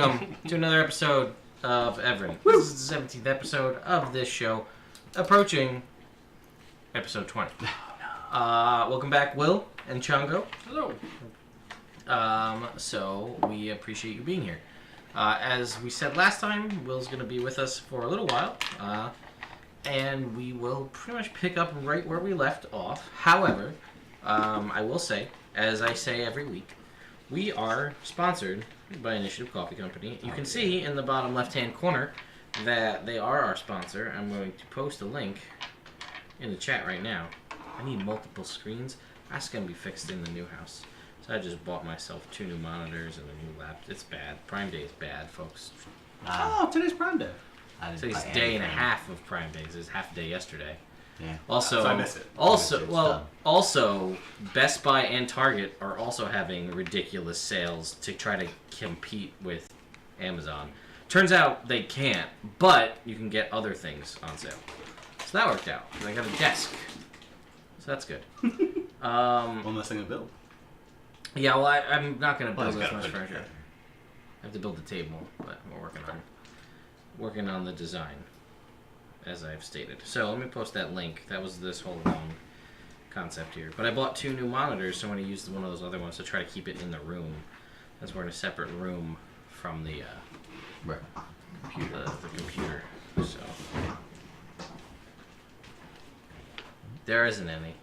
welcome to another episode of Evrand. This is the 17th episode of this show, approaching episode 20. Welcome back, Will and Chungo. Hello. So we appreciate you being here. As we said last time, Will's going to be with us for a little while, and we will pretty much pick up right where we left off. However, I will say, as I say every week, we are sponsored by Initiative Coffee Company. You can see in the bottom left-hand corner that they are our sponsor. I'm going to post a link in the chat right now. I need multiple screens. That's going to be fixed in the new house. So I just bought myself 2 new monitors and a new laptop. It's bad. Prime Day is bad, folks. Today's Prime Day. Today's day and a half of Prime Days. It was half a day yesterday. Yeah. Also, so I missed it. Also, Best Buy and Target are also having ridiculous sales to try to compete with Amazon. Turns out they can't, but you can get other things on sale. So that worked out. I got a desk. So that's good. One less thing to build. Yeah, well, I'm not going to build Well, as gotta much put it furniture. together. I have to build the table, but we're working on the design, as I've stated. So let me post that link. That was this whole long concept here. But I bought 2 new monitors, so I'm going to use one of those other ones to try to keep it in the room, as we're in a separate room from the computer. So there isn't any.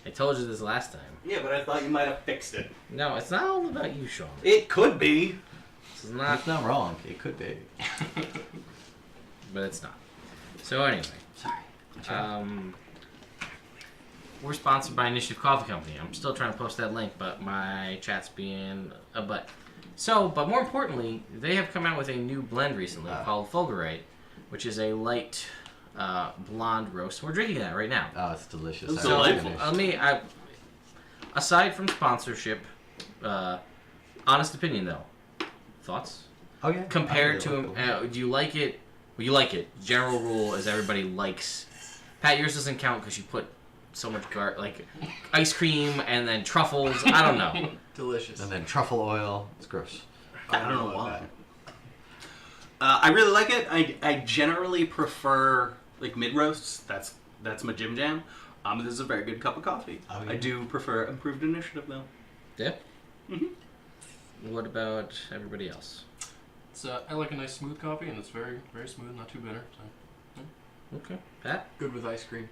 I told you this last time. Yeah, but I thought you might have fixed it. No, it's not all about you, Sean. It could be. This is not, It's not wrong. It could be. but it's not. So anyway, Sorry. we're sponsored by Initiative Coffee Company. I'm still trying to post that link, but my chat's being a butt. So, but more importantly, they have come out with a new blend recently called Fulgurite, which is a light blonde roast. We're drinking that right now. Oh, it's delicious. It's So, delightful. aside from sponsorship, honest opinion though, thoughts? Oh yeah. Compared I really to, like it. do you like it? Well, you like it. General rule is everybody likes. Pat, yours doesn't count because you put so much like ice cream and then truffles. I don't know. Delicious. And then truffle oil. It's gross. I don't know why. I really like it. I generally prefer like mid roasts. That's my jam. This is a very good cup of coffee. Oh, yeah. I do prefer improved initiative though. Yeah. Mhm. What about everybody else? So I like a nice smooth coffee, and it's very, very smooth, not too bitter. So Okay, Pat. good with ice cream.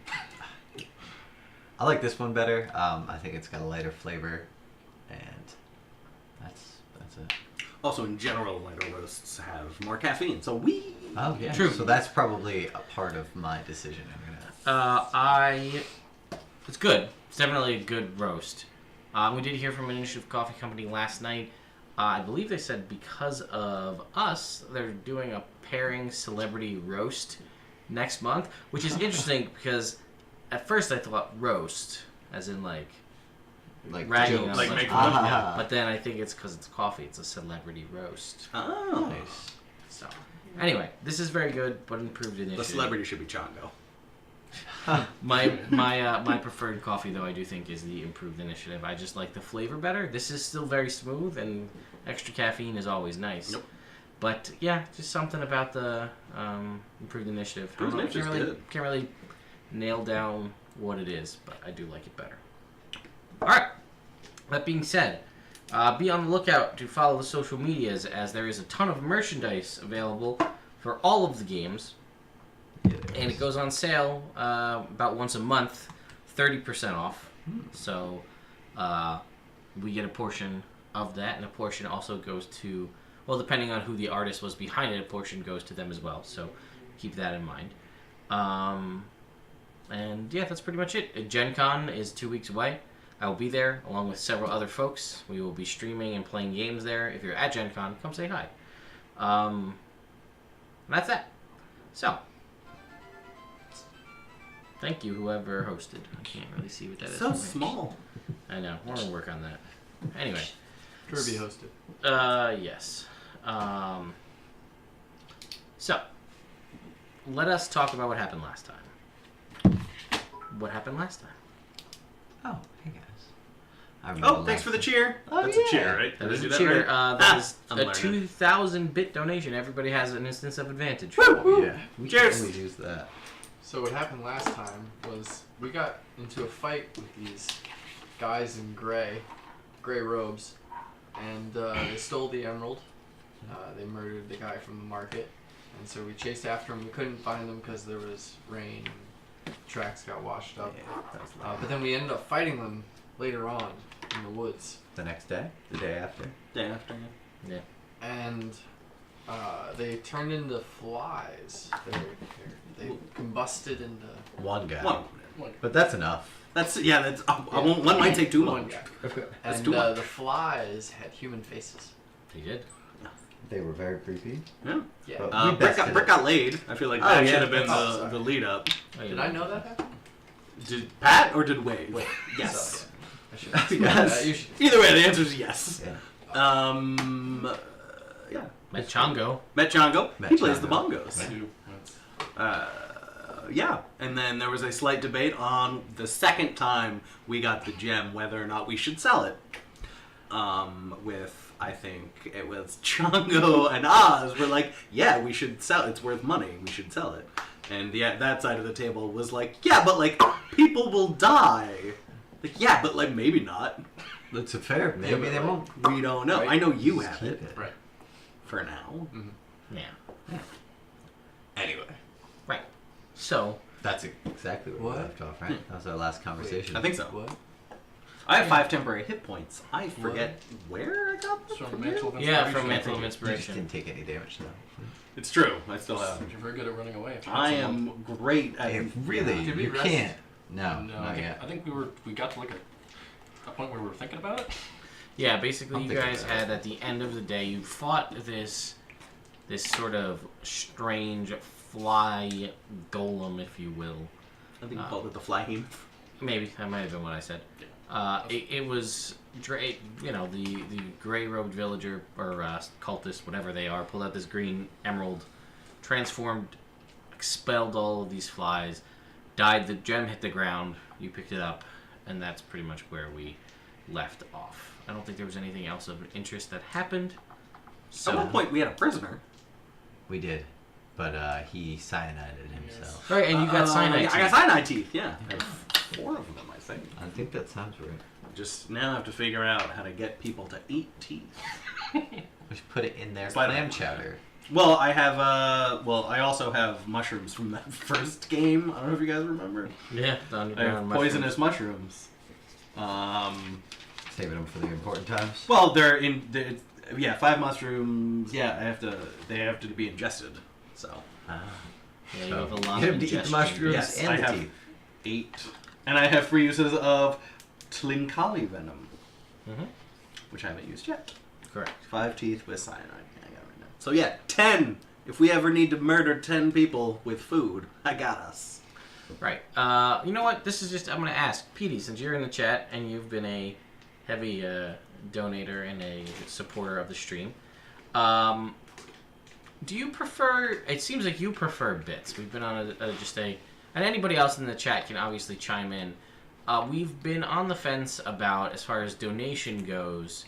I like this one better. I think it's got a lighter flavor, and that's it. Also, in general, lighter roasts have more caffeine. So Oh yeah. True. So that's probably a part of my decision. I'm gonna. It's good. It's definitely a good roast. We did hear from Initiative Coffee Company last night. I believe they said because of us, they're doing a pairing celebrity roast next month, which is interesting because at first I thought roast, as in like ragging jokes. on Like someone. make fun, yeah. But then I think it's because it's coffee. It's a celebrity roast. Oh. Nice. So anyway, this is very good, but improved initiative. The celebrity should be Chongo. My preferred coffee, though, I do think is the improved initiative. I just like the flavor better. This is still very smooth, and extra caffeine is always nice. Nope. But yeah, just something about the improved initiative. I don't know, Improved initiative's good. can't really nail down what it is, but I do like it better. All right. That being said, be on the lookout to follow the social medias, as there is a ton of merchandise available for all of the games. And it goes on sale about once a month, 30% off. So we get a portion of that, and a portion also goes to, well, depending on who the artist was behind it, a portion goes to them as well. So keep that in mind. And yeah, that's pretty much it. Gen Con is 2 weeks away. I will be there along with several other folks. We will be streaming and playing games there. If you're at Gen Con, come say hi. And that's that. So, thank you, whoever hosted. I can't really see what that is. So small. I know. We're going to work on that. Anyway. Kirby hosted. Yes. So, let us talk about what happened last time. What happened last time? Oh, hey guys. I remember Oh, thanks for the last cheer. Oh, That's yeah. a cheer, right? That Did I is do a cheer. right? That is I'm a learning. 2,000 bit donation. Everybody has an instance of advantage. time. Yeah. We Cheers. can only use that. So what happened last time was we got into a fight with these guys in gray robes, and they stole the emerald. They murdered the guy from the market, and so we chased after them. We couldn't find them because there was rain and tracks got washed up. Yeah, that was lame. But then we ended up fighting them later on in the woods, The next day? The day after? Day after. Yeah. and they turned into flies. They combusted into One guy. One. But that's enough. That's I won't. One might take too long. one guy. That's And too much. the flies had human faces. He did. They were very creepy. Yeah. Yeah. But- Brick, bested got, Brick it. got laid. I feel like Oh, that yeah, should have been that's- the sorry. lead up. Did I know that happened? Did Pat or did Wade? Wait. Yes. So, yeah. I should have explained Yes. that. You should. Either way, the answer is yes. Yeah. Yeah. Met Chongo. Met Chongo. Met He plays the Chongo. bongos. I do. That's- Yeah, and then there was a slight debate on the second time we got the gem whether or not we should sell it. With I think it was Chongo and Oz were like, yeah, we should sell it. It's worth money. We should sell it. And that side of the table was like, yeah, but like people will die. Like, yeah, but like maybe not. That's a fair. Maybe but they like- won't. We don't know. Right. I know you Just have keep it it. Right. for now. Yeah. Anyway. Right. So, That's exactly where we What? left off, right? That was our last conversation. I think so. What? I have 5 temporary hit points. I forget where I got them From from. Mantle of yeah, Inspiration, from I Mantle think of You just Inspiration. didn't take any damage though. It's true. I still have. You're very good at running away. I am great at. Hey, really? Did we You rest? can't. No, No, not I yet. think we got to like a point where we were thinking about it. Yeah, basically, I'm you thinking guys about it. had at the end of the day, you fought this sort of strange fly golem, if you will. I think you called it the flying. Maybe that might have been what I said. It was, the gray robed villager or cultist, whatever they are, pulled out this green emerald, transformed, expelled all of these flies, died. The gem hit the ground. You picked it up, and that's pretty much where we left off. I don't think there was anything else of interest that happened. So, At one point, we had a prisoner. We did, but he cyanided himself. right, and you got cyanide. Yeah, I got cyanide teeth. Yeah, I have 4 of them, I think. I think that sounds right. Just now, have to figure out how to get people to eat teeth. We should put it in their Slide clam it. chowder. Well, I have. I also have mushrooms from that first game. I don't know if you guys remember. Yeah, the I underground have mushrooms. poisonous mushrooms. Saving them for the important times. Well, they're in. Yeah, 5 mushrooms. Yeah, They have to be ingested. So Yeah, you So, have a lot you of have to eat the ingestion. mushrooms yes, and I the have teeth. 8, and I have 3 uses of Tlinkali venom, Mm-hmm. which I haven't used yet. Correct. 5 teeth with cyanide. Yeah, I got it right now. So yeah, 10. If we ever need to murder 10 people with food, I got us. Right. You know what? This is just, I'm going to ask. Petey, since you're in the chat and you've been a heavy donator and a supporter of the stream, do you prefer, it seems like you prefer bits. We've been on and anybody else in the chat can obviously chime in. We've been on the fence about, as far as donation goes,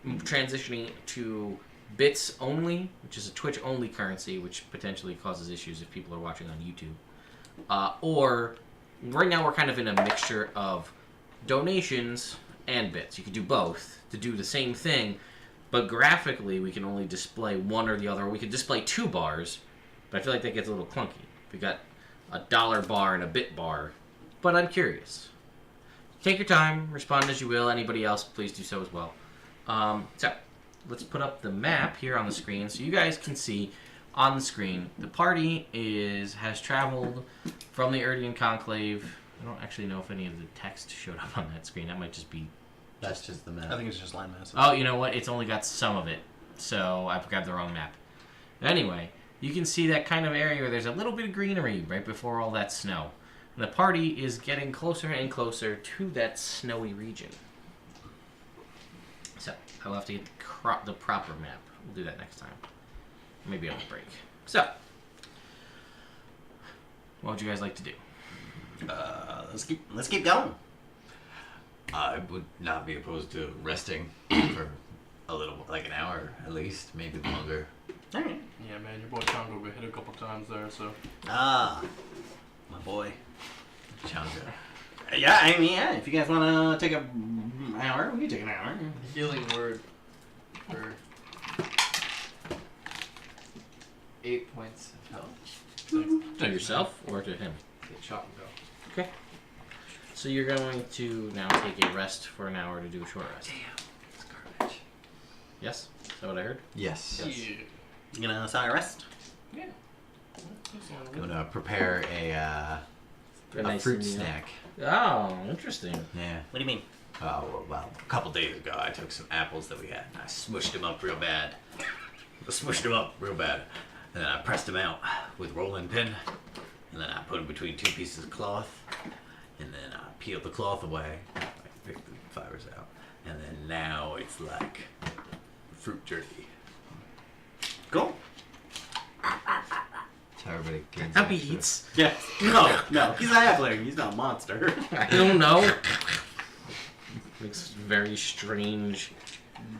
transitioning to bits only, which is a Twitch only currency, which potentially causes issues if people are watching on YouTube. Or right now we're kind of in a mixture of donations and bits. You could do both to do the same thing, but graphically we can only display one or the other. Or we could display 2 bars, but I feel like that gets a little clunky. We got a dollar bar and a bit bar, but I'm curious. Take your time, respond as you will. Anybody else, please do so as well. So let's put up the map here on the screen so you guys can see on the screen. The party has traveled from the Erdian Conclave. I don't actually know if any of the text showed up on that screen. That might just be... That's just the map. I think it's just landmass. Oh, you know what? It's only got some of it. So I've grabbed the wrong map. Anyway, you can see that kind of area where there's a little bit of greenery right before all that snow. And the party is getting closer and closer to that snowy region. So I'll have to get the proper map. We'll do that next time. Maybe on a break. So, what would you guys like to do? Let's keep going. I would not be opposed to resting for a little, like an hour at least, maybe longer. Alright. Yeah, man, your boy Chongo got hit a couple times there, so. Ah, my boy. Changa. Yeah, I mean, yeah, if you guys want to take an hour, we can take an hour. Healing word for 8 points of health. To yourself or to him? Get shot and go. Okay. So you're going to now take a rest for an hour to do a short rest. It's garbage. Yes? Is that what I heard? Yes. Yeah. You gonna start a rest? Yeah. I'm gonna prepare a nice fruit meal. snack. Oh, interesting. Yeah. What do you mean? Well, a couple days ago, I took some apples that we had and I smushed them up real bad. And then I pressed them out with rolling pin. And then I put them between two pieces of cloth. And then I peeled the cloth away. I picked the fibers out. And then now it's like fruit jerky. Cool. So everybody gains Happy extra. eats. Yeah. No. He's a halfling. He's not a monster. I don't know. Makes very strange,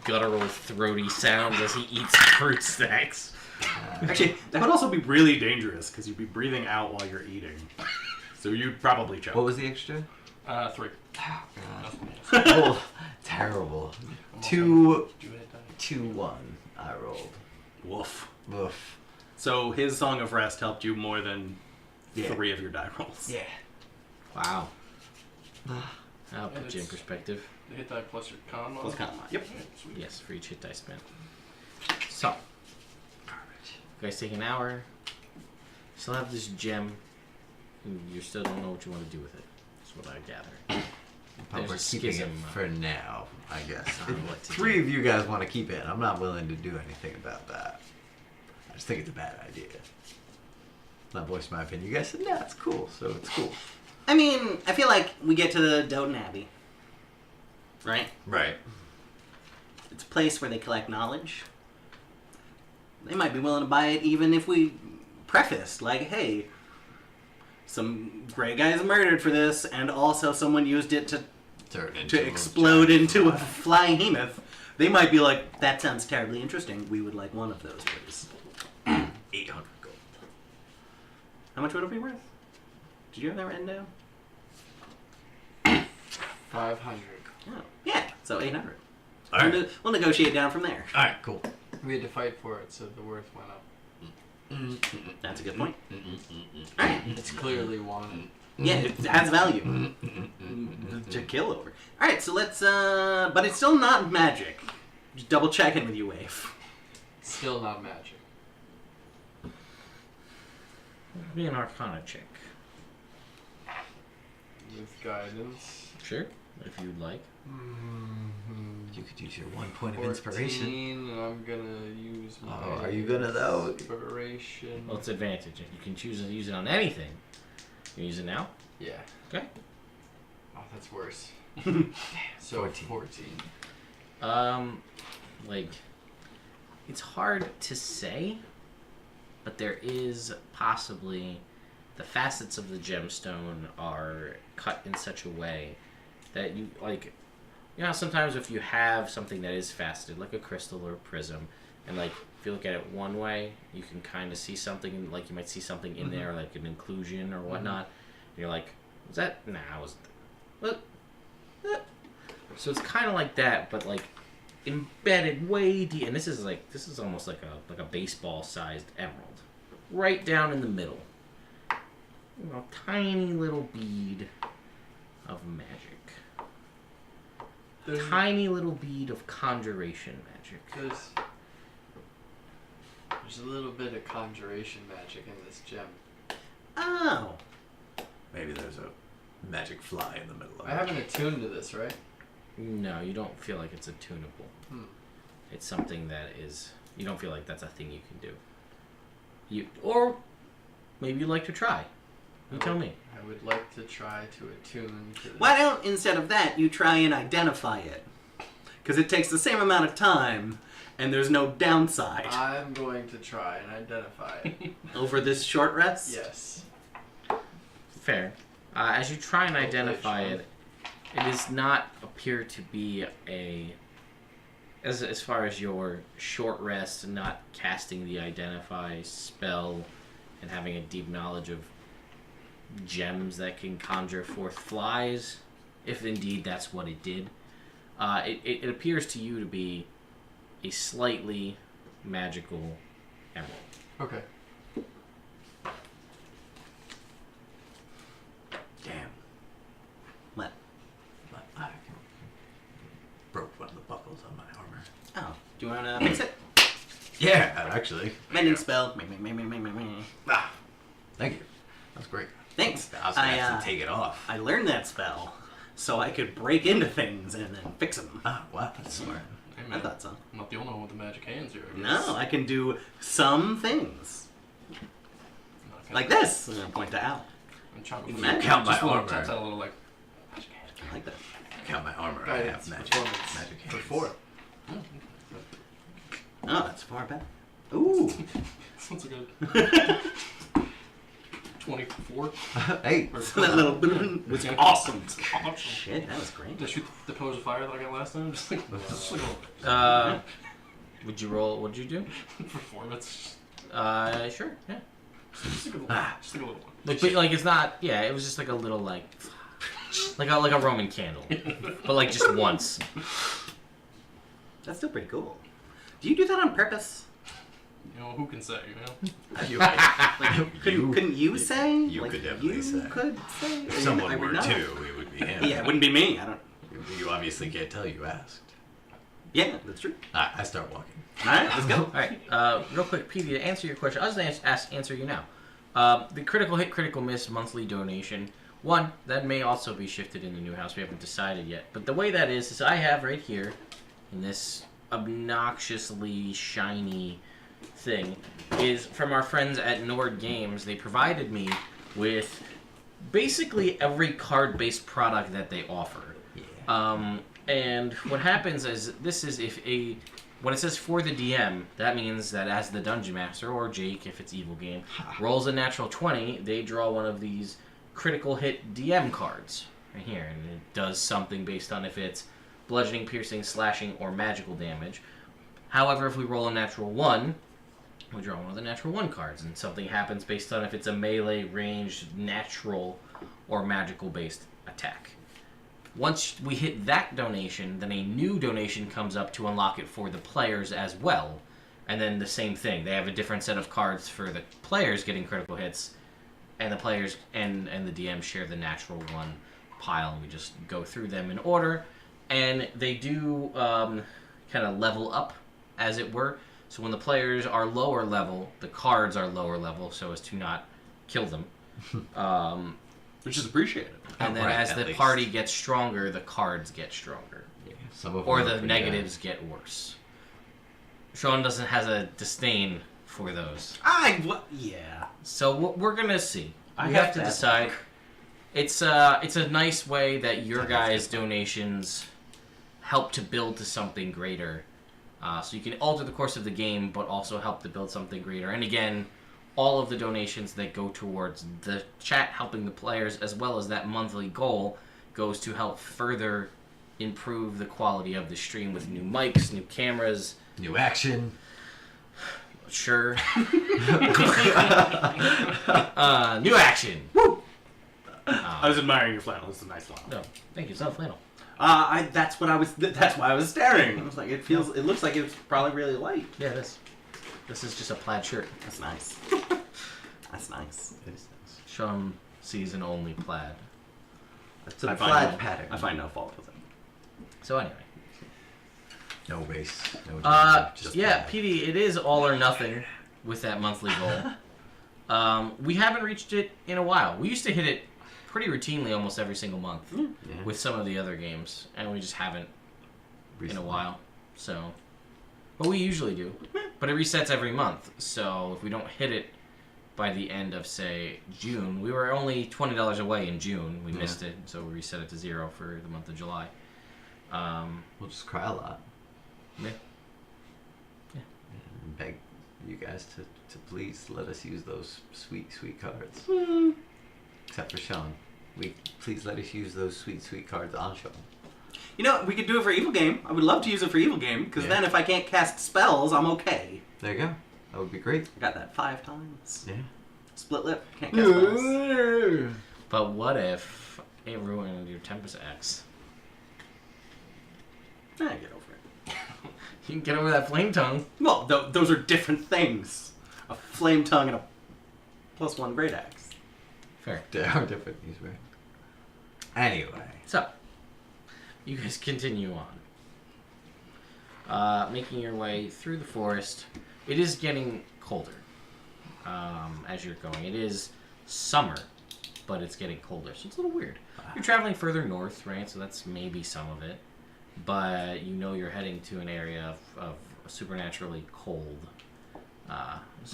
guttural, throaty sounds as he eats fruit snacks. Actually, that would also be really dangerous because you'd be breathing out while you're eating. So you'd probably choke. What was the extra? 3. Oh, terrible. 2, Did you hit that? 2, 1. I rolled. Woof. Woof. So his Song of Rest helped you more than Yeah. 3 of your die rolls. Yeah. Wow. I'll And put you in it's- perspective. The hit die plus your con Plus mod? con mod. Yep. Alright, sweet. Yes, for each hit dice spent. So, you guys take an hour. Still have this gem. And you still don't know what you want to do with it. That's what I gather. But There's we're a keeping it schism. for now, I guess. I don't know what to 3 do. of you guys want to keep it. I'm not willing to do anything about that. I just think it's a bad idea. Not voice my opinion. You guys said, no, it's cool, so it's cool. I mean, I feel like we get to the Doughten Abbey. Right? Right. It's a place where they collect knowledge. They might be willing to buy it even if we preface, like, hey, some gray guys murdered for this, and also someone used it to Turn into a explode giant into a fly. flying hemoth. They might be like, that sounds terribly interesting. We would like one of those, please. 800 gold. How much would it be worth? Did you have that written down? 500. Oh, yeah, so 800. All right. We'll negotiate down from there. All right, cool. We had to fight for it, so the worth went up. That's a good point. It's clearly wanted. Yeah, it adds value to kill over. All right, so let's. But it's still not magic. Just double checking with you, Wave. Still not magic. Be an Arcana check. With guidance. Sure, if you'd like. You could use your 1 point of inspiration. 14, and I'm gonna use my. Oh, are you gonna though? Inspiration. Well, it's advantage. You can choose to use it on anything. You use it now? Yeah. Okay. Oh, that's worse. So 14. 14. Like, it's hard to say, but there is possibly the facets of the gemstone are cut in such a way that you, like, you know how sometimes if you have something that is faceted, like a crystal or a prism, and like if you look at it one way, you can kind of see something, like you might see something in there, like an inclusion or whatnot. And you're like, was that? Nah, I wasn't. What? So it's kind of like that, but like embedded way deep. And this is almost like a baseball-sized emerald, right down in the middle. You know, tiny little bead of magic. Tiny little bead of conjuration magic. There's a little bit of conjuration magic in this gem. Oh. Maybe there's a magic fly in the middle of I it. haven't attuned to this, right? No, you don't feel like it's attunable. It's something that is. You don't feel like that's a thing you can do. Or maybe you'd like to try. You tell me. I would like to try to attune to this. Why don't, instead of that, you try and identify it? Because it takes the same amount of time, and there's no downside. I'm going to try and identify it. Over this short rest? Yes. Fair. As you try and identify it, It does not appear to be a... As far as your short rest, not casting the Identify spell and having a deep knowledge of gems that can conjure forth flies, if indeed that's what it did, it appears to you to be a slightly magical emerald. Okay. Damn. What? I broke one of the buckles on my armor. Oh, do you want to fix it? Yeah, actually. Mending spell. Ah, thank you. That's great. Thanks. I was gonna have to take it off. I learned that spell so I could break into things and then fix them. Ah, wow, that's smart. Hey, I man. thought so. I'm not the only one with the magic hands here. I guess. No, I can do some things. Not gonna- Like this. I'm going to point to Al. I'm trying You to can count my just a little, armor. taps out a little like. Magic hands. I like that. Count my armor. I Guidance, have magic. performance. Magic hands. For 4. Oh, that's far back. Ooh. Sounds like a 24. Hey. Or That little boom was Yeah. awesome. Awesome. Shit, that was great. Did I shoot the pillars of fire that I got last time? Just like a little Would you roll? What'd you do? performance. Sure, yeah. Just like a little, Ah. just like a little one. Like it's not. Yeah, it was just like a little like a Roman candle, but like just once. That's still pretty cool. Do you do that on purpose? You know, who can say, you know? You, Couldn't you say? you could definitely you say. could say? if I someone would were know. to, it would be him. Yeah, it wouldn't be me. I don't. You obviously can't tell you asked. Yeah, that's true. I start walking. All right, let's go. All right, real quick, PD, to answer your question, I'll just answer you now. The critical hit, critical miss monthly donation. One, that may also be shifted in the new house. We haven't decided yet. But the way that is I have right here, in this obnoxiously shiny thing, is from our friends at Nord Games. They provided me with basically every card-based product that they offer. Yeah. And what happens is, this is when it says for the DM, that means that as the Dungeon Master, or Jake if it's Evil Game, rolls a natural 20, they draw one of these critical hit DM cards right here, and it does something based on if it's bludgeoning, piercing, slashing, or magical damage. However, if we roll a natural 1, we draw one of the natural 1 cards, and something happens based on if it's a melee, ranged, natural, or magical based attack. Once we hit that donation, then a new donation comes up to unlock it for the players as well. And then the same thing. They have a different set of cards for the players getting critical hits, and the players and the DM share the natural 1 pile, and we just go through them in order. And they do kind of level up, as it were. So when the players are lower level, the cards are lower level, so as to not kill them. Which is appreciated. And then Right, as at the least. party gets stronger, the cards get stronger. Yeah, some of Or them are the pretty negatives get worse. Sean has a disdain for those. Yeah. So we're going to see. I We have have to that. decide. It's a nice way that your It's a guys' hefty one. donations help to build to something greater. So you can alter the course of the game, but also help to build something greater. And again, all of the donations that go towards the chat helping the players, as well as that monthly goal, goes to help further improve the quality of the stream with new mics, new cameras. New action. Sure. New action. Woo! I was admiring your flannel. It's a nice flannel. No, thank you. It's not flannel. That's what I was. That's why I was staring. I was like, it looks like it's probably really light. Yeah, it is. This is just a plaid shirt. That's nice. That's nice. It is nice. Sean sees an only plaid. It's a I plaid find pattern. I find no fault with it. So anyway. No race. No gender, just Yeah, plaid. PD, it is all or nothing with that monthly goal. We haven't reached it in a while. We used to hit it pretty routinely almost every single month Yeah. with some of the other games, and we just haven't in a Recently. while. So, but we usually do. But it resets every month. So if we don't hit it by the end of, say, June, we were only $20 away in June. We missed it, so we reset it to 0 for the month of July. We'll just cry a lot. Yeah. And beg you guys to please let us use those sweet, sweet cards. Except for Sean. Please let us use those sweet, sweet cards on show. You know, we could do it for Evil Game. I would love to use it for Evil Game, because then if I can't cast spells, I'm okay. There you go. That would be great. I got that 5 times. Yeah. Split lip, can't cast spells. But what if it ruined your Tempest X? Get over it. You can get over that flame tongue. Well, those are different things. A flame tongue and a +1 great axe. Fair. They are different these way. Anyway. So, you guys continue on. Making your way through the forest. It is getting colder as you're going. It is summer, but it's getting colder, so it's a little weird. You're traveling further north, right? So that's maybe some of it. But you know you're heading to an area of supernaturally cold.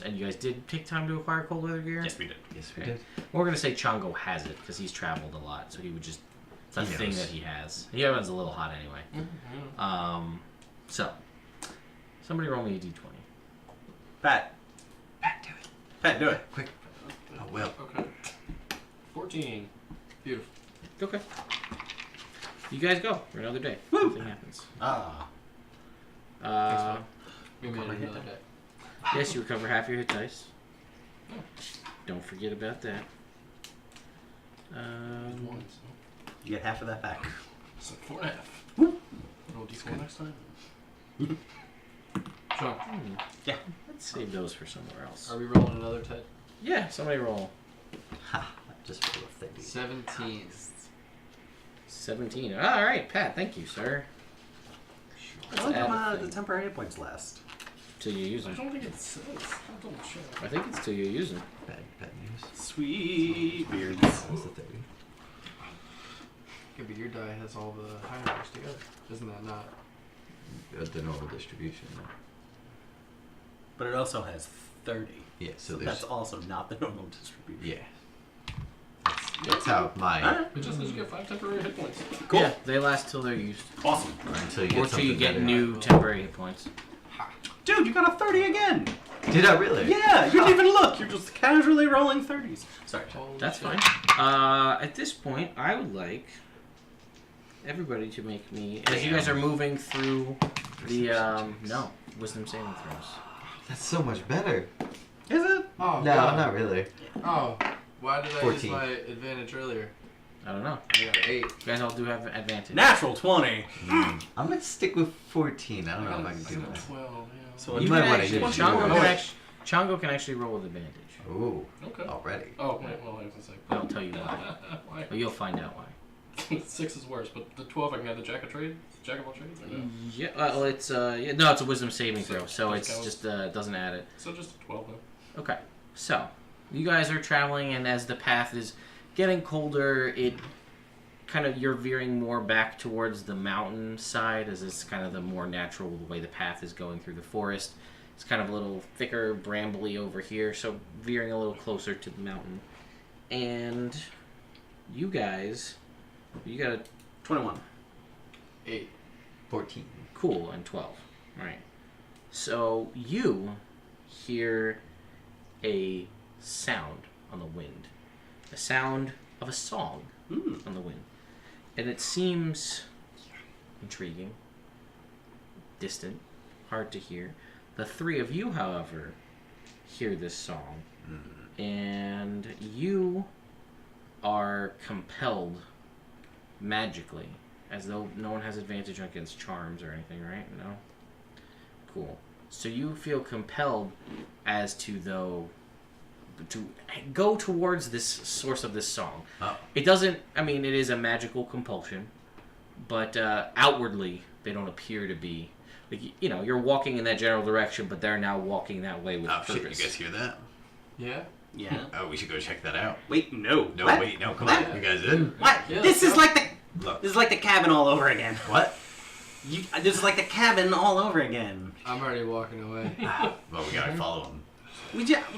And you guys did take time to acquire cold weather gear? Yes, we did. Yes, we did. We're going to say Chongo has it, because he's traveled a lot, so he would just... It's a thing that he has. He runs a little hot anyway. So, somebody roll me a d20. Pat, Do it. Pat, do it. Quick. Oh, well. Okay. 14. Beautiful. Okay. You guys go for another day. Woo! Nothing happens. We made it another day. Yes, you recover half your hit dice. Don't forget about that. There's one, so. You get half of that back. So 4.5. Roll d4 next time. Sure. Yeah. Let's save those for somewhere else. Are we rolling another Ted? Yeah, somebody roll. Ha. Just for the 30. 17. 17. All right, Pat. Thank you, sir. How long add a do thing. the temporary hit points last? Till you use I them. don't think it says. I'll double check. I think it's till you use them. Bad news. Sweet beards. That was the 30. Yeah, but your die has all the high numbers together. Isn't that not? The normal distribution. No? But it also has 30. Yeah, so So there's... that's also not the normal distribution. Yeah. That's how my... Alright. It just says you get 5 temporary hit points. Cool. Yeah, they last till they're used. Awesome. Or until you get Or till you something get better. new temporary hit points. Dude, you got a 30 again. Did I really? Yeah, you didn't even look. You're just casually rolling 30s. Sorry. That's fine. At this point, I would like everybody to make me, as you guys are moving through the, no, wisdom saving throws. That's so much better. Is it? Oh, No, God. not really. Oh, why did I 14. use my advantage earlier? I don't know. I got 8. You guys all do have advantage. Natural 20. I'm gonna stick with 14. I don't know if I can do got that. 12, yeah. So You You might can wanna actually, use Chongo, yours. can actually, Chongo can actually roll with advantage. Ooh, Okay. already. Oh, wait, well, I was gonna say. I don't tell you why, Why? but you'll find out why. 6 is worse, but the 12 I can have the jack of all trades, or no? Yeah, well, it's no, it's a wisdom saving throw, so Just it's counts. just doesn't add it. So just a 12 then. Okay, so you guys are traveling, and as the path is getting colder, it kind of you're veering more back towards the mountain side, as it's kind of the more natural way the path is going through the forest. It's kind of a little thicker, brambly over here, so veering a little closer to the mountain. And you guys, you got a 21. 8. 14. cool and 12, right? So you hear a sound on the wind, a sound of a song on the wind, and it seems intriguing, distant, hard to hear. The three of you, however, hear this song, and you are compelled magically, as though no one has advantage against charms or anything, right? No? Cool. So you feel compelled as to go towards this source of this song. Oh. It doesn't, I mean, it is a magical compulsion, but outwardly they don't appear to be. Like, you know, you're walking in that general direction, but they're now walking that way with Oh purpose. shit, you guys hear that? Yeah? Yeah. Oh, we should go check that out. Wait, no. No, What? wait, no, come What? on. You guys in? What? Yeah, This let's is go. like the Look. this is like the cabin all over again. What? This is like the cabin all over again. I'm already walking away. Well, we gotta follow him.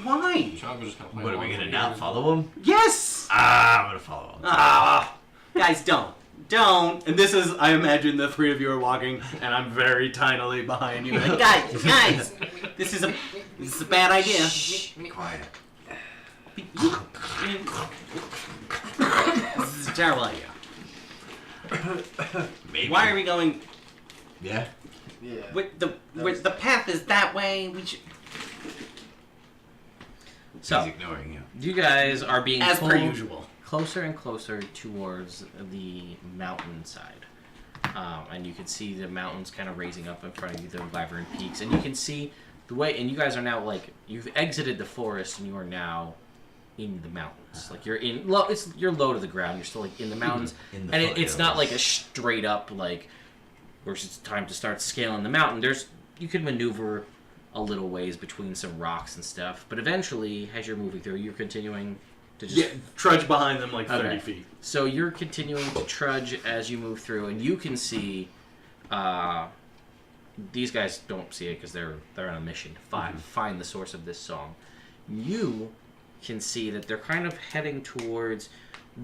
Why? Chongo just kind of What, are we gonna not follow him? Yes. I'm gonna follow him. Guys, don't. And this is, I imagine the three of you are walking, and I'm very tinily behind you. Like, guys, this is a bad idea. Quiet. terrible idea. Maybe. Why are we going? Yeah. Yeah. The path is that way. We should. So, He's ignoring you. you guys are being As per pulled usual. closer and closer towards the mountainside. And you can see the mountains kind of raising up in front of you, the Wyvern Peaks. And you can see the way, and you guys are now like, you've exited the forest and you are now in the mountains. Like you're you're low to the ground, you're still like in the mountains. In the And it's foothills. not like a straight up, like, where it's time to start scaling the mountain. You can maneuver a little ways between some rocks and stuff. But eventually, as you're moving through, you're continuing to just... Yeah, trudge behind them like 30 Okay. feet. So you're continuing to trudge as you move through, and you can see these guys don't see it because they're on a mission to find the source of this song. You can see that they're kind of heading towards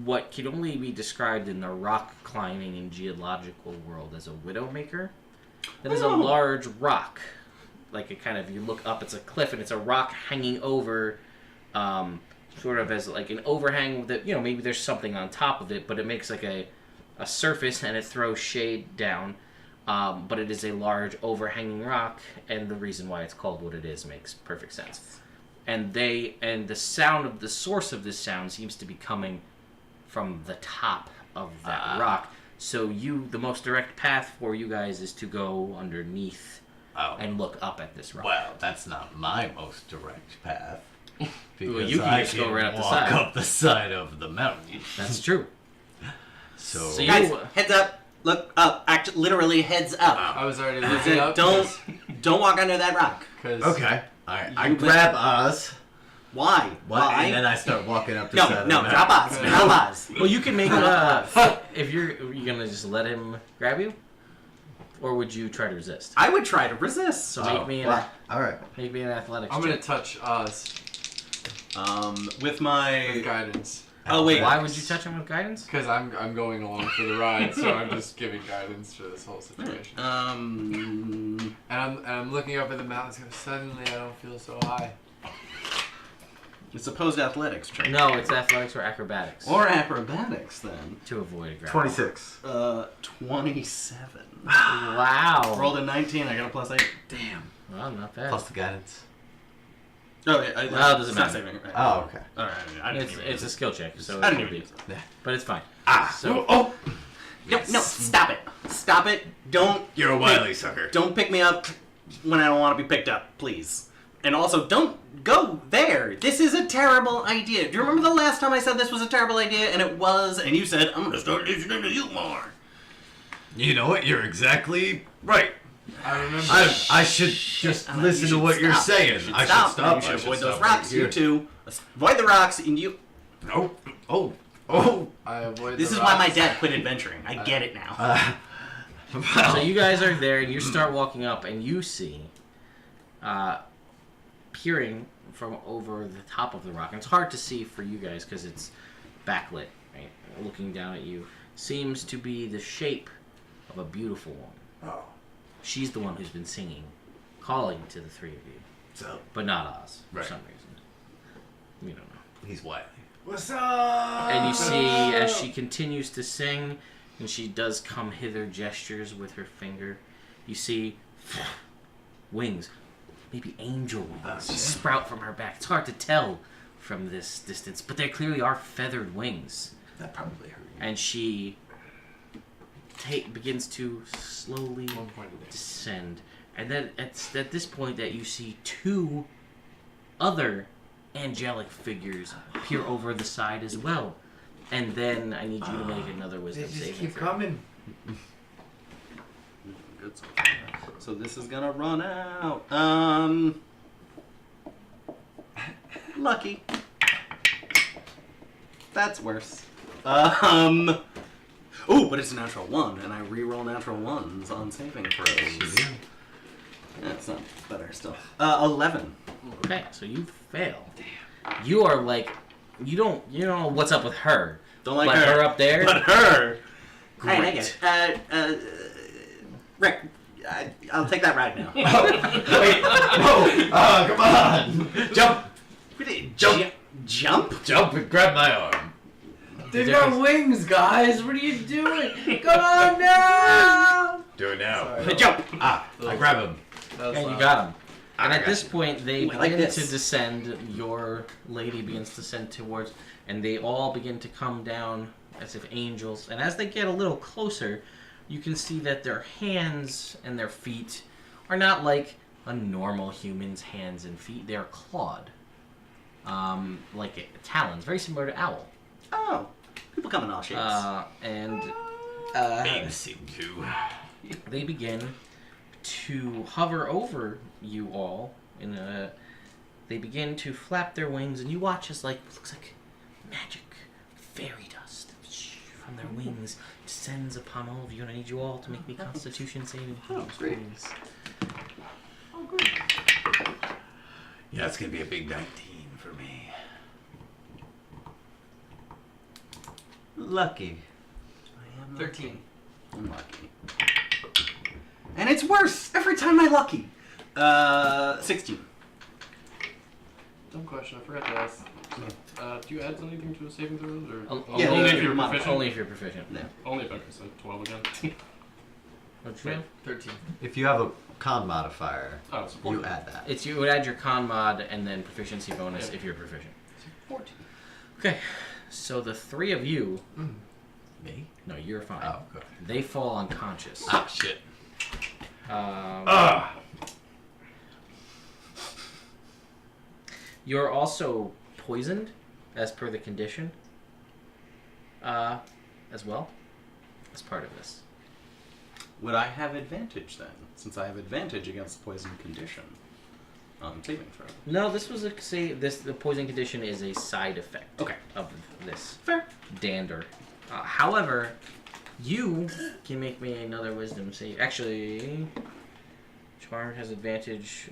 what can only be described in the rock climbing and geological world as a widowmaker. That is a large rock, like a kind of, you look up, it's a cliff, and it's a rock hanging over. Sort of as like an overhang that, maybe there's something on top of it, but it makes like a surface and it throws shade down. But it is a large overhanging rock, and the reason why it's called what it is makes perfect sense. And the source of this sound seems to be coming from the top of that rock. So the most direct path for you guys is to go underneath and look up at this rock. Well, that's not my most direct path. Because Well, you can I just go right up the walk side. up the side of the mountain. That's true. So, So you- Guys, heads up. Look up. Actually, literally heads up. I was already looking up. Don't walk under that rock. okay. Alright, I You grab Oz. Why? Why? And then I start walking up the side of the No, mountain. drop us. Drop us. Well, you can make if you're gonna just let him grab you, or would you try to resist? I would try to resist. So make me an Alright. athletics. I'm gonna check. touch Oz With with my. guidance. Oh wait. Why would you touch him with guidance? Because I'm going along for the ride, so I'm just giving guidance for this whole situation. And I'm looking up at the mountains, and suddenly I don't feel so high. It's opposed athletics check. No, it's athletics or acrobatics. Or acrobatics then. to avoid a grab. 26. 27. Wow. Rolled a 19. I got a plus 8. Damn. Well, not bad. Plus the guidance. Oh, yeah. Well, it doesn't it's not matter. saving. Right. Oh, okay. All right. I didn't It's even a use it. skill check, so I it didn't could even be, use it. but it's fine. So, No, stop it. Stop it. Don't you're a wily sucker. don't pick me up when I don't want to be picked up, please. And also, don't go there. This is a terrible idea. Do you remember the last time I said this was a terrible idea? And it was, and you said, I'm going to start listening to you more. You know what? You're exactly right. I remember. I should just You listen to should what you're stop. saying. You should I stop. should stop. You should I avoid those stop rocks, right you here. two. Avoid the rocks, and you... No. Oh. I avoid This the is why my rocks. dad quit adventuring. I get it now. So you guys are there, and you start walking up, and you see, peering from over the top of the rock. And it's hard to see for you guys because it's backlit, right? Looking down at you seems to be the shape of a beautiful woman. Oh. She's the one who's been singing, calling to the three of you, So but not Oz for Right. some reason. You don't know. he's wily. What's up? And you see as she continues to sing, and she does come hither gestures with her finger, you see wings, maybe angel wings, sprout from her back. It's hard to tell from this distance, but they clearly are feathered wings. That probably hurt you. And she begins to slowly 1 point a day. descend. And then it's at this point that you see two other angelic figures peer over the side as well. And then I need you to make another They wisdom just saving keep throw. coming. Good. So this is gonna run out. Lucky. That's worse. Ooh, but it's a natural 1, and I re-roll natural 1s on saving throws. Yeah, it's not better still. 11. Okay, so you fail. You are like, you don't know what's up with her. Don't like But her up there? But her. Great. Hey, Rick, I'll take that ride now. Wait. No. Come on. Jump. Jump. Jump? Jump and grab my arm. They've got wings, guys. What are you doing? Come on now. Do it now. Sorry. Jump! Ah, I grab him. That was And you loud. got him. And I at got this you. point, they Ooh, I like begin this. to descend. Your lady begins to descend towards, and they all begin to come down as if angels. And as they get a little closer, you can see that their hands and their feet are not like a normal human's hands and feet. They are clawed, like talons, very similar to owl. Oh, people come in all shapes. And Things seem to. they begin to hover over you all. They begin to flap their wings, and you watch as looks like magic, fairy dust from their wings descends upon all of you. And I need you all to make me Constitution saving throws. Oh, great. Please. Yeah, it's gonna be a big 19 for me. Lucky. I am 13. unlucky. And it's worse every time I lucky. 16. Dumb question. I forgot to ask. Do you add anything to a saving throws, or Yeah, only yeah, if you're yeah. proficient? Only if you're proficient. No. Only if I said 12 again. What'd you say? 13. If you have a con modifier, Oh, it's you 14. add that. It's you would add your con mod and then proficiency bonus Yeah. if you're proficient. 14. Okay, so the three of you. Me? No, you're fine. Oh, good. They fall unconscious. Ah, shit. You're also poisoned, as per the condition, as well, as part of this. Would I have advantage then, since I have advantage against the poison condition on saving throw? No, this was the poison condition is a side effect. Okay. Of this. Fair. Dander. However, you can make me another wisdom save. Actually, Charm has advantage.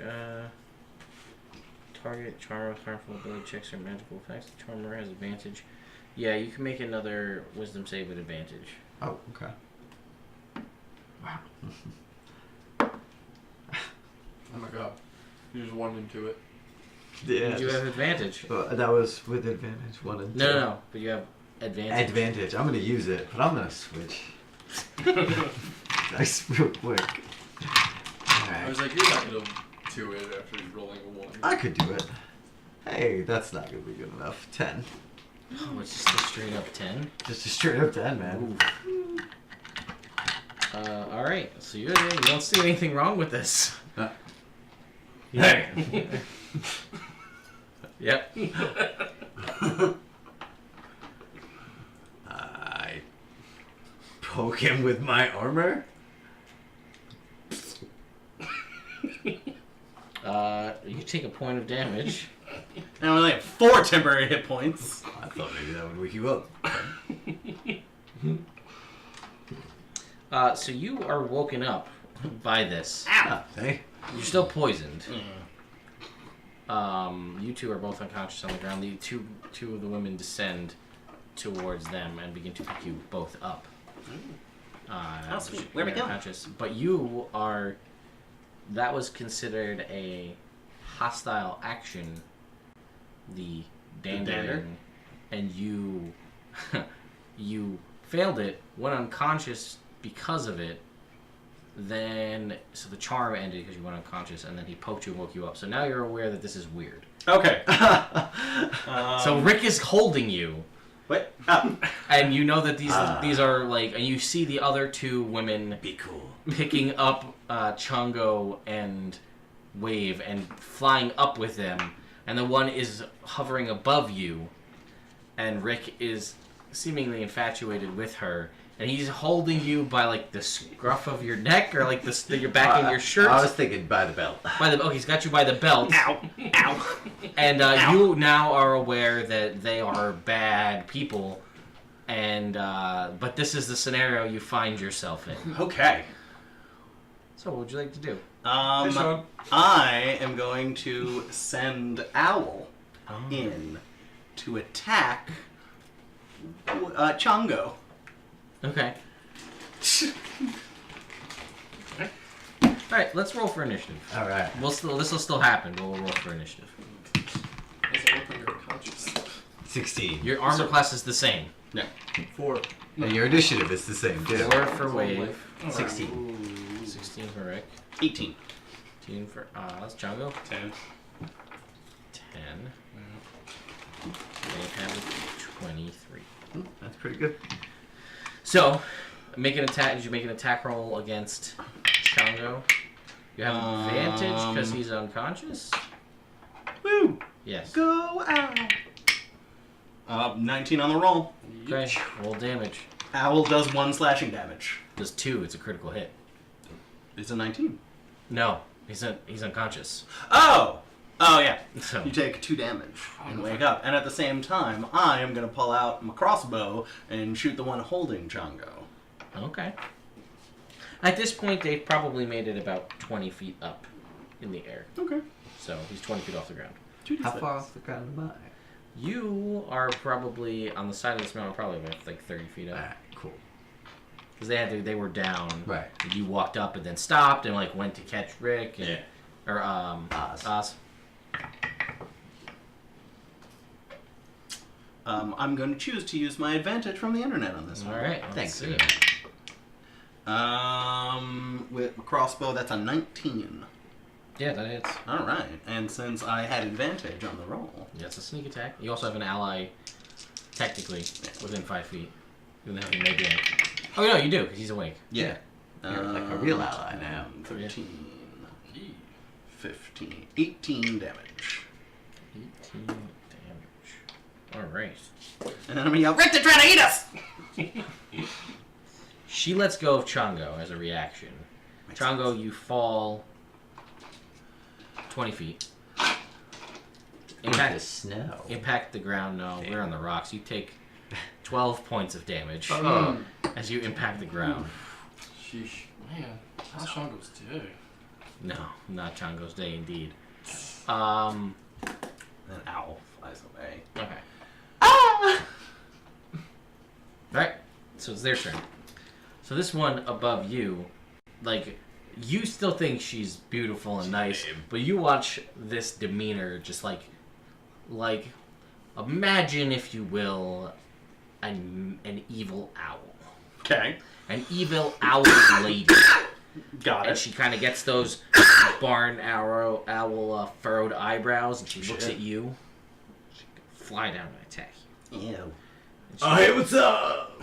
Target charm with harmful ability checks or magical effects. The charmer has advantage. Yeah, you can make another wisdom save with advantage. Oh, okay. Wow. Oh my god. You just wanted into it. Yeah. You have advantage. That was with advantage 1 and 2. No. But you have advantage. Advantage. I'm gonna use it, but I'm gonna switch. Dice real quick. I Alright. was like, you're not gonna do it after rolling a 1. I could do it. Hey, that's not gonna be good enough. 10. Oh, it's just a straight up 10. Just a straight up 10, man. Alright, so you don't see anything wrong with this. Hey! Yep. I poke him with my armor. You take a point of damage. And I only have 4 temporary hit points. I thought maybe that would wake you up. So you are woken up by this. Ah, hey. You're still poisoned. You two are both unconscious on the ground. The two of the women descend towards them and begin to pick you both up. Oh, sweet. Where we you're go? unconscious. But you are. That was considered a hostile action. The dandering, and you you failed it, went unconscious because of it. Then so the charm ended because you went unconscious, and then he poked you and woke you up. So now you're aware that this is weird. Okay. So Rick is holding you, What? Oh. and you know that these are like, and you see the other two women Be cool. picking up Chongo and Wave and flying up with them, and the one is hovering above you, and Rick is seemingly infatuated with her, and he's holding you by like the scruff of your neck or like your back of your shirt. I was thinking by the belt. He's got you by the belt. Ow. Ow. And you now are aware that they are bad people, and but this is the scenario you find yourself in. Okay. So what would you like to do? Hey, Sean. I am going to send Owl in to attack Chongo. Okay. Alright, let's roll for initiative. Alright. This will still happen, but we'll roll for initiative. Doesn't look like you're conscious. 16. Your armor class is the same. 4. And your initiative is the same, too. 4 for Wave. 16. 16 for Rick. 18. 18 for Oz. Chongo. 10. 10. They have 23. That's pretty good. So, make an attack. Did you make an attack roll against Chongo? You have advantage because he's unconscious? Woo! Yes. Go Owl! 19 on the roll. Okay, roll damage. Owl does 1 slashing damage. Does 2, it's a critical hit. It's a 19. No, he's unconscious. Oh! Oh, yeah. So, You take 2 damage and wake up. And at the same time, I am going to pull out my crossbow and shoot the one holding Chongo. okay. At this point, they've probably made it about 20 feet up in the air. Okay. So, he's 20 feet off the ground. How far off the ground am I? You are probably on the side of this mountain, probably about like 30 feet up. Alright, cool. Because they were down. Right. And you walked up and then stopped and like went to catch Rick and, Yeah. or Oz. I'm going to choose to use my advantage from the internet on this All one. right. Thanks. See. With my crossbow, that's a 19. Yeah, that hits. All right. And since I had advantage on the roll, Yeah, it's a sneak attack. You also have an ally, technically, within 5 feet. Even though he may be awake. Oh, no, you do, because he's awake. yeah. You're like a real ally now. 13, 15, 18 damage. 18 damage. Alright. And then I'm going to yell, Rick, they're trying to eat us! She lets go of Chongo as a reaction. Makes Chongo, sense. you fall 20 feet. In the Impact, snow. impact the ground. No, we're on the rocks. You take 12 points of damage as you impact the ground. Sheesh. Man, how's Shango's day? No, not Chongo's day indeed. And then owl flies away. Okay. Alright, so it's their turn. So this one above you, like, you still think she's beautiful and nice, but you watch this demeanor just like imagine, if you will, an evil owl. Okay. An evil owl lady. Got And it. she kind of gets those barn owl furrowed eyebrows, and she looks at you. She can fly down and attack you. Ew. And she, Hey, what's up?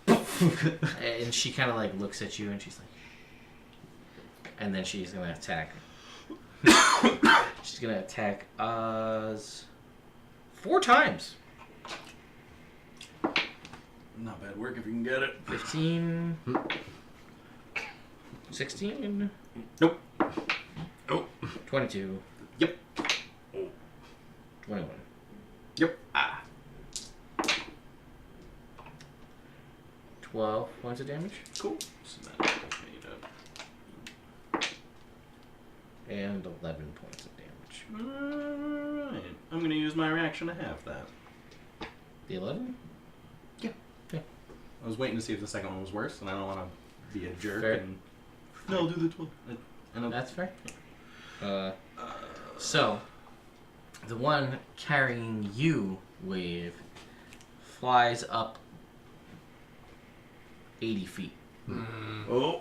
and she kind of like looks at you, and she's like, and then she's gonna attack. She's gonna attack us 4 times. Not bad work if you can get it. 15, 16, Nope. 22. Yep. 21. Yep. 12 points of damage. Cool. So that made up. And 11 points of damage. Alright. I'm going to use my reaction to have that. The 11? I was waiting to see if the second one was worse, and I don't want to be a jerk. Fair. And no, I'll do the 12. And That's fair. So, the one carrying you, Wave, flies up 80 feet. Oh.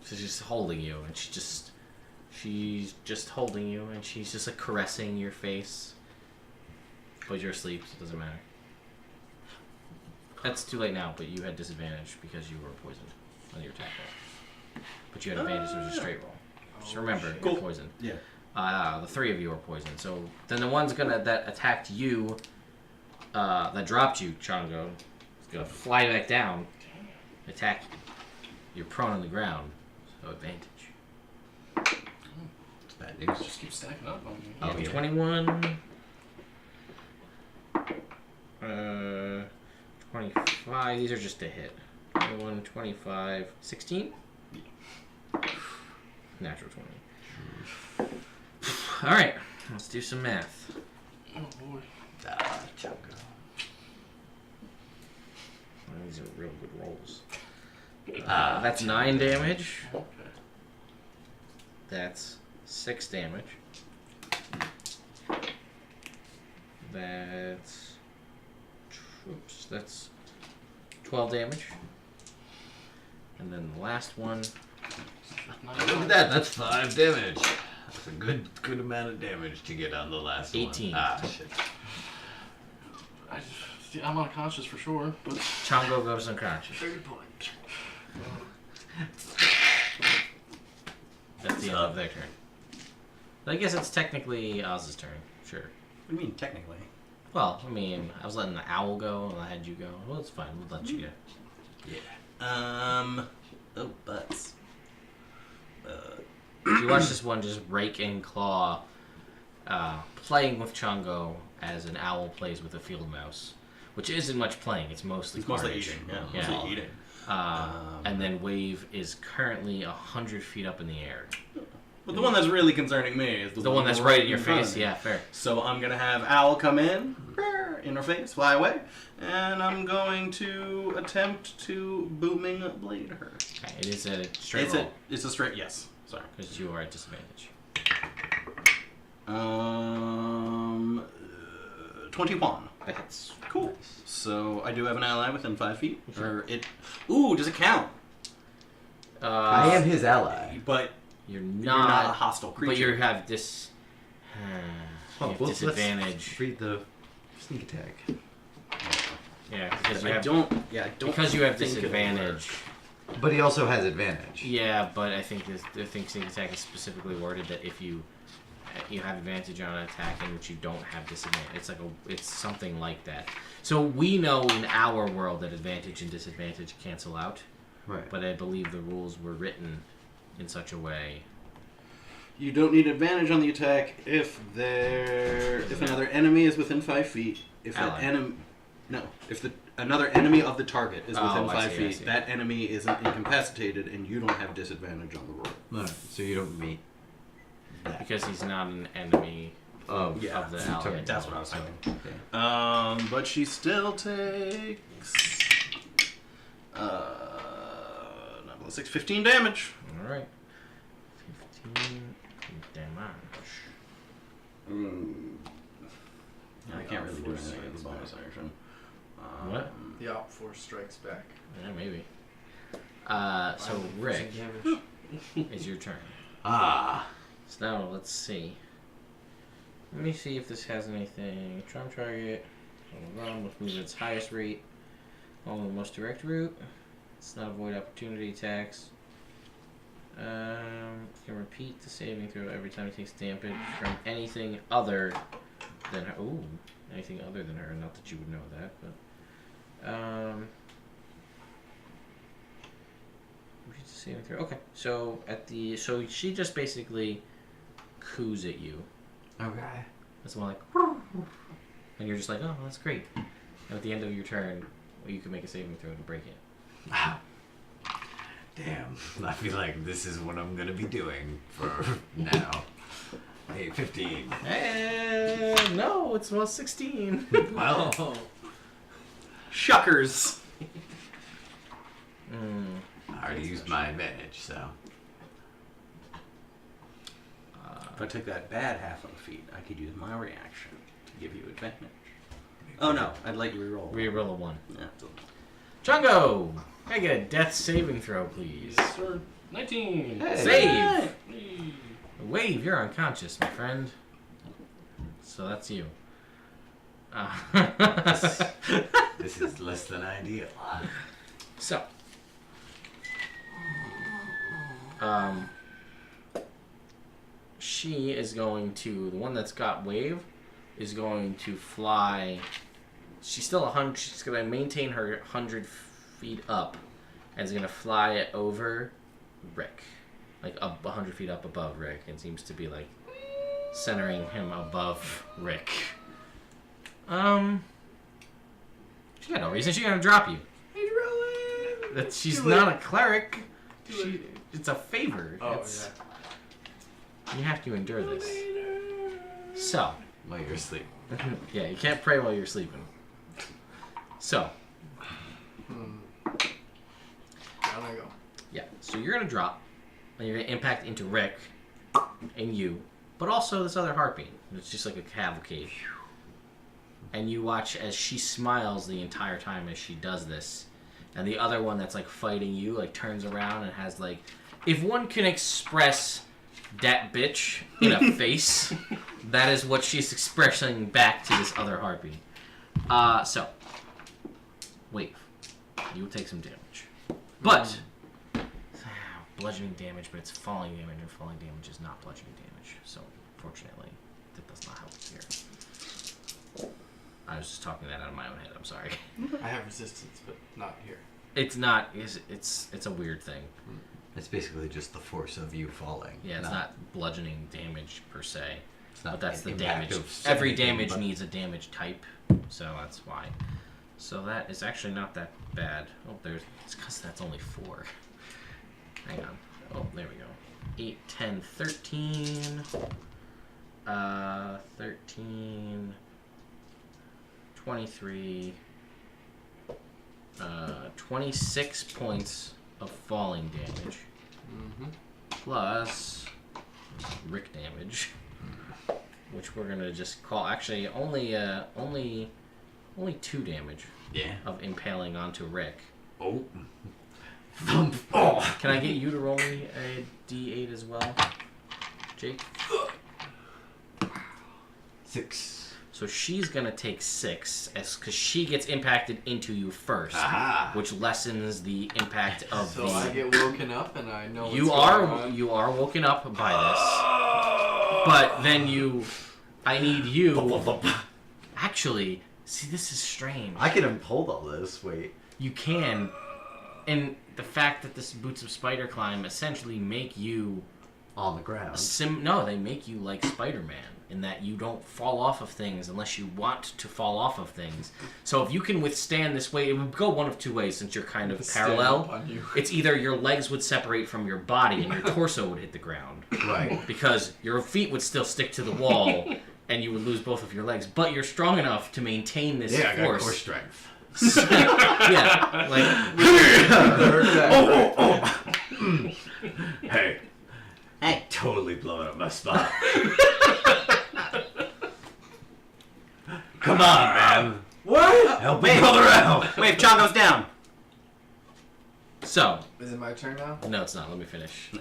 So she's just holding you, and she's just holding you, and she's just like caressing your face. But you're asleep, so it doesn't matter. That's too late now, but you had disadvantage because you were poisoned on your attack roll. But you had advantage, it was a straight roll. Just remember, you're Cool. poisoned. Yeah. The 3 of you are poisoned. So then the one's that attacked you, that dropped you, Chongo, is gonna fly back down, attack you. You're prone on the ground, so advantage. It's bad news. Just keep stacking up on me. Oh, yeah. 21. 25. These are just a hit. 21, 25, 16? Natural 20. Alright, let's do some math. Oh boy. Chongo. These are real good rolls. That's 9 damage. Okay. That's 6 damage. That's Oops, that's 12 damage. And then the last one. Look at that. That's 5 damage. That's a good amount of damage to get on the last 18. one. Ah, shit. I'm unconscious for sure, but Chongo goes unconscious. 30 points. That's the end of their turn. I guess it's technically Oz's turn. Sure. What do you mean, technically? Well, I mean, I was letting the owl go, and I had you go. Well, it's fine. We'll let you go. Yeah. Oh, butts. You watch this one just rake and claw, playing with Chongo as an owl plays with a field mouse, which isn't much playing. It's mostly carnage. Eating. Yeah, Yeah. mostly eating. And then Wave is currently 100 feet up in the air. But the one that's really concerning me is The one that's right in your front of face. me. Yeah, fair. So I'm gonna have Owl come in her face, fly away, and I'm going to attempt to booming blade her. Okay, it is a straight roll. It's a straight yes. Sorry. Because you are at disadvantage. 21. That's Cool. So I do have an ally within 5 feet. Or it. Ooh, does it count? I am his ally. But You're you're not a hostile creature. But you have this. You have disadvantage. Let's read the sneak attack. Yeah, because you I have don't. because you have think it'll disadvantage. But he also has advantage. Yeah, but I think sneak attack is specifically worded that if you have advantage on an attack in which you don't have disadvantage, it's something like that. So we know in our world that advantage and disadvantage cancel out. Right. But I believe the rules were written in such a way. You don't need advantage on the attack if another enemy is within 5 feet. If Ally. If another enemy of the target is within I 5 see, I feet, see. that enemy isn't incapacitated, and you don't have disadvantage on the roll. No, so you don't meet. Because he's not an enemy Of of the ally. That's what I was thinking. Okay. But she still takes 15 damage. Alright. 15 damage. I can't really do anything with the bonus action. What? The Op Force strikes back. Yeah, maybe. So Rick, it's your turn. Ah. So now let's see. Let me see if this has anything. Charm target. Let's move its highest rate. Follow the most direct route. Let's not avoid opportunity attacks. Can repeat the saving throw every time he takes damage from anything other than her. Ooh, anything other than her. Not that you would know that, but repeat the saving throw. Okay, so so she just basically coos at you. Okay. It's more like, and you're just like, oh, that's great. And at the end of your turn, you can make a saving throw to break it. Ah. Damn. I feel like this is what I'm gonna be doing for now. Hey, 15. No, it's 16. Well, Shuckers. I already used my advantage, so. If I took that bad half of the feat, I could use my reaction to give you advantage. Oh no, I'd let you reroll. Reroll a 1. Yeah. Chungo! Can I get a death saving throw, please? Yes, sir. 19. Hey. Save! Hey. Wave, you're unconscious, my friend. So that's you. This is less than ideal. So. She is going to, the one that's got wave, is going to fly. She's still 100, she's going to maintain her 100 feet up, and is going to fly it over Rick. Like up 100 feet up above Rick, and seems to be like centering him above Rick. She got no reason, she's going to drop you. That she's not a cleric. It's a favor. Oh, It's, you have to endure this. So, While you're asleep. yeah, you can't pray while you're sleeping. So, Down I go. yeah, so you're gonna drop, and you're gonna impact into Rick and you, but also this other harpy. It's just like a cavalcade. and you watch as she smiles the entire time as she does this, and the other one that's like fighting you like turns around and has like, if one can express that bitch in a face, that is what she's expressing back to this other harpy. So Wave, you will take some damage, but bludgeoning damage, but it's falling damage, and falling damage is not bludgeoning damage. So fortunately, that does not help here. I was just talking that out of my own head. I'm sorry. I have resistance, but not here. It's not. It's a weird thing. It's basically just the force of you falling. Yeah, it's not bludgeoning damage per se. It's not But that's an the impact damage. of Every anything, damage but- needs a damage type, so that's why. So that is actually not that bad. Oh, it's because that's only 4. Hang on. Oh, there we go. 8, 10, 13. 13. 23. 26 points of falling damage. Mm-hmm. Plus Rick damage. Which we're gonna just call actually only 2 damage Yeah. of impaling onto Rick. Oh. Can I get you to roll me a D8 as well, Jake? 6. So she's gonna take 6 because she gets impacted into you first, Aha. which lessens the impact of So the. I get woken up and I know what's You going are on. you are woken up by this, but then I need you. Actually, see, this is strange. I can hold all this. Wait. You can, and the fact that this Boots of Spider climb essentially make you On the ground. no, they make you like Spider-Man in that you don't fall off of things unless you want to fall off of things. So if you can withstand this weight, it would go one of 2 ways since you're kind of Stand up parallel. on you. It's either your legs would separate from your body and your torso would hit the ground, Right. because your feet would still stick to the wall and you would lose both of your legs, but you're strong enough to maintain this Yeah, I got force. core strength. Yeah, like Hey. Hey. Totally blowing up my spot. Come on, man. What? Help a brother out. Wait, Chongo's down. so. Is it my turn now? No, it's not. Let me finish.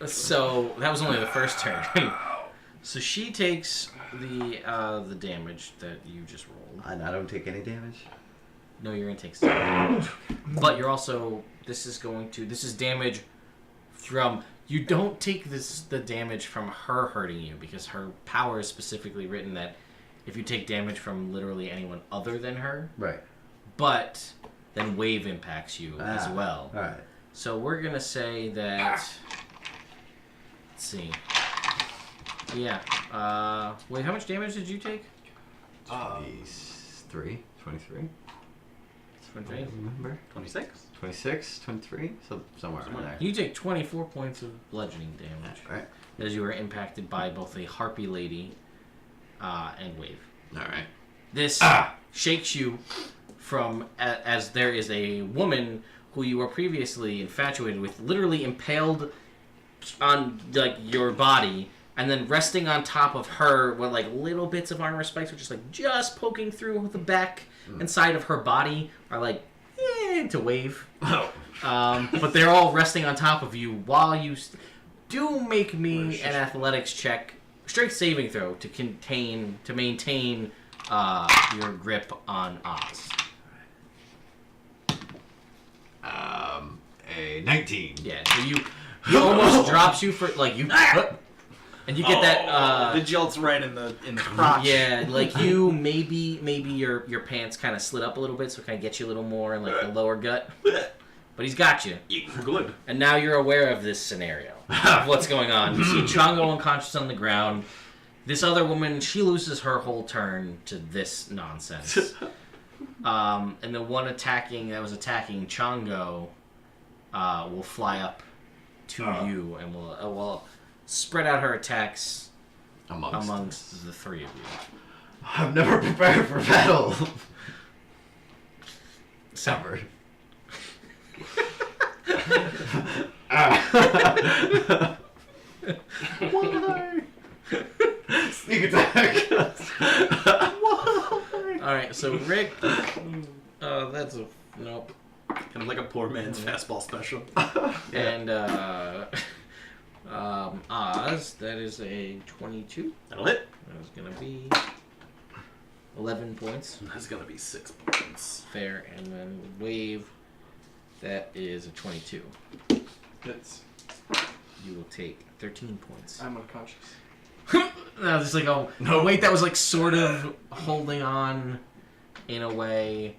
So that was only the first turn. So she takes the damage that you just rolled. And I don't take any damage. No, you're gonna take some damage, but you're also this is damage from. You don't take the damage from her hurting you because her power is specifically written that if you take damage from literally anyone other than her, Right. but then wave impacts you as well. All right. So we're gonna say that. Let's see. Yeah. Wait, how much damage did you take? 23? 23? 23? Remember? 26. 26? 23? So somewhere in there. You take 24 points of bludgeoning damage Alright. as you are impacted by both a harpy lady and wave. Alright. This shakes you from as there is a woman who you were previously infatuated with, literally impaled on like your body, and then resting on top of her with like little bits of armor spikes, which is like just poking through the back and side of her body, are like to wave. Oh. But they're all resting on top of you while you do make me an athletics check, strength saving throw to maintain your grip on Oz. A 19. Yeah, so he almost drops you for like you, and you get that. The jolt's right in the crotch. Yeah, like you maybe your pants kind of slid up a little bit, so it kind of gets you a little more in like the lower gut. But he's got you, Good. and now you're aware of this scenario, of what's going on. You see Chongo unconscious on the ground. This other woman, she loses her whole turn to this nonsense. And the one that was attacking Chongo will fly up to you and will spread out her attacks amongst the 3 of you. I'm never prepared for battle. Ever. Why? Sneak attack. Alright, so Rick. That's a. Nope. Kind of like a poor man's fastball special. And Oz, that is a 22. That'll hit. That is gonna be 11 points. That's gonna be 6 points. Fair. And then Wave, that is a 22. Hits. You will take 13 points. I'm unconscious. No, just like no weight that was like sort of holding on in a way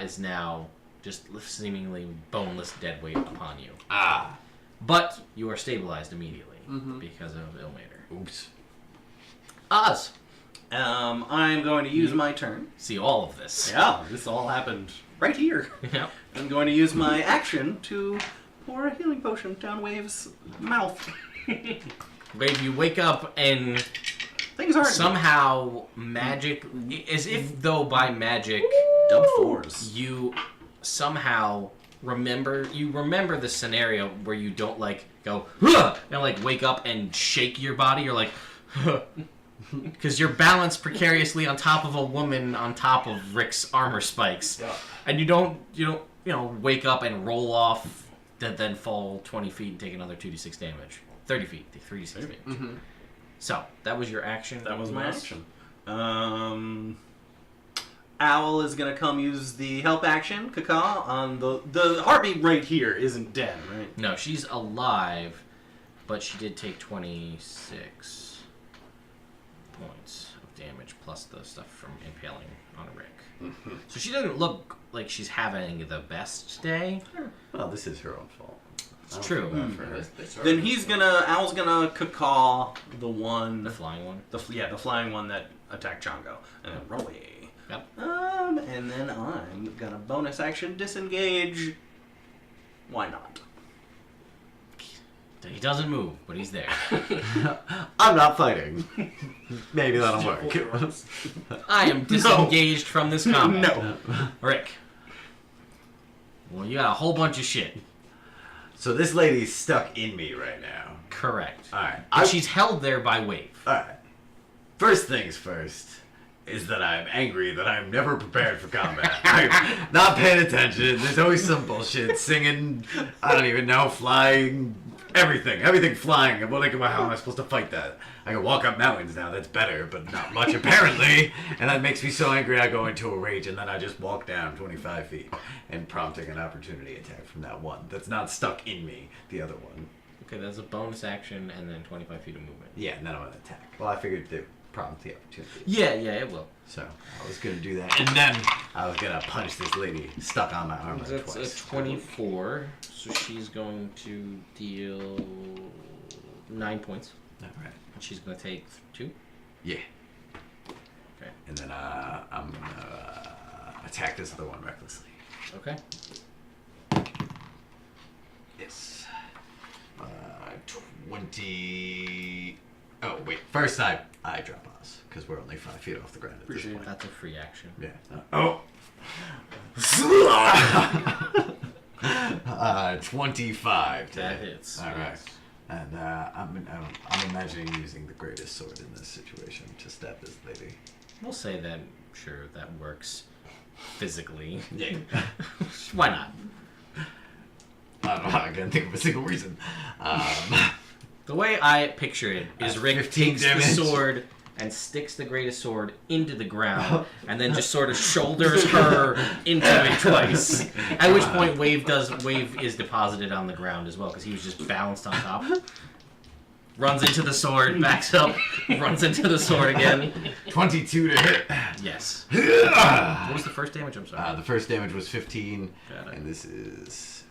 is now just seemingly boneless dead weight upon you. Ah. But you are stabilized immediately because of Ilmater. Oops. Oz, I'm going to use my turn. see all of this. Yeah, this all happened right here. Yep. I'm going to use my action to pour a healing potion down Wave's mouth. Wave, you wake up and Things aren't somehow magic, as if though by magic, Dub 4s. you somehow remember the scenario where you don't like go "Huh!" and like wake up and shake your body. You're like, because you're balanced precariously on top of a woman on top of Rick's armor spikes, and you don't wake up and roll off, then fall 20 feet and take another 2d6 damage. 30 feet, take 3d6 damage. Mm-hmm. So that was your action. That was my action. Owl is gonna come use the help action, Kaka, on the heartbeat right here isn't dead, right? No, she's alive, but she did take 26 points of damage plus the stuff from impaling on Rick. So she doesn't look like she's having the best day. Well, this is her own fault. It's true. For her. Then Owl's gonna Kaka the one, The flying one. the flying one that attacked Chongo, and then roll away. Yep. And then I'm gonna bonus action disengage. Why not? He doesn't move, but he's there. I'm not fighting. Maybe that'll work. I am disengaged from this combat. No. Rick. Well, you got a whole bunch of shit. So this lady's stuck in me right now. Correct. Alright. But she's held there by Wave. Alright. First things first is that I'm angry that I'm never prepared for combat. I'm not paying attention. There's always some bullshit. Singing, I don't even know, flying, everything. Everything flying. I'm like, how am I supposed to fight that? I can walk up mountains now. That's better, but not much apparently. And that makes me so angry I go into a rage and then I just walk down 25 feet and prompting an opportunity attack from that one. That's not stuck in me, the other one. Okay, that's a bonus action and then 25 feet of movement. Yeah, and then I'm going to attack. Well, I figured to prompt the opportunity. Yeah, it will. So I was going to do that. And then I was going to punch this lady stuck on my armor That's twice. a 24, so she's going to deal 9 points. All right. And she's going to take 2. Yeah. Okay. And then I'm going to attack this other one recklessly. Okay. Yes. 20... Oh, wait. First I drop us, because we're only 5 feet off the ground at this point. That's a free action. Yeah. Oh! 25 to That hit. hits. All right. Yes. And I'm imagining using the greatest sword in this situation to stab this lady. We'll say that, sure, that works physically. Yeah. Why not? I don't know. I can't think of a single reason. The way I picture it is Rick 15 takes damage. the sword and sticks the greatest sword into the ground and then just sort of shoulders her into it twice. At which point Wave is deposited on the ground as well because he was just balanced on top. Runs into the sword, backs up, runs into the sword again. 22 to hit. Yes. What was the first damage? I'm sorry. The first damage was 15, Got it. and this is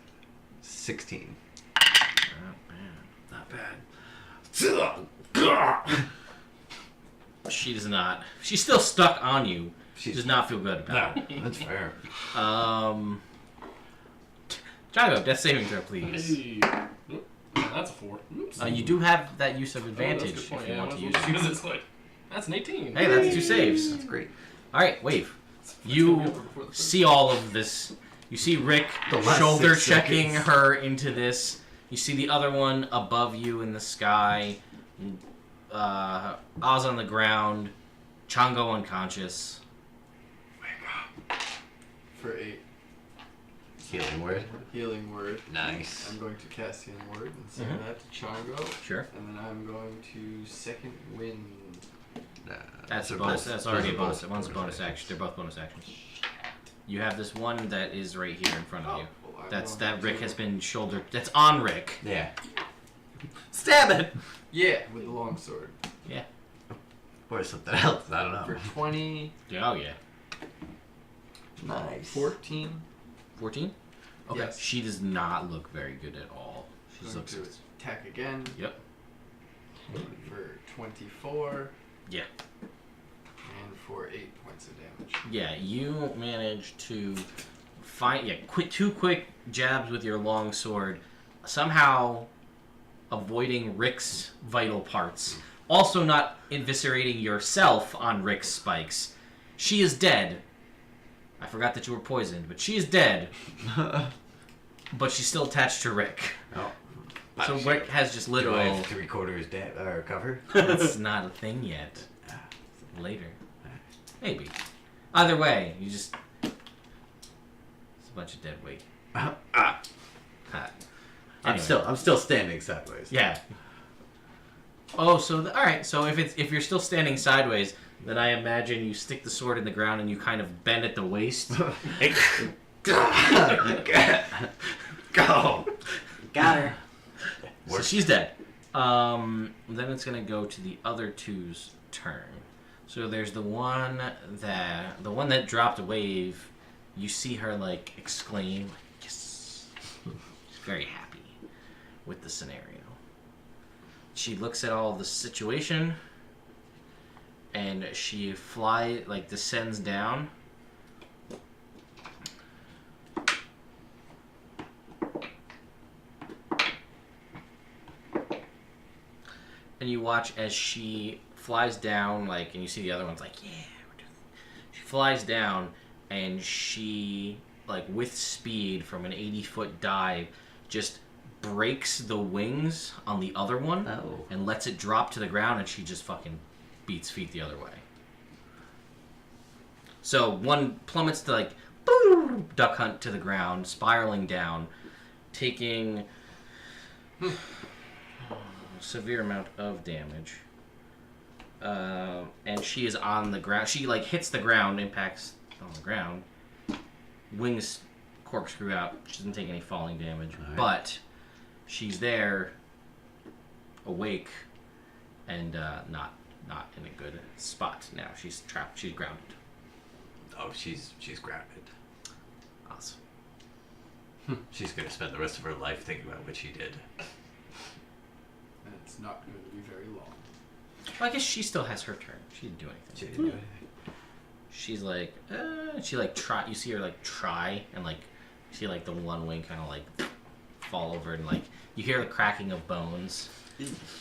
16. Not bad. Not bad. She does not. She's still stuck on you. She does not feel good about No, that's fair. it. Jago, death saving throw, please. Hey. Oop. That's a 4. Oops. You do have that use of Oh, advantage that's a good point. if you Yeah, want to I use was it. gonna use it. That's an 18. Hey, that's 2 saves. That's great. All right, Wave. That's You gonna be over before the first. see all of this. You see Rick The last shoulder 6 checking seconds. her into this. You see the other one above you in the sky, Oz on the ground, Chongo unconscious. For 8 Healing word. healing word, Nice. I'm going to cast healing word and send Mhm. that to Chongo. Sure. And then I'm going to second wind. That's a they're bonus. both- That's already a those are bonus. both One's a bonus action. They're both bonus actions. You have this one that is right here in front of you. well, I'm That's going that Rick to- has been shouldered. That's on Rick. Yeah. Stab it! Yeah, with the longsword. Or something else. I don't Oh. For know. 20, Oh yeah. Nice. 14. 14. Okay. Yes. She does not look very good at all. She Going looks. to attack again. Yep. For 24. Yeah. And for 8 points of damage. Yeah. You manage to find two quick jabs with your long sword, somehow avoiding Rick's vital parts. Also not eviscerating yourself on Rick's spikes. She is dead. I forgot that you were poisoned, but she is dead. But she's still attached to Rick. Oh. So Rick has just Do I literal... have 3/4 cover? That's not a thing yet. Later. Maybe. Either way, you just... It's a bunch of dead weight. Ah. Ha. I'm Anyway. still standing sideways. Yeah. Oh, so all right. So if you're still standing sideways, then I imagine you stick the sword in the ground and you kind of bend at the waist. Go. Got her. So she's dead. Then it's gonna go to the other two's turn. So there's the one that dropped a wave. You see her like exclaim, "Yes!" She's very happy with the scenario. She looks at all the situation, and she descends down. And you watch as she flies down, and you see the other one's like, yeah, we're doing it. She flies down, and she, with speed from an 80-foot dive, just breaks the wings on the other one Oh. and lets it drop to the ground, and she just fucking beats feet the other way. So one plummets to, duck hunt to the ground, spiraling down, taking... severe amount of damage. And she is on the ground. She hits the ground, impacts on the ground. Wings corkscrew out. She doesn't take any falling damage, Alright. but she's there, awake, and not in a good spot now. She's trapped. She's grounded. Oh, she's grounded. Awesome. She's gonna spend the rest of her life thinking about what she did. And it's not going to be very long. Well, I guess she still has her turn. She didn't do anything. She didn't do anything. She's try. You see her try, and you see the one wing kind of fall over, and you hear the cracking of bones.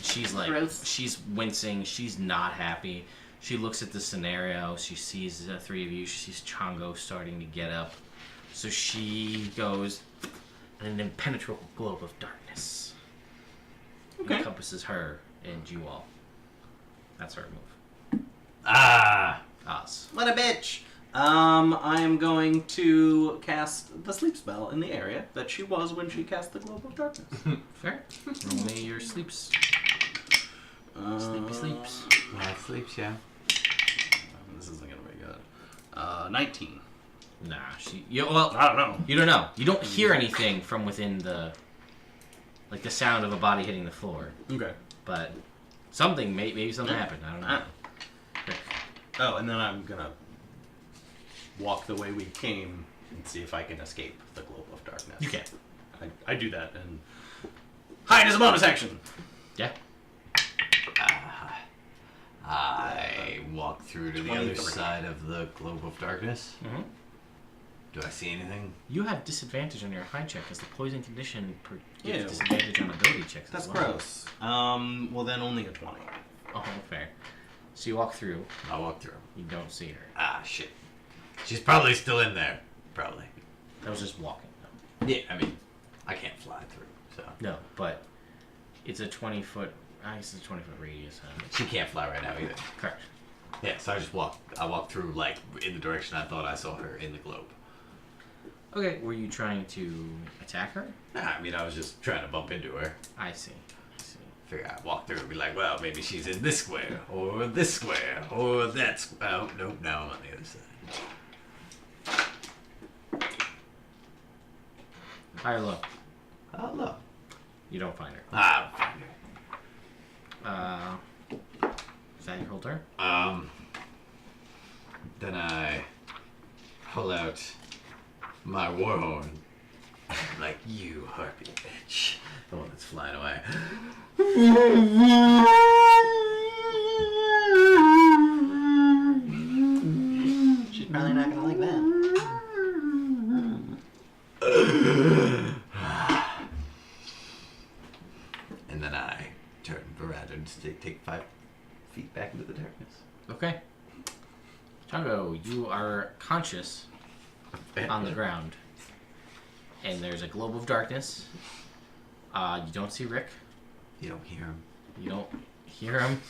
She's Gross. she's wincing. She's not happy. She looks at the scenario. She sees the three of you. She sees Chongo starting to get up. So she goes, and an impenetrable globe of darkness encompasses her and you all. That's her move. Ah! Oz. What a bitch! I am going to cast the sleep spell in the area that she was when she cast the globe of darkness. Fair. Roll me your sleeps. Sleepy sleeps. Yeah, sleeps, yeah. This isn't gonna be good. 19. Nah, I don't know. you don't know. You don't hear anything from within the sound of a body hitting the floor. Okay. But maybe something happened. I don't know. Oh, and then I'm gonna walk the way we came and see if I can escape the globe of darkness. You can. I do that and hide as a bonus action. Yeah. I walk through to the other 23. side of the globe of darkness. Mm-hmm. Do I see anything? You have disadvantage on your high check because the poison condition gives Ew. disadvantage on ability checks. That's as well. gross. Well then only a 20. Oh, fair. So you walk through. I'll walk through. You don't see her. Ah, shit. She's probably still in there. Probably. That was just walking, though. Yeah, I mean, I can't fly through, so. No, but it's a 20-foot I guess it's a 20-foot radius. She can't fly right now either. Correct. Yeah, so I walked through like in the direction I thought I saw her in the globe. Okay. Were you trying to attack her? Nah, I mean, I was just trying to bump into her. I see. Figure I'd walk through and be like, well, maybe she's in this square, or this square, or that square. Oh, nope, now I'm on the other side. High or low? Oh, look. You don't find her. Ah, I'll find Is that your whole turn? her. Then I pull out my war horn. Like, you harpy bitch. The one that's flying away. She's probably not gonna like that. And then I turn around and just take 5 feet back into the darkness. Okay. Chongo, you are conscious on the ground. And there's a globe of darkness. You don't see Rick. You don't hear him. You don't hear him.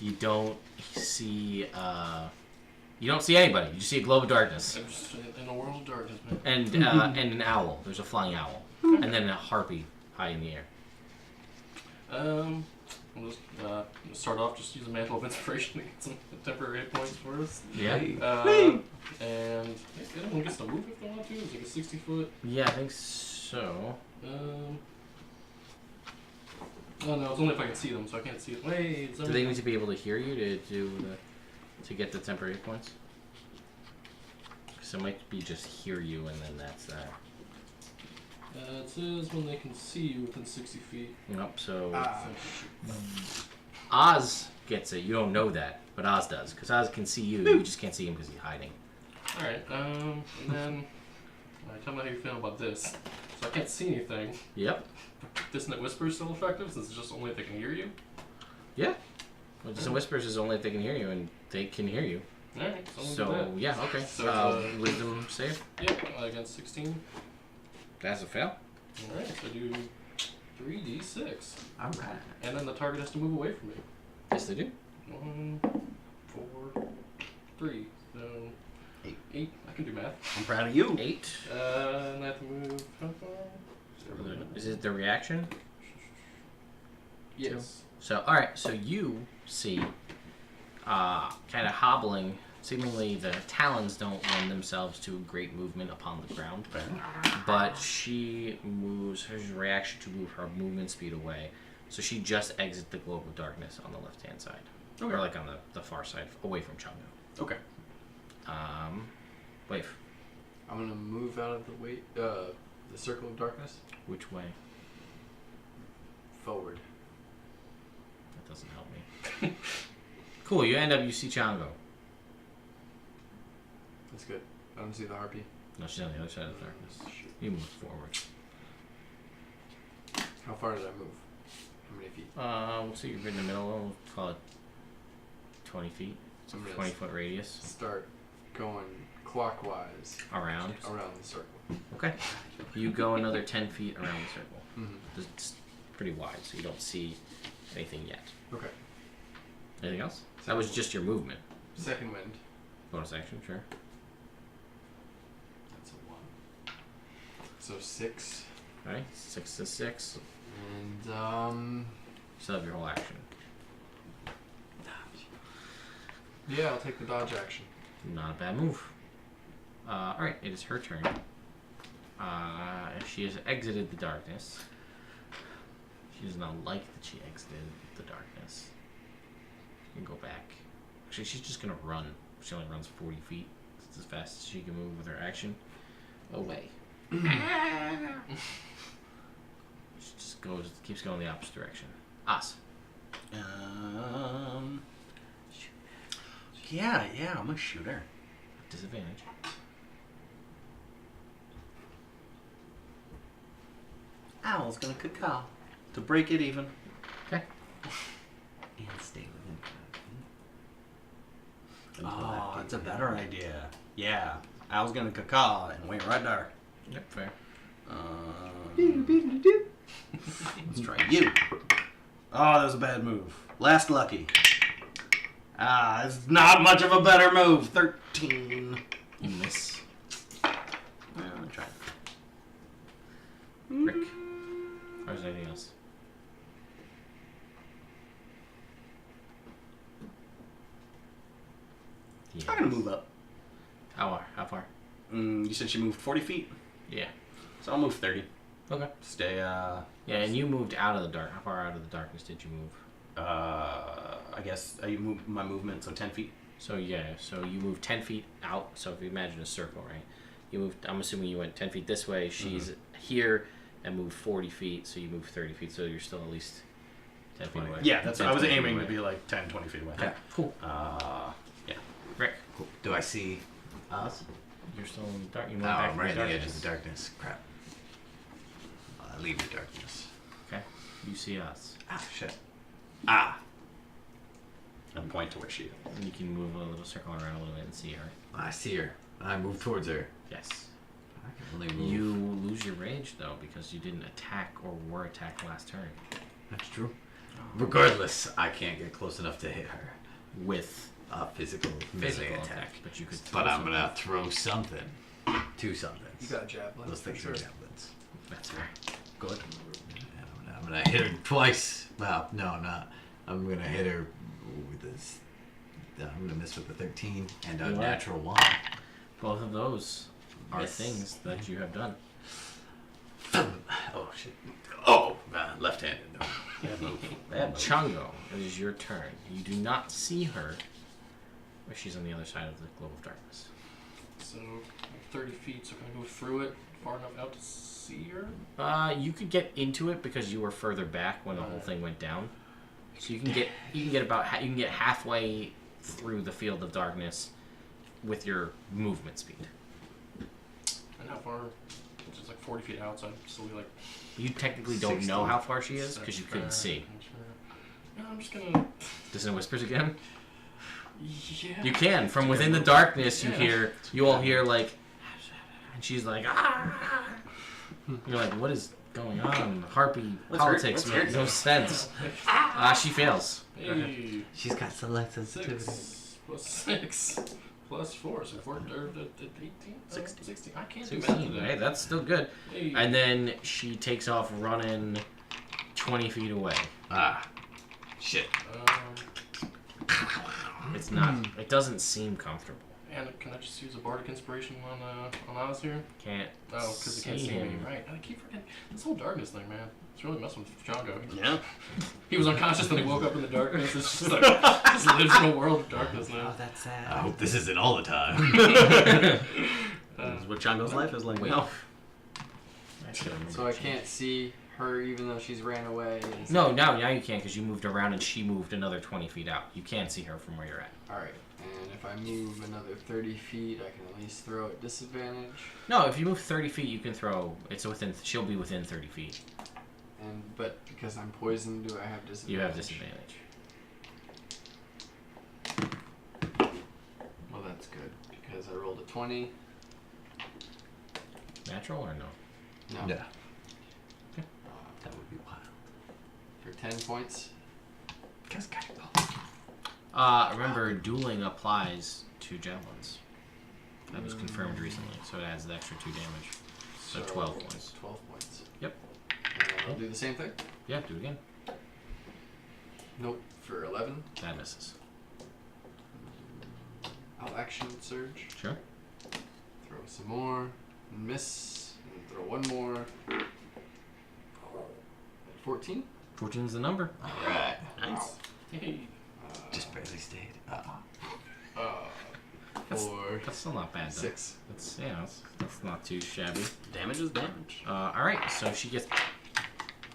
You don't see anybody. You just see a globe of darkness. I'm just in a world of darkness, man. And and an owl. There's a flying owl. And then a harpy high in the air. I'll just start off just use a mantle of inspiration to get some temporary hit points for us. Yeah. And anyone gets to move if they want to. It's like a 60-foot. Yeah, I think so. Oh no, it's only if I can see them, so I can't see it. Wait, Do they need to be able to hear you to get the temporary hit points? Because it might be just hear you and then that's that. It says when they can see you within 60 feet. Nope, so Ah. Oz gets it. You don't know that, but Oz does. Because Oz can see you. You just can't see him because he's hiding. Alright, and then... Alright, tell me how you feel about this. So I can't see anything. Yep. Dissonant Whisper is still effective since it's just only if they can hear you. Yeah. Well, Distant Whispers is only if they can hear you, and they can hear you. Alright, so So, yeah, okay. So, Wisdom save. Yep, against 16. That's a fail. Alright, so do 3d6. Alright. And then the target has to move away from me. Yes, they do. 1, 4, 3. So 8. I can do math. I'm proud of you. 8. And I have to move how far? Is it the reaction? Yes. So, alright, so you see, kind of hobbling, seemingly the talons don't lend themselves to great movement upon the ground, but she moves, her reaction to move her movement speed away, so she just exits the globe of darkness on the left-hand side. Okay. Or like on the far side, away from Chongo. Okay. Wave. I'm gonna move out of the circle of darkness. Which way? Forward. That doesn't help me. Cool, you see Chongo. That's good. I don't see the harpy. No, she's on the other side of the darkness. You move forward. How far did I move? How many feet? We'll see, you're in the middle, we'll call it 20 feet. It's a I'm gonna 20-foot radius. Start going clockwise Around. around the circle. Okay. You go another 10 feet around the circle. Mm-hmm. It's pretty wide, so you don't see anything yet. Okay. Anything else? That was just your movement. Second wind. Bonus action, sure. That's a 1. So 6. Alright, 6 to 6. And Still have your whole action. yeah, I'll take the dodge action. Not a bad move. Alright, it is her turn. She has exited the darkness. She does not like that she exited the darkness. She can go back. Actually, she's just gonna run. She only runs 40 feet. It's as fast as she can move with her action. Away. She just keeps going the opposite direction. Us. Yeah, I'm a shooter. Disadvantage. Owl's gonna caw to break it even. Okay. And stay within. Oh, that's a better idea. Yeah, Owl's gonna caw and wait right there. Yep, fair. Let's try you. Oh, that was a bad move. Last lucky. It's not much of a better move. 13. You miss. Well, I'm trying. Rick. Or is there anything else? I'm gonna move up. How far? You said she moved 40 feet, Yeah. so I'll move 30. Okay. Stay. Yeah, and you moved out of the dark. How far out of the darkness did you move? I guess I move my movement, so 10 feet. So you moved 10 feet out. So if you imagine a circle, right? You moved. I'm assuming you went 10 feet this way. She's here and moved 40 feet. So you moved 30 feet. So you're still at least 10 feet away. Yeah, that's. 10, I was 20 feet aiming away. to be like 10, 20 feet away. Okay. Cool. Yeah. Rick, Cool. Do I see us? you're still in the dark. You No, went back I'm right to on the edge of the darkness. Crap. I leave the darkness. Okay. You see us. Ah, shit. Ah. And point to where she is. And you can move a little circle around a little bit and see her. I see her. I move towards her. Yes. I can only move. You lose your rage though because you didn't attack or were attacked last turn That's true. Regardless, I can't get close enough to hit her. with Physical physical melee attack, but you could. But I'm gonna throw something. Two somethings. You got a javelin. Those for things sure. are javelins. That's fair. Good. And I'm gonna hit her twice. Well, no, I'm not. I'm gonna hit her with this. I'm gonna miss with the 13 and a You are. natural 1. Both of those are Miss. things that you have done. Oh shit. Oh, left-handed. No. Bad move. Bad move. Chungo, it is your turn. You do not see her, but she's on the other side of the globe of darkness. So 30 feet, so can I go through it far enough out to see her? You could get into it because you were further back when the whole thing went down. So you can get halfway through the field of darkness with your movement speed. And how far? Just like 40 feet out, so I'm still like. You technically don't 60. know how far she is because you couldn't That's see. fair. No, I'm just gonna. Does it whispers again? Yeah. You can. From within the darkness, Yeah. you all hear like, and she's like, ah. You're like, what is going on? Harpy politics what's her make no sense. She fails. Hey, She's got select sensitivity. 6 plus 6 plus 4, so 4, 18? 16. I can't do math 16. today. Hey, that's still good. Hey. And then she takes off running 20 feet away. Ah. Shit. It's not. It doesn't seem comfortable. And can I just use a bardic inspiration on Oz here? Can't. Oh, because he can't see me. Right. I keep forgetting. This whole darkness thing, man. It's really messing with Django. Yeah. He was unconscious, then he woke up in the darkness. It's just like, just lives in a world of darkness now. that's sad. I hope this isn't all the time. This is what Chango's life is like. Wait. No. So I can't see her even though she's ran away. And No, now you can because you moved around and she moved another 20 feet out. You can see her from where you're at. All right. And if I move another 30 feet, I can at least throw at disadvantage. No, if you move 30 feet, you can throw. It's within. She'll be within 30 feet. But because I'm poisoned, do I have disadvantage? You have disadvantage. Well, that's good because I rolled a 20. Natural or no? No. Yeah. That would be wild. For 10 points. Remember, dueling applies to javelins. That was confirmed recently, so it adds the extra 2 damage. So 12 points. 12 points. Yep. And I'll do the same thing. Yeah, do it again. Nope. For 11, That misses. I'll action surge. Sure. Throw some more. Miss. And throw one more. 14. 14 is the number. Alright. Nice. Hey. Just barely stayed. That's still not bad, though. 6. That's not too shabby. Damage is damage. Alright, so she gets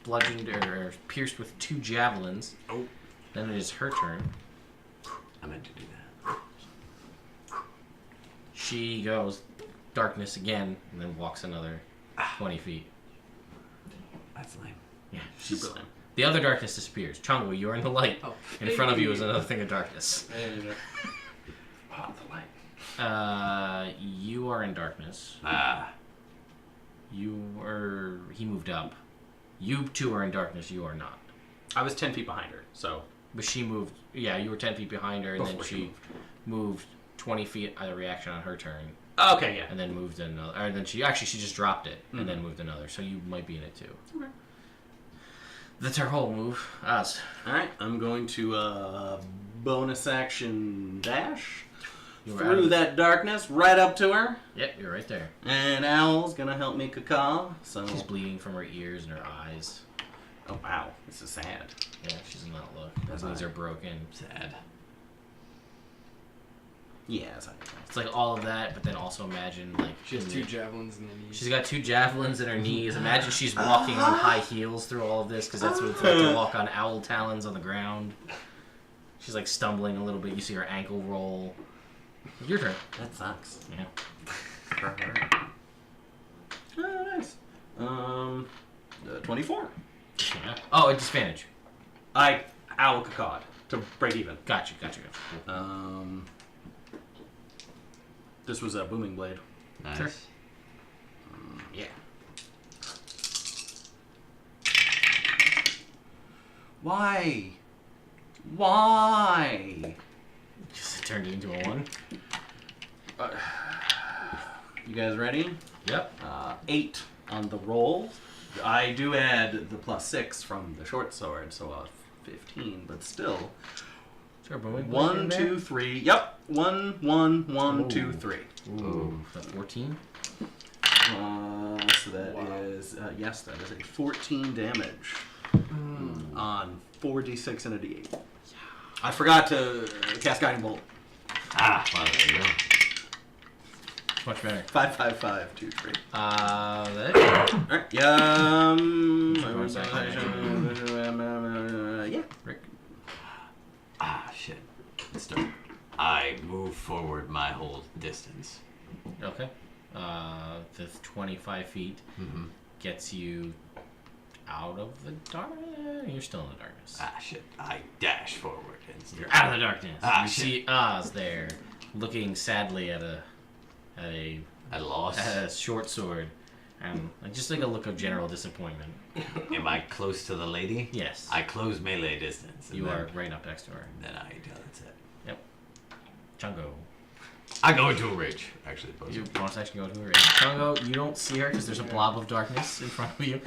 bludgeoned or pierced with 2 javelins. Oh. Then it is her turn. I meant to do that. She goes darkness again and then walks another 20 feet. That's lame. Yeah, Super lame. the other darkness disappears. Chango, you're in the light. Oh. In front of you is another thing of darkness. Hey. Oh, the light. You are in darkness. He moved up. You two are in darkness. You are not. I was 10 feet behind her, so... But she moved. Yeah, you were 10 feet behind her, and then Before she she moved 20 feet as a reaction on her turn, Okay, yeah. and then moved another. Or then she just dropped it and then moved another. So you might be in it too. Okay. That's her whole move. Us. Alright, I'm going to bonus action dash You were out through of- that darkness right up to her. Yep, you're right there. And Owl's gonna help me cacaw, so... She's bleeding from her ears and her eyes. Oh, wow. This is sad. Yeah, she's not look. That's Her knees fine. are broken. Sad. Yeah, it's not It's like all of that, but then also imagine like She has in 2 your- javelins in the knees. She's got 2 javelins in her knees. Imagine she's walking on high heels through all of this, because that's what it's like to walk on owl talons on the ground. She's like stumbling a little bit. You see her ankle roll. Your turn. That sucks. Yeah. For her. Oh, nice. 24. Yeah. Oh, a disadvantage. Owl cacawed to break even. Gotcha. Cool. This was a booming blade. Nice. Sure. Yeah. Why? Just turned it into a 1. You guys ready? Yep. 8 on the roll. I do add the +6 from the short sword, so 15, but still. Sure, booming. 1, 2, 3. Yep. 1, 1, 1, 2, Ooh. 3. Ooh. Is that 14? So that is yes, that is a 14 damage on 4d6 and a d8. I forgot to cast Guiding Bolt. Ah, well, there you go. Much better. 5, 5, 5, 2, 3. That. Alright. Yeah. Rick. Ah, shit. Let's start. I move forward my whole distance. Okay. The 25 feet Mm-hmm. gets you out of the dark. You're still in the darkness. Ah, shit. I dash forward. And You're out of the darkness. Ah, you shit. see Oz there, looking sadly at a I lost. short sword, and just like a look of general disappointment. Am I close to the lady? Yes. I close melee distance. And You then, are right up next to her. Then that's it. Chungo. I go into a rage, actually. Both. You bonus action go to her. Chungo, you don't see her because there's a blob of darkness in front of you.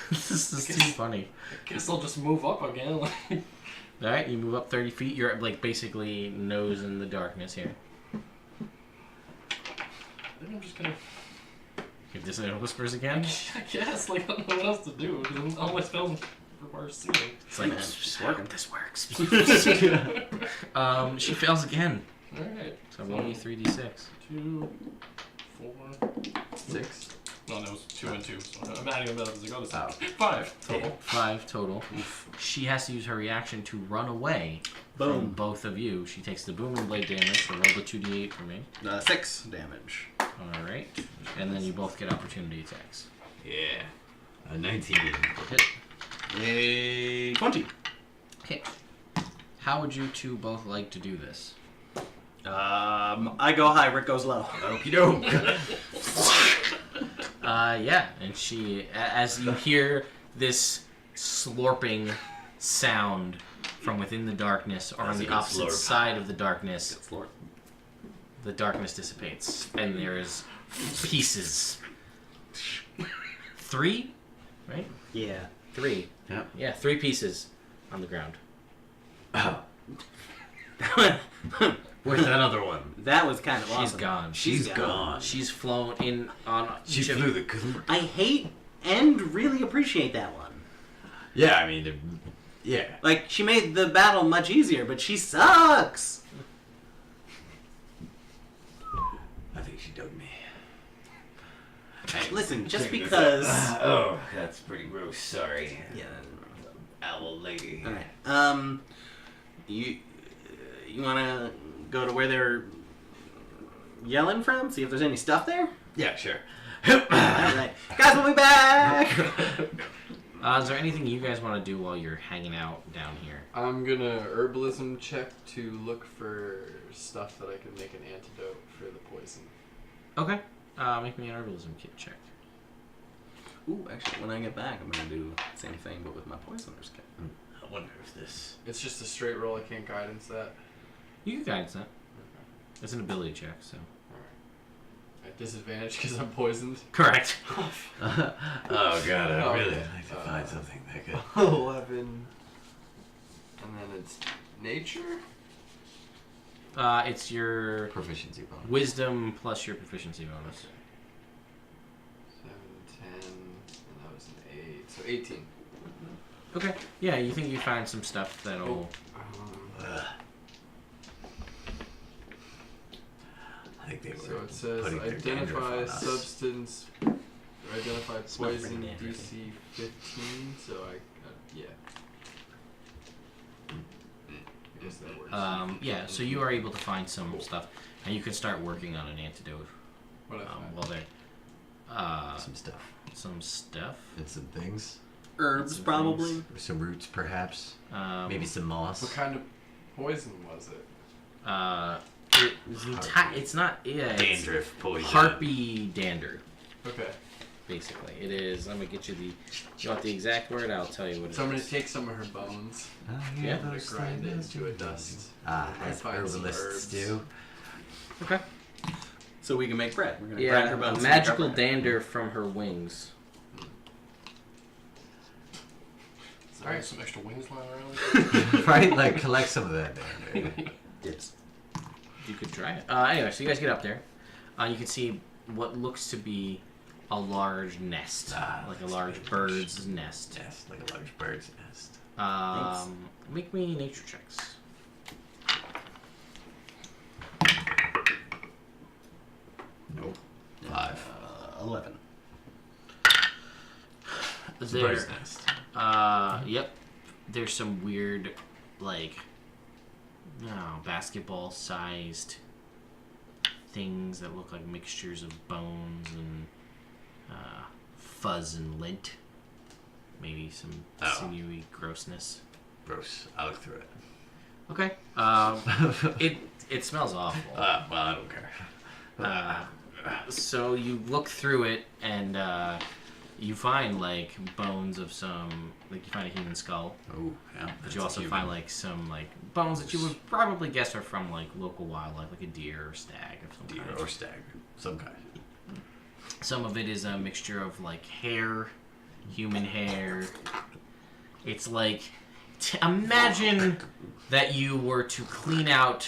This is too funny. Guess I'll just move up again. Alright, you move up 30 feet. You're like basically nose in the darkness here. I think I'm just gonna. Give this whispers again. I guess, like, I don't know what else to do, because all my spells require seeing. It's like, Man, it's working. this works. She fails again. Alright. So roll me 3d6. 2, 4, 6. No, that was 2 and 2. So I'm adding them up as I go. This 5 total. 5 total. She has to use her reaction to run away from Boom. both of you. She takes the booming blade damage, so roll the 2d8 for me. 6 damage. Alright. And then you both get opportunity attacks. Yeah. A 19. Hit. A 20. Hit. How would you two both like to do this? I go high, Rick goes low. Okie doke. Yeah, and she, as you hear this slurping sound from within the darkness, or on That's a the good opposite slurp. side of the darkness, It's Lord. the darkness dissipates, and there is pieces. 3? Right? Yeah. 3. Yep. Yeah, 3 pieces on the ground. Where's that other one? That was kind of She's awesome. gone. She's gone. She's flown in on. She each of- flew the. I hate and really appreciate that one. Yeah, I mean, yeah. Like, she made the battle much easier, but she sucks. I think she dug me. Listen, just Check this because... out. Oh, that's pretty gross. Sorry. Yeah. Owl lady. Alright. You wanna go to where they're yelling from? See if there's any stuff there? Yeah, sure. Alright. Guys, we'll be back! Is there anything you guys want to do while you're hanging out down here? I'm gonna herbalism check to look for stuff that I can make an antidote for the poison. Okay. Make me an herbalism kit check. Ooh, actually, when I get back, I'm gonna do the same thing, but with my poisoner's kit. I wonder if this. It's just a straight roll. I can't guidance that. You can guidance that. It's an ability check, so. At disadvantage because I'm poisoned. Correct. Oh god, I Oh, really okay. like to find something that could. 11. And then it's nature? It's your Proficiency bonus. wisdom plus your proficiency bonus. 7, 10, and that was an 8. So 18. Okay. Yeah, you think you find some stuff that'll. I think they were. So it says putting their dandruff identify on us. substance, identify It's not poison pretty dandruffy. DC 15. So yeah. I guess that works. Yeah, so you are able to find some stuff, and you can start working on an antidote What I find? while they're. Some stuff. Some stuff. And some things. Herbs, Some probably. things. Some roots, perhaps. Maybe some moss. What kind of poison was it? It's not. Yeah. It's Dandruff poison. harpy dander. Okay. Basically, it is. I'm gonna get you the. You want the exact word? I'll tell you what it is. So I'm gonna take some of her bones. Oh, Yeah. I'm gonna grind it into a dust. Ah, I as find some herbalists herbs. do. Okay. So we can make bread. We're gonna grind her Yeah, bones a and magical make our bread. dander from her wings. Is there some extra wings lying around? Right? Like, collect some of that. Dips. You could try it. Anyway, so you guys get up there. You can see what looks to be a large nest, like a large bird's nest. Yes, like a large bird's nest. Make me nature checks. Nope. 5. 11. It's a There, bird's nest. yep. There's some weird, like, basketball-sized things that look like mixtures of bones and fuzz and lint. Maybe some sinewy grossness. Gross. I'll look through it. Okay. It smells awful. Well, I don't care. So you look through it and you find like bones of some, like you find a human skull, Oh, yeah. but you also find like some like bones that you would probably guess are from like local wildlife, like a deer or stag of some deer kind. or stag, some kind. Some of it is a mixture of like hair, human hair. It's like imagine that you were to clean out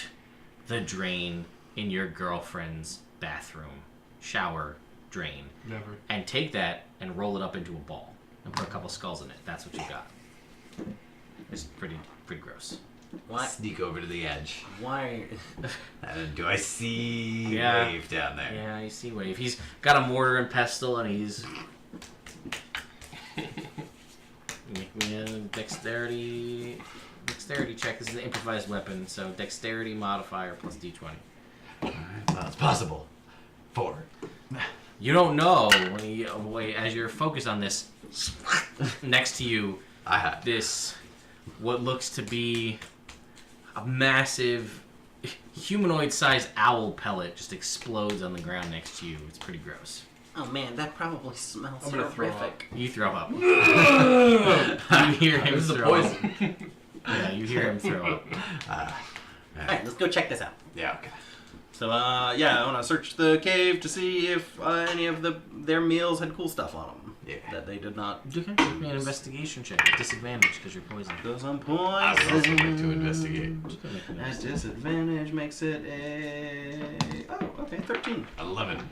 the drain in your girlfriend's bathroom, shower drain, Never. and take that and roll it up into a ball and put a couple skulls in it. That's what you got. It's pretty gross. Why? Sneak over to the edge. Why? Do I see Yeah. Wave down there? Yeah, you see Wave. He's got a mortar and pestle, and he's make me a dexterity check. This is an improvised weapon, so dexterity modifier plus d20. Alright, well, it's possible. 4. You don't know as you're focused on this. Next to you, I have. this what looks to be a massive humanoid-sized owl pellet just explodes on the ground next to you. It's pretty gross. Oh man, that probably smells I'm gonna throw horrific. You throw up. You hear him This is the throw up. poison. Yeah, you hear him throw up. Alright, let's go check this out. Yeah, okay. So, yeah, I want to search the cave to see if any of their meals had cool stuff on them. Yeah. That they did not. Okay, make me an investigation check at disadvantage because you're poisoned. Goes on I would also like to poison. investigate. You can make an At investigation. disadvantage makes it a... Oh, okay, 13. 11.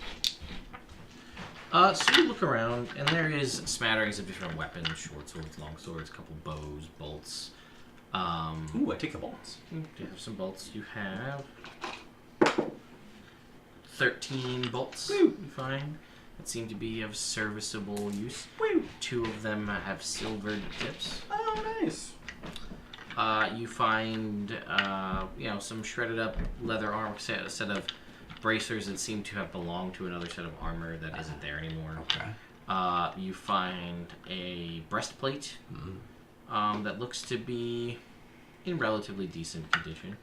So you look around, and there is smatterings of different weapons: short swords, long swords, a couple bows, bolts. Ooh, I take the bolts. You have some bolts. You have 13 bolts. You find that seem to be of serviceable use. Woo! 2 of them have silvered tips. Oh, nice. You find, some shredded up leather armor, a set of bracers that seem to have belonged to another set of armor that isn't there anymore. Okay. You find a breastplate that looks to be in relatively decent condition.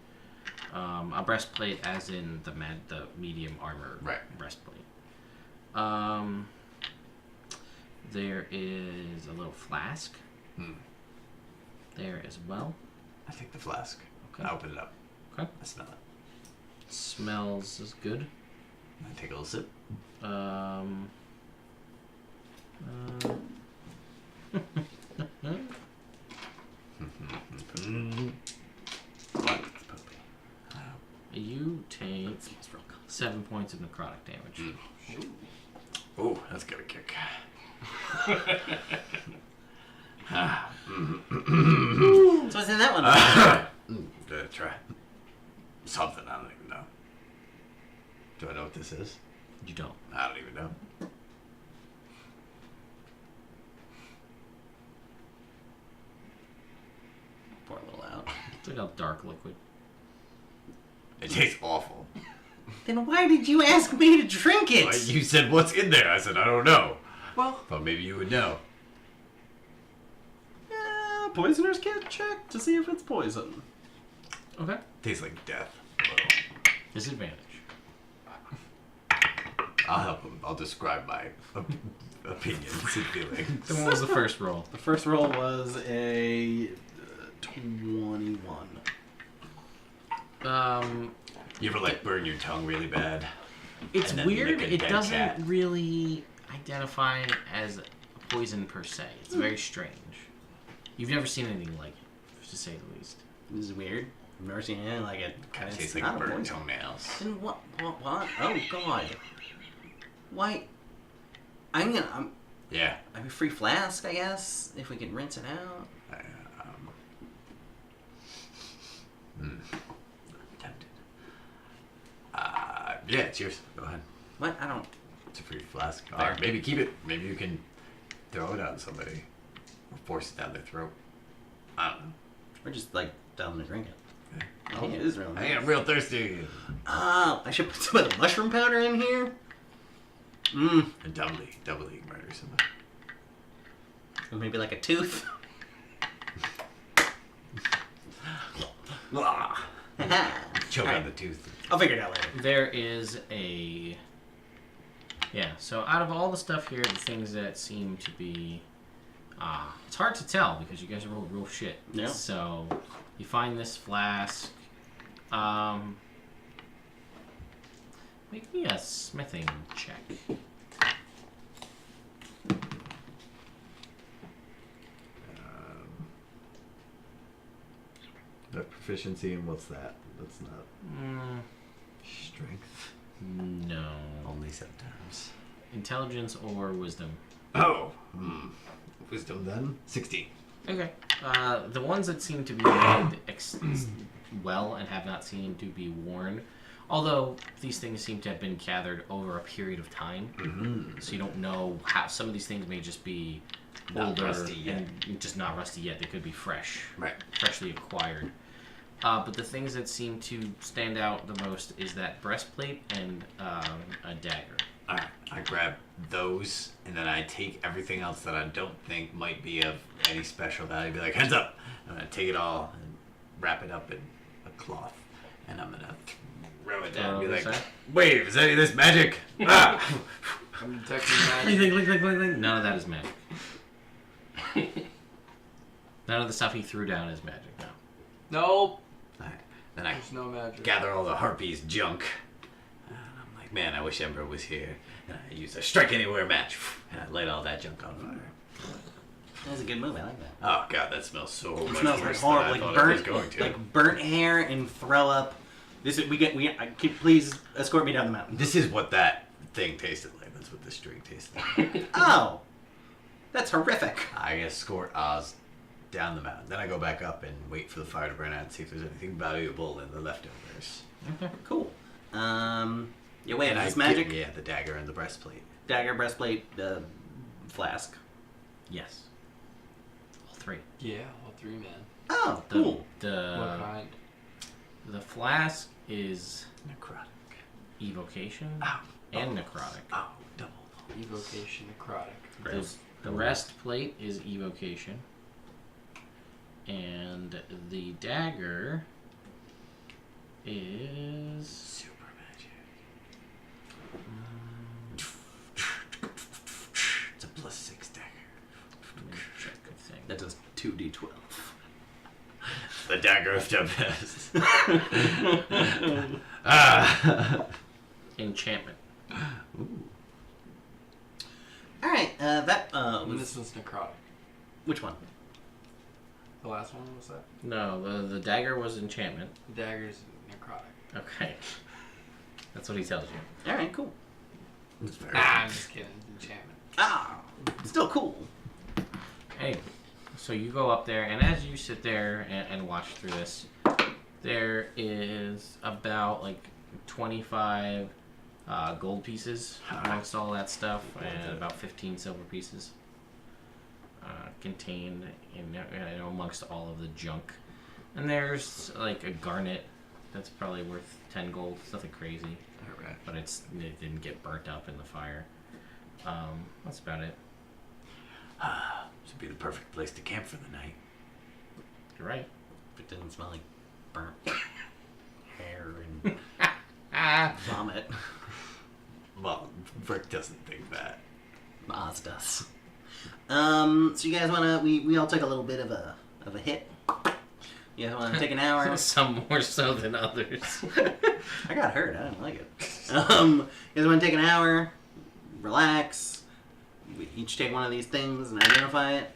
A breastplate, as in the medium armor Right. breastplate. There is a little flask there as well. I take the flask. Okay. I open it up. Okay. I smell it. Smells is good. I take a little sip. You take 7 points of necrotic damage. Oh, that's got a kick. So what's in that one? Try something. I don't even know. Do I know what this is? You don't. I don't even know. Pour a little out. It's like a dark liquid. It tastes awful. Then why did you ask me to drink it? Well, you said what's in there. I said I don't know. Well, Thought maybe you would know. Poisoner's kit check to see if it's poison. Okay. Tastes like death. Disadvantage. I'll help him. I'll describe my opinions and feelings. Then what was the first roll? The first roll was a 21. You ever like burn your tongue really bad? It's And then weird. lick a It dead doesn't cat. really identify as a poison per se. It's very strange. You've never seen anything like it, to say the least. This is weird. I've never seen anything like it. Kind of It's tastes like not a burnt poison. toenails. Then what? Oh God. Why? I'm Yeah. a free flask, I guess, if we can rinse it out. Tempted. Yeah, it's yours. Go ahead. What? I don't. It's a free flask. There. Or maybe keep it. Maybe you can throw it on somebody. Or force it down their throat. I don't know. Or just like tell them to drink it. Okay. I think it is real nice. Hey, I'm real thirsty. I should put some of the mushroom powder in here. Mmm. And doubly murder somebody. Or maybe like a tooth. Choke Alright. on the tooth. I'll figure it out later. There is a... Yeah, so out of all the stuff here, the things that seem to be... it's hard to tell because you guys are real shit. Yeah. So, you find this flask. Make me a smithing check. The proficiency and what's that? That's not strength. No. Only sometimes. Intelligence or wisdom. Oh. Wisdom then? 16. Okay. The ones that seem to be made well and have not seemed to be worn, although these things seem to have been gathered over a period of time, so you don't know how. Some of these things may just be Not older rusty yet. and just not rusty yet. They could be fresh, Right. freshly acquired. But the things that seem to stand out the most is that breastplate and a dagger. Alright, I grab those, and then I take everything else that I don't think might be of any special value. Be like, hands up! I'm gonna take it all and wrap it up in a cloth, and I'm gonna throw it down and be Throw like, this out? wait, is any of this magic? Ah! I'm detecting magic. None of that is magic. None of the stuff he threw down is magic. No. Nope. Alright, then I There's no magic. gather all the harpies' junk. And I'm like, man, I wish Ember was here. And I use a strike anywhere match. And I light all that junk on fire. That's a good move. I like that. Oh god, that smells so It much smells like worse horrible, than I like thought it was burnt, going to. like burnt hair and throw up. This is please escort me down the mountain. This is what that thing tasted like. That's what this drink tasted like. Oh, that's horrific. I escort Oz down the mountain. Then I go back up and wait for the fire to burn out and see if there's anything valuable in the leftovers. Okay, cool. Yeah, wait, And is this I magic? Yeah, the dagger and the breastplate. Dagger, breastplate, flask. Yes. All three. Yeah, all three, man. Oh, The, cool. What kind? the flask is Necrotic. evocation Ow. and necrotic. Oh, double. Evocation, necrotic. The rest plate is evocation. And the dagger is Super magic. It's a +6 dagger. 2d12. The dagger of Tempest. Enchantment. Alright, that And this was... one's necrotic. Which one? The last one was that? No, the dagger was enchantment. The dagger's necrotic. Okay. That's what he tells you. Alright, cool. It's very I'm just kidding. Enchantment. Ah, still cool. Hey, so you go up there, and as you sit there and watch through this, there is about like 25 gold pieces amongst all that stuff, and about 15 silver pieces contained in amongst all of the junk. And there's like a garnet that's probably worth 10 gold. It's nothing crazy, Alright. but it didn't get burnt up in the fire. That's about it. This would be the perfect place to camp for the night. You're right. If it didn't smell like burnt hair and vomit. Well, Brick doesn't think that. Oz does. So you guys wanna we all took a little bit of a hit. You guys wanna take an hour? Some more so than others. I got hurt, I didn't like it. You guys wanna take an hour, relax, we each take one of these things and identify it.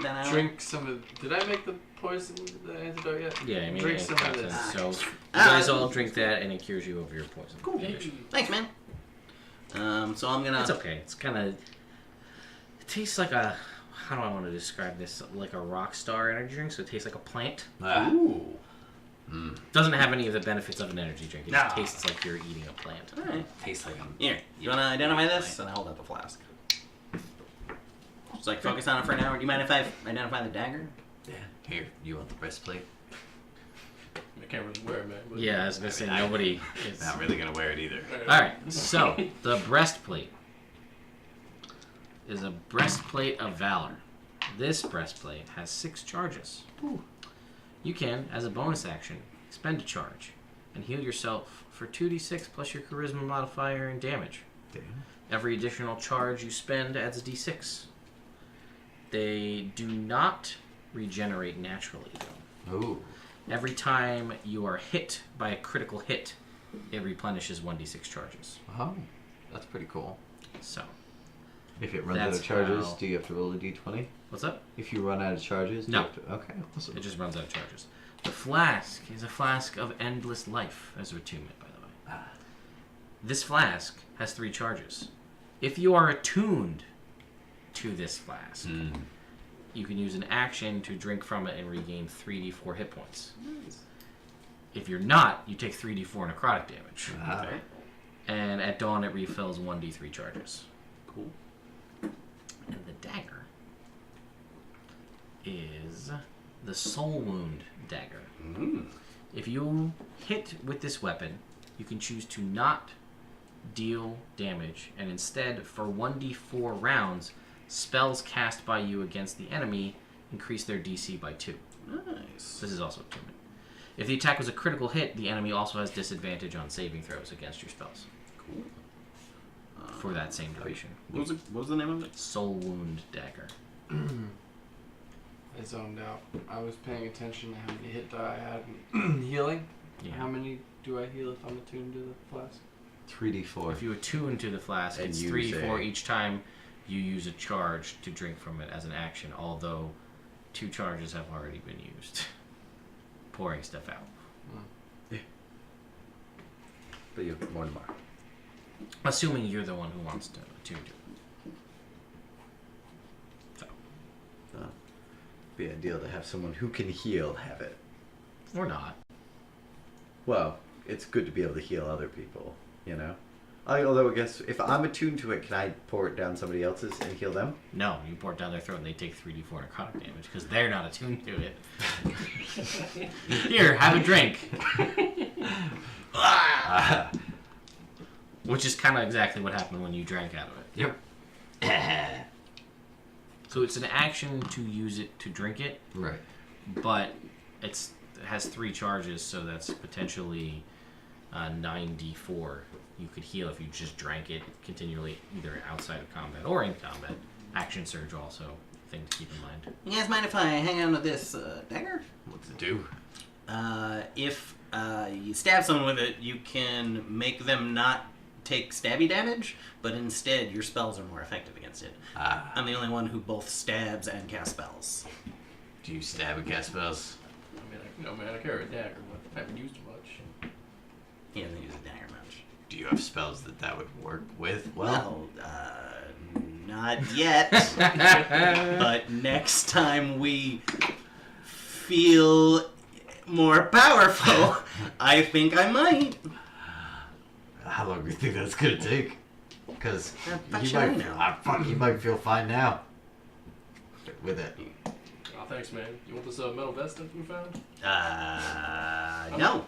That hour. Drink some of. Did I make the poison, the antidote yet? Yeah, I mean, Drink it some of counts this. as- so you guys all drink that, and it cures you of your poison. Cool. damage. Thanks, man. So I'm gonna It's okay. It's kind of. It tastes like a. How do I want to describe this? Like a rock star energy drink. So it tastes like a plant. Ooh. Doesn't have any of the benefits of an energy drink. It just No. tastes like you're eating a plant. Alright. Tastes like I'm. Here, you wanna identify this? And I hold up a flask. Just like focus on it for an hour. Do you mind if I identify the dagger? Yeah. Here, you want the breastplate? I can't really wear it, man. But Yeah, I was gonna say nobody is. Not really gonna wear it either. All right. So the breastplate is a breastplate of valor. This breastplate has 6 charges. You can, as a bonus action, spend a charge and heal yourself for 2d6 plus your charisma modifier and damage. Damn. Every additional charge you spend adds a d6. They do not regenerate naturally, though. Ooh. Every time you are hit by a critical hit, it replenishes 1d6 charges. Oh, that's pretty cool. So, If it runs out That's of charges, how- do you have to roll a d20? what's up? If you run out of charges, do No. you have to... Okay, awesome. It just runs out of charges. The flask is a flask of endless life as attunement, by the way. This flask has 3 charges. If you are attuned to this flask, you can use an action to drink from it and regain 3d4 hit points. If you're not, you take 3d4 necrotic damage. Okay. And at dawn, it refills 1d3 charges. Cool. And the dagger is the Soul Wound dagger. If you hit with this weapon, you can choose to not deal damage, and instead, for 1d4 rounds, spells cast by you against the enemy increase their DC by 2. Nice. This is also attunement. If the attack was a critical hit, the enemy also has disadvantage on saving throws against your spells Cool. for that same duration. What was the name of it? Soul Wound dagger. I zoned out. I was paying attention to how many hit die I had in healing. Yeah. How many do I heal if I'm attuned to the flask? 3d4. If you attune to the flask, And it's use 3d4 a- each time you use a charge to drink from it as an action, although 2 charges have already been used. Pouring stuff out. But you have more tomorrow. Assuming you're the one who wants to attune to it. So. Be ideal to have someone who can heal have it. Or not. Well, it's good to be able to heal other people, you know? Although I guess if I'm attuned to it, can I pour it down somebody else's and heal them? No, you pour it down their throat and they take 3d4 necrotic damage because they're not attuned to it. Here, have a drink. Which is kind of exactly what happened when you drank out of it. Yep. So it's an action to use it to drink it, Right. but it has 3 charges, so that's potentially 9d4. You could heal if you just drank it continually, either outside of combat or in combat. Action surge also thing to keep in mind. You guys mind if I hang on to this dagger? What's it do? If you stab someone with it, you can make them not take stabby damage, but instead your spells are more effective against it. I'm the only one who both stabs and casts spells. Do you stab and cast spells? I mean, I carry a dagger, but I haven't used it much. He doesn't use a dagger much. Do you have spells that would work with? Well, not yet. But next time we feel more powerful, I think I might. How long do you think that's gonna take? Because Fuck you should I might, know? you might feel fine now with it. Oh, thanks, man. You want this metal vest that we found? No.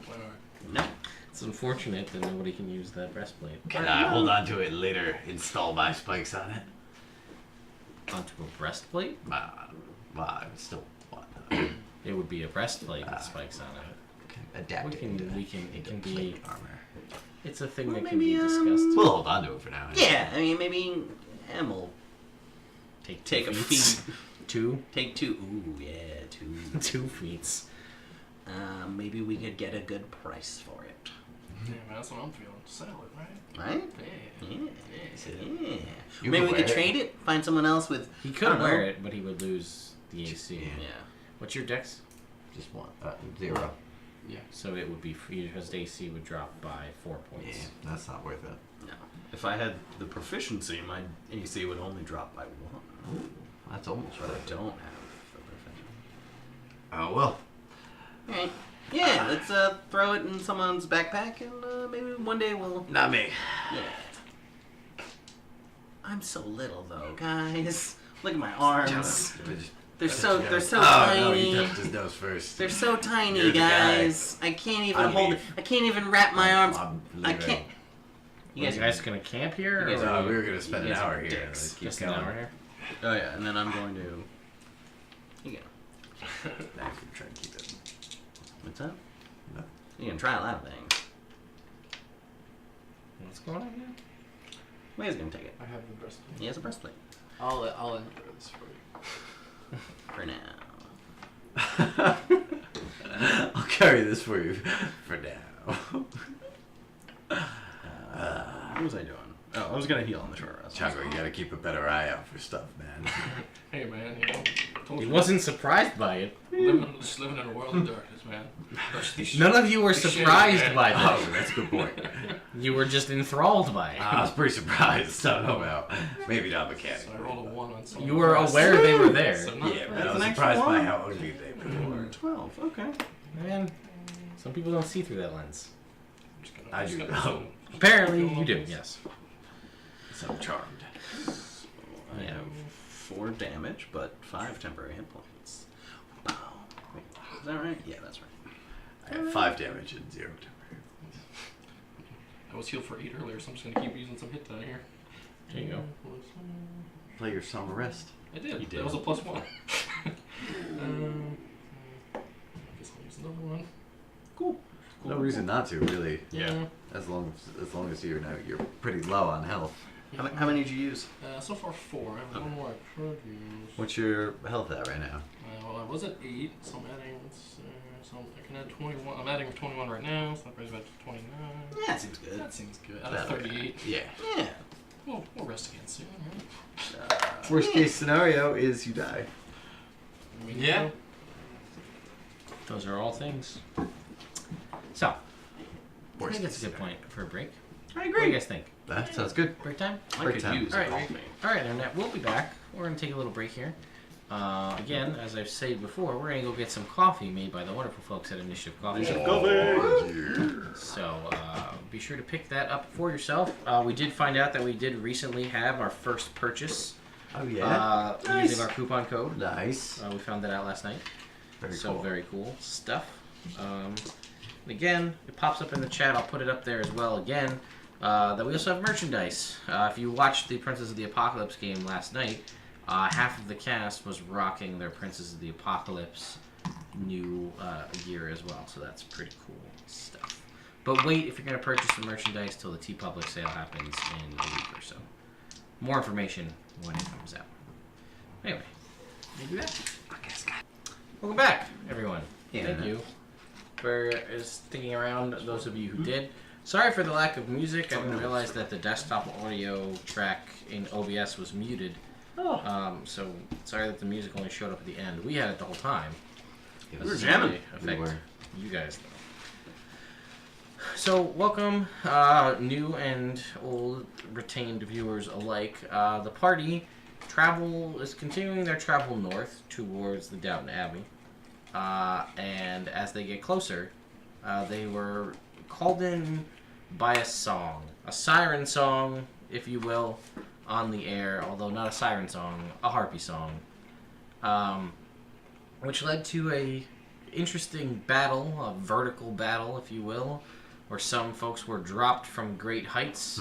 No. It's unfortunate that nobody can use that breastplate Can I hold on to it later? Install my spikes on it? onto a breastplate. Well, I would still want It would be a breastplate with spikes on it. adapt We can. It can be. plate armor. It's a thing Well, that can be maybe, discussed. We'll hold on to it for now. Yeah, I mean, maybe Em take a feat. Two. Take 2. Ooh, yeah, 2. 2 feats. Maybe we could get a good price for it. Yeah, man, that's what I'm feeling. Sell it, right? Right? Yeah. Yeah. You Maybe we can could wear trade it, find someone else with... He I could don't wear know. it, but he would lose the AC. Yeah. What's your dex? Just one. 0. So it would be his AC would drop by 4 points. Yeah, that's not worth it. No. If I had the proficiency, my AC would only drop by 1. That's almost But right. I don't have the proficiency. Oh well. Alright. Yeah, let's throw it in someone's backpack and maybe one day we'll... Not me. Yeah. I'm so little though, guys. Look at my arms. They're so Oh tiny. no, he touched his nose first. They're so tiny, You're the guy. guys. I can't even I hold leave. it. I can't even wrap my arms. I'm I leaving. can't. You guys gonna camp here? You guys or are- We were gonna spend You an guys hour are here. dicks. Let's keep Just an going. hour here. Oh yeah, and then I'm going to. You go. I could try and keep it. What's up? No. You can try a lot of things. What's going on here? Way's gonna take it. I have the breastplate. He has a breastplate I'll enter this for you. for now. I'll carry this for you for now. What was I doing? Oh, I was gonna heal on the short rest. Chaco, you gotta keep a better eye out for stuff, man. Hey, man, you know, told He you, wasn't surprised by it. just living in a world of darkness, man. None of you were Shit, surprised man. by that. Oh, that's a good point. You were just enthralled by it. I was pretty surprised. I don't know about maybe not mechanic. So I rolled a 1 on something. You were aware they were there. So not Yeah, bad. but I It's was an surprised extra by one. how ugly they were. 12. Okay. Man, some people don't see through that lens. I'm just gonna- I I'm just do. gonna- Oh. Apparently, you do. Yes. So I'm charmed. I have 4 damage, but 5 temporary hit points. Wow. Wait, is that right? Yeah, that's right. I have 5 damage and 0 temporary. I was healed for 8 earlier, so I'm just gonna keep using some hit die here. There you go. Play your summer rest. I did. You did. That was a +1. I guess I'll use another one. Cool. No reason not to, really. Yeah. As long as you're pretty low on health. How many did you use? So far 4. I have one more I could use. What's your health at right now? Well, I was at 8, so I'm adding. So I can add 21. I'm adding 21 right now, so that brings me back to 29. Yeah, that seems good. That seems good. Out of That'll 38. Yeah. Yeah. We'll rest again soon, right? Worst case scenario is you die. I mean, Yeah. Those are all things. So, I think that's a good point for a break. I What do agree. you guys think? That sounds good. Break time? I Break could time. use All right. coffee. All right, Internet, we'll be back. We're going to take a little break here. Again, as I've said before, we're going to go get some coffee made by the wonderful folks at Initiative Coffee. So be sure to pick that up for yourself. We did find out that we did recently have our first purchase Oh yeah. using our coupon code. Nice. We found that out last night. Very So cool. very cool stuff. And again, it pops up in the chat. I'll put it up there as well again. That we also have merchandise. If you watched the Princess of the Apocalypse game last night, half of the cast was rocking their Princess of the Apocalypse new gear as well. So that's pretty cool stuff. But wait if you're going to purchase the merchandise till the TeePublic sale happens in a week or so. More information when it comes out. Anyway, we'll do that. Welcome back, everyone. Yeah. Thank you for sticking around, those of you who did. Sorry for the lack of music. I didn't realize that the desktop audio track in OBS was muted. So sorry that the music only showed up at the end. We had it the whole time. We were jamming. Affect you guys, though. So, welcome, new and old retained viewers alike. The party is continuing their travel north towards the Doughten Abbey. And as they get closer, they were called in by a song. A siren song, if you will, on the air. Although not a siren song, a harpy song. Which led to a interesting battle, a vertical battle, if you will, where some folks were dropped from great heights.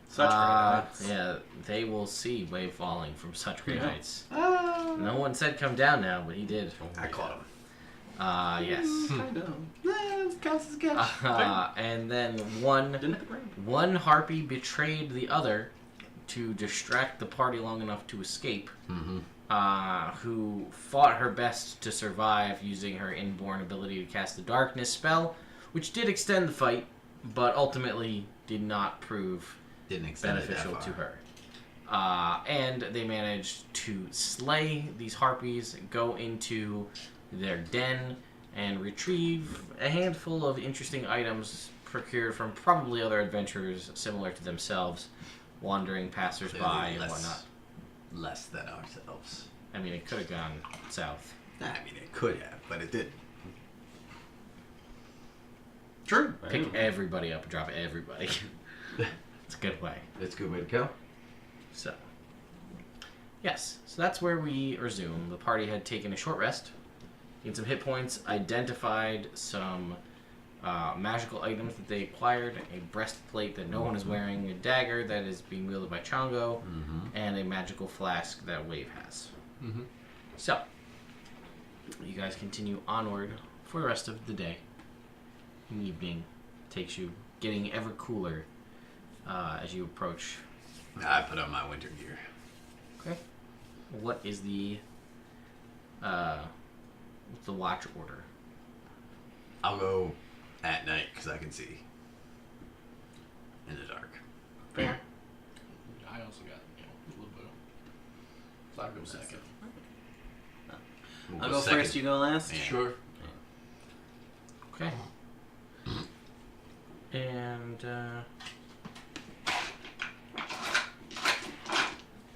Such great heights. Yeah, they will see wave falling from such great heights. No one said come down now, but he did. I caught him. Yes. Kind of. It counts as catch. And then one harpy betrayed the other to distract the party long enough to escape. Who fought her best to survive using her inborn ability to cast the darkness spell, which did extend the fight, but ultimately did not prove beneficial to her. And they managed to slay these harpies, go into their den, and retrieve a handful of interesting items procured from probably other adventurers similar to themselves, wandering passers-by and whatnot. Less than ourselves. I mean, it could have gone south. I mean, it could have, but it didn't. True. Pick everybody up and drop everybody. It's a good way. That's a good way to go. So, yes. So that's where we resume. The party had taken a short rest, gained some hit points, identified some magical items that they acquired, a breastplate that no one is wearing, a dagger that is being wielded by Chongo, and a magical flask that Wave has. So, you guys continue onward for the rest of the day. The evening takes you getting ever cooler as you approach. I put on my winter gear. Okay. What is the watch order? I'll go at night because I can see in the dark. Fair. I also got a little bit. So I'll go second. We'll I'll go second. first, you go last. Yeah. Sure. Okay. And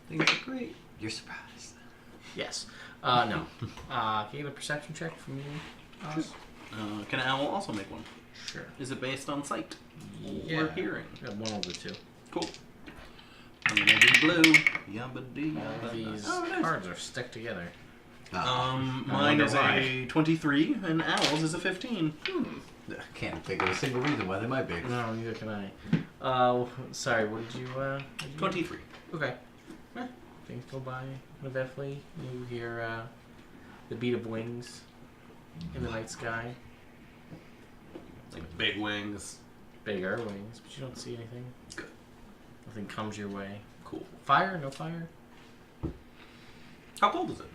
Things are great. You're surprised. yes. No. Can you get a perception check from you, Oz? Can Owl also make one? Sure. Is it based on sight? Yeah. Or hearing? Yeah, one of the two. Cool. I'm gonna do blue. Yabba-dee, These Oh, nice. cards are stuck together. Mine wonder is why. a 23, and Owl's is a 15. I can't think of a single reason why they might be. No, neither can I. Sorry, what did you, 23. Okay. Things go by uneventfully. You hear, the beat of wings in the night sky. It's like big wings. Bigger wings, but you don't see anything. Good. Nothing comes your way. Cool. Fire? No fire? How cold is it?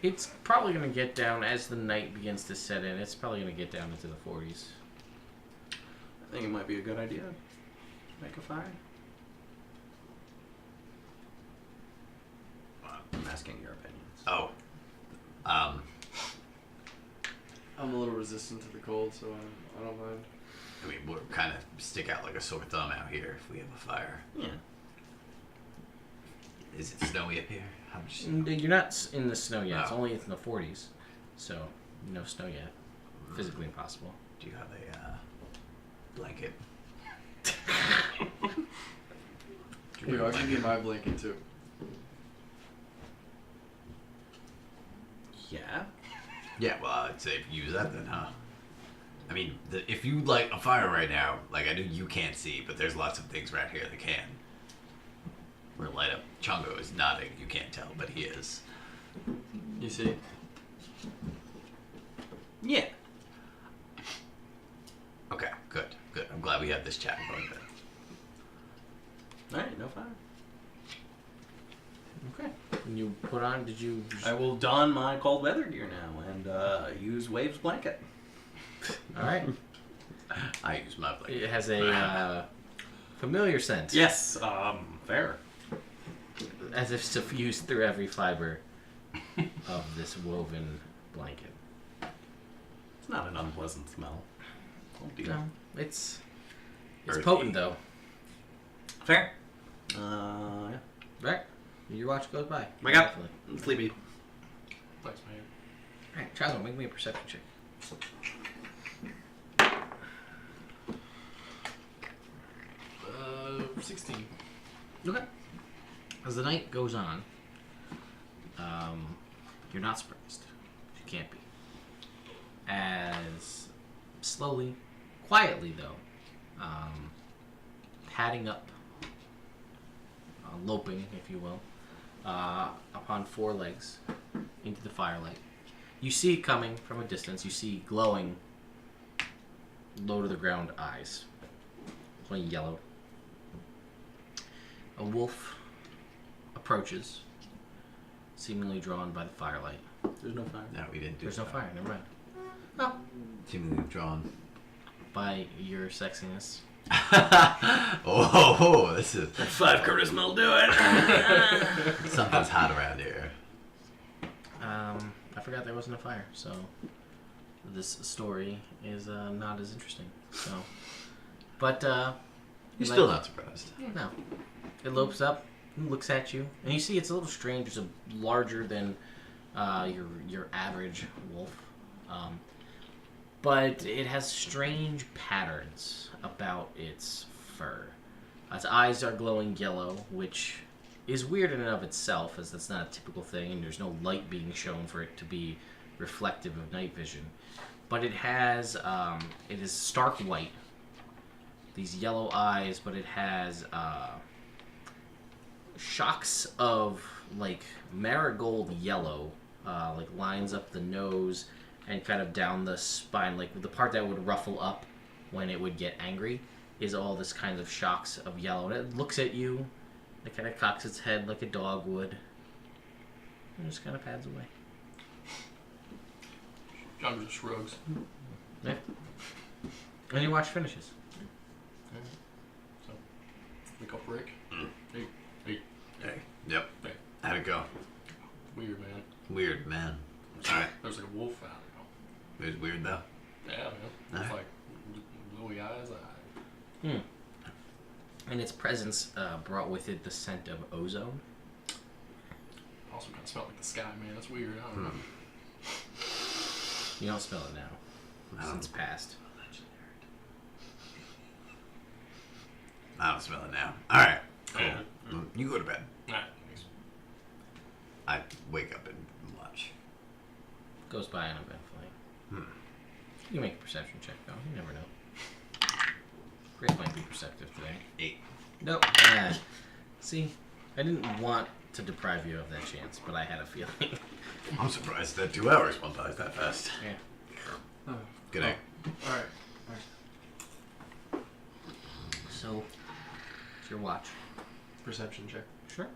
It's probably going to get down as the night begins to set in. It's probably going to get down into the 40s. I think it might be a good idea to make a fire. I'm asking your opinions. Oh. I'm a little resistant to the cold, so I don't mind. I mean, we'll kind of stick out like a sore thumb out here if we have a fire. Yeah. Is it snowy up here? How much snow? You're not in the snow yet. It's Oh. only in the 40s. So, no snow yet. Physically impossible. Do you have a blanket? Here, I'll give you my blanket too. Yeah. Yeah, well, I'd say use that then, huh? I mean, if you light a fire right now, like I know you can't see, but there's lots of things right here that can. We're light up. Chongo is nodding. You can't tell, but he is. You see? Yeah. Okay, good. I'm glad we had this chat going then. Alright, no fire. Okay. And you put on, did you... I will don my cold weather gear now and use Wave's blanket. Alright. I use my blanket. It has a familiar scent. Yes, fair. As if suffused through every fiber of this woven blanket. It's not an unpleasant smell. Oh, dear. No, it's Earthy. potent though. Fair. Yeah. Right? Your watch goes by. Wake up. Definitely. Sleepy. Thanks, man. Alright, Charlie, make me a perception check. 16. Okay. As the night goes on, you're not surprised. You can't be. As slowly, quietly though, padding up, loping, if you will, upon four legs into the firelight. You see it coming from a distance. You see glowing, low to the ground eyes. One yellow. A wolf approaches, seemingly drawn by the firelight. There's no fire. No, we didn't do There's no that. fire, never mind. Oh. Seemingly drawn. By your sexiness. Oh, this is 5 charisma will do it. something's hot around here. I forgot there wasn't a fire, so this story is not as interesting. So, but You're still not surprised. no, it lopes up, and looks at you, and you see it's a little strange. It's a larger than your average wolf, but it has strange patterns about its fur. Its eyes are glowing yellow, which is weird in and of itself, as that's not a typical thing, and there's no light being shown for it to be reflective of night vision. But it has, it is stark white. These yellow eyes, but it has shocks of like marigold yellow, like lines up the nose and kind of down the spine, like the part that would ruffle up when it would get angry is all this kind of shocks of yellow. And it looks at you, it kind of cocks its head like a dog would, and just kind of pads away. John just shrugs. Yeah. And your watch finishes. Okay. So, wake up, Rick. Hey, hey, Hey. Yep. hey. How'd it go? Weird, man. Weird, man. Alright. There's like a wolf out It was weird, though. there. Yeah, man. It's Alright. like bluey eyes. And its presence brought with it the scent of ozone. Also kind of smell like the sky, man. That's weird. I don't know. You don't smell it now. Since past. I don't smell it now. Alright. Cool. Yeah. You go to bed. Alright, thanks. I wake up and watch. Goes by uneventfully. You can make a perception check, though. You never know. Grace might be perceptive today. 8. Nope. See, I didn't want to deprive you of that chance, but I had a feeling. I'm surprised that 2 hours went by that fast. Yeah. Good night. Alright. So, it's your watch. Perception check. Sure.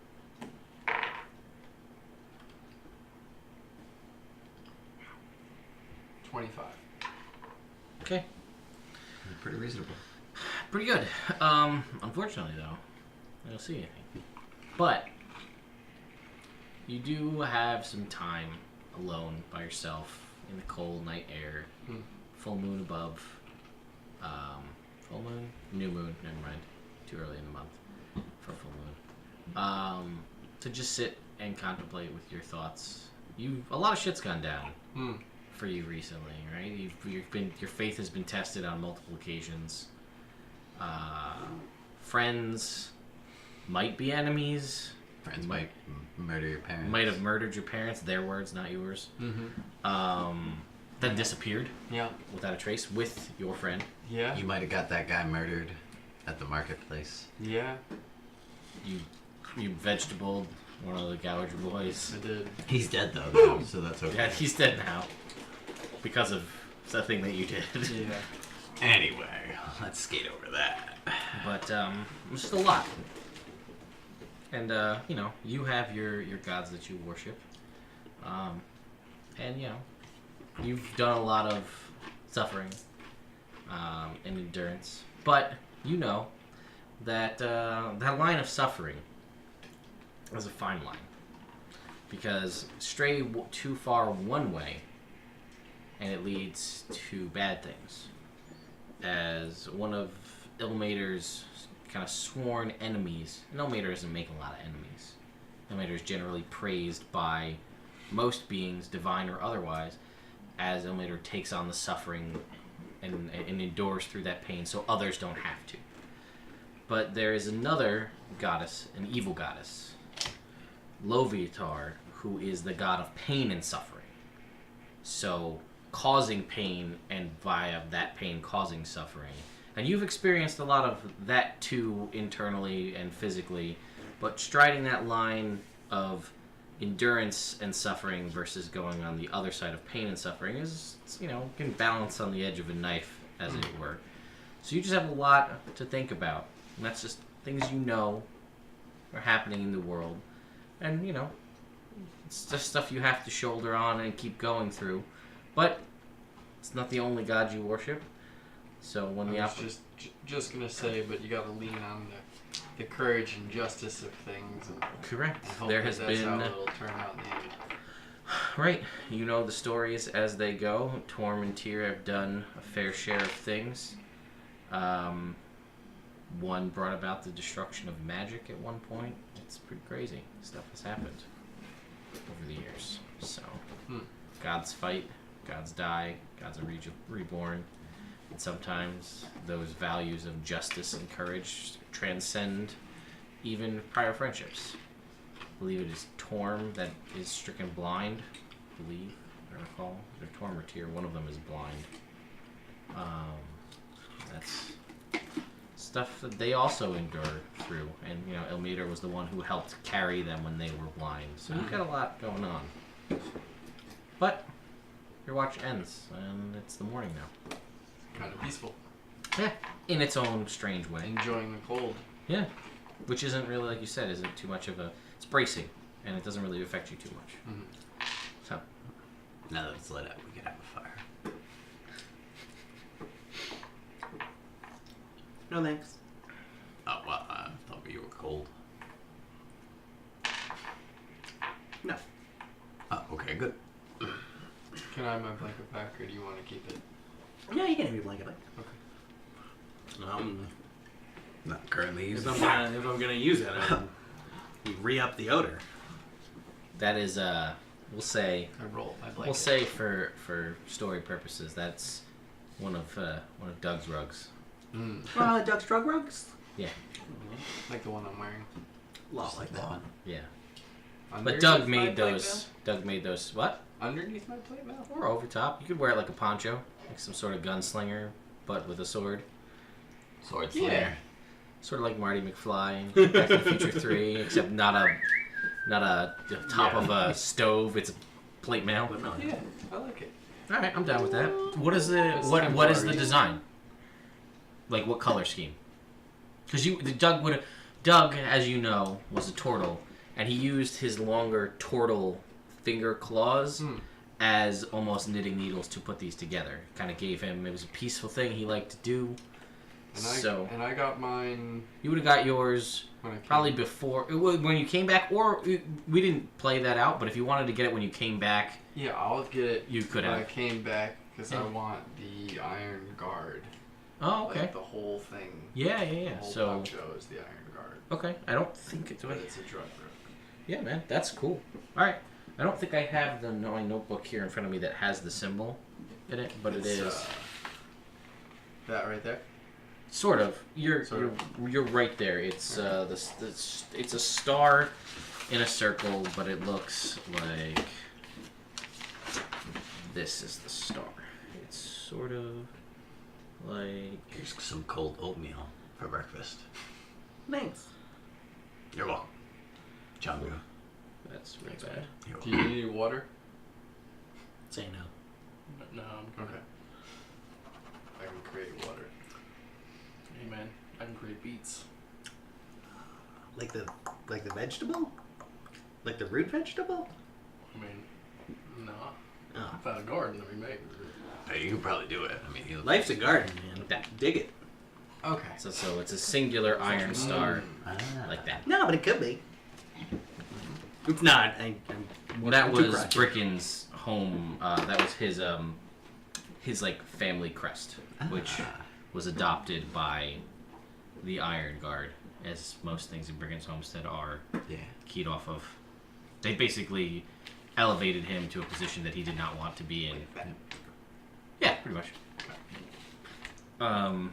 $25. Okay. Pretty reasonable. Pretty good. Unfortunately, though, I don't see anything. But you do have some time alone by yourself in the cold night air. Full moon above. Full moon? New moon. Never mind. Too early in the month for full moon. To just sit and contemplate with your thoughts. A lot of shit's gone down for you recently, right? Your faith has been tested on multiple occasions. Friends might be enemies. Friends might murder your parents. Might have murdered your parents. Their words, not yours. Then disappeared Yeah. without a trace with your friend. Yeah. You might have got that guy murdered at the marketplace. Yeah. You vegetable one of the Gouger boys. I did. He's dead though, now, so that's okay. Yeah, he's dead now because of something that you did. Yeah. Anyway, let's skate over that. But it's just a lot. And you have your gods that you worship, and you've done a lot of suffering and endurance, but you know that that line of suffering is a fine line, because stray too far one way, and it leads to bad things. As one of Ilmater's kind of sworn enemies, and Ilmater doesn't make a lot of enemies. Ilmater is generally praised by most beings, divine or otherwise, as Ilmater takes on the suffering and endures through that pain so others don't have to. But there is another goddess, an evil goddess, Loviatar, who is the god of pain and suffering. So, causing pain and via that pain causing suffering. And you've experienced a lot of that too, internally and physically, but striding that line of endurance and suffering versus going on the other side of pain and suffering is, can balance on the edge of a knife, as it were. So you just have a lot to think about. And that's just things are happening in the world. And, it's just stuff you have to shoulder on and keep going through. But it's not the only god you worship. So when I was just gonna say, but you gotta lean on the courage and justice of things. And, correct. And hope There that has that's been how it'll turn out in the end. right. You know the stories as they go. Torm and Tyr have done a fair share of things. One brought about the destruction of magic at one point. It's pretty crazy. Stuff has happened over the years. So, gods fight, gods die, gods are reborn. And sometimes those values of justice and courage transcend even prior friendships. I believe it is Torm that is stricken blind. I believe, I recall. Either Torm or Tyr, one of them is blind. That's stuff that they also endure through. And, Ilmater was the one who helped carry them when they were blind. So you've got a lot going on. But your watch ends, and it's the morning now. Kind of peaceful. Yeah, in its own strange way. Enjoying the cold. Yeah, which isn't really, like you said, isn't too much of a... It's bracing, and it doesn't really affect you too much. Mm-hmm. So, Now that it's lit up, we can have a fire. No thanks. Oh, well, I thought you were cold. No. Oh, okay, good. Can I have my blanket back, or do you want to keep it? Yeah, you can have your blanket back. Okay. Not currently If using I'm gonna use it, we re-up the odor. that is, we'll say... I roll my blanket. We'll say for story purposes, that's one of Doug's rugs. Duck's drug rugs? Yeah, Like the one I'm wearing. Lot like that one. yeah. But Underneath Doug my made plate those. Doug made those. What? mail? Underneath my plate mail? Or over top. You could wear it like a poncho, like some sort of gunslinger, but with a sword. Sword Yeah. Slayer. Sort of like Marty McFly, in Back to the Future 3, except not a top of a stove. It's a plate mail. But no, Yeah, I like it. All right, I'm down with that. What is the It's what? not What is the Mario. design? Like what color scheme? Because Doug, as you know, was a turtle, and he used his longer turtle finger claws as almost knitting needles to put these together. Kind of gave him. It was a peaceful thing he liked to do. And I got mine You would have got yours when I came. probably before when you came back, or we didn't play that out. But if you wanted to get it when you came back, Yeah, I'll get it you could when I have. came back because I Yeah. want the Iron Guard. Oh, okay. Like the whole thing. Yeah. The whole So poncho is the Iron Guard. okay, I don't think it's. But it's a drug rug. Yeah, man, that's cool. All right, I don't think I have my notebook here in front of me that has the symbol in it, but it It's, is that right there? sort of. You're Sort you're right there. It's it's a star in a circle, but it looks like this is the star. It's sort of like Here's some cold oatmeal for breakfast. thanks. You're welcome. Chungo. that's really bad. You're Do welcome. you need water? Say no. No, I'm good. Okay. I can create water. Hey man, I can create beats. Like the vegetable? Like the root vegetable? I mean, no. Oh. If I had a garden, that'd be made. Hey, you could probably do it. I mean, you Life's a garden, man. Dig it. Okay. So it's a singular iron star, like that. No, but it could be. It's not. Well, that I'm too was crotchety. Bricken's home. That was his like family crest, which was adopted by the Iron Guard, as most things in Bricken's homestead are keyed off of. They basically elevated him to a position that he did not want to be in. Yeah, pretty much. Yeah.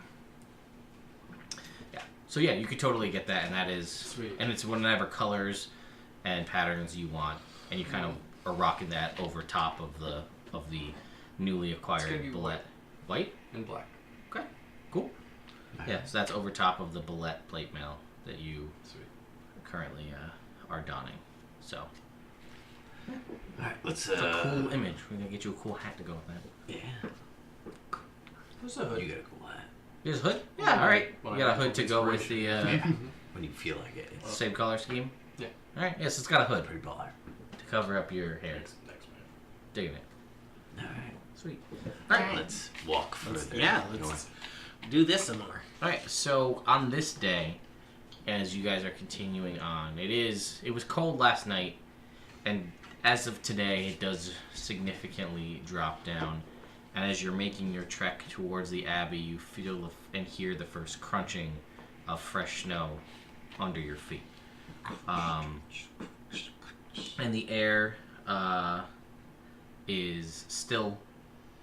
So yeah, you could totally get that, and that is Sweet. and it's whatever colors and patterns you want, and you kind of are rocking that over top of the newly It's gonna acquired be bullet. White? And black. Okay, cool. Yeah, so that's over top of the bullet plate mail that you Sweet. currently are donning. So Alright, let's it's a cool image. We're gonna get you a cool hat to go with that. Yeah. Who's a hood? You got a cool hat. Here's a hood? Yeah, alright. Well, You got a I hood to have go with the Yeah. When you feel like it. It's same color scheme? Yeah. Alright, yes, it's got a hood pretty baller. to cover up your hair. Next man. Digging it. Alright. Sweet. Alright, let's walk further. Let's do this some more. Alright, so on this day, as you guys are continuing on, it was cold last night, and as of today, it does significantly drop down. And as you're making your trek towards the Abbey, you feel and hear the first crunching of fresh snow under your feet. And the air is still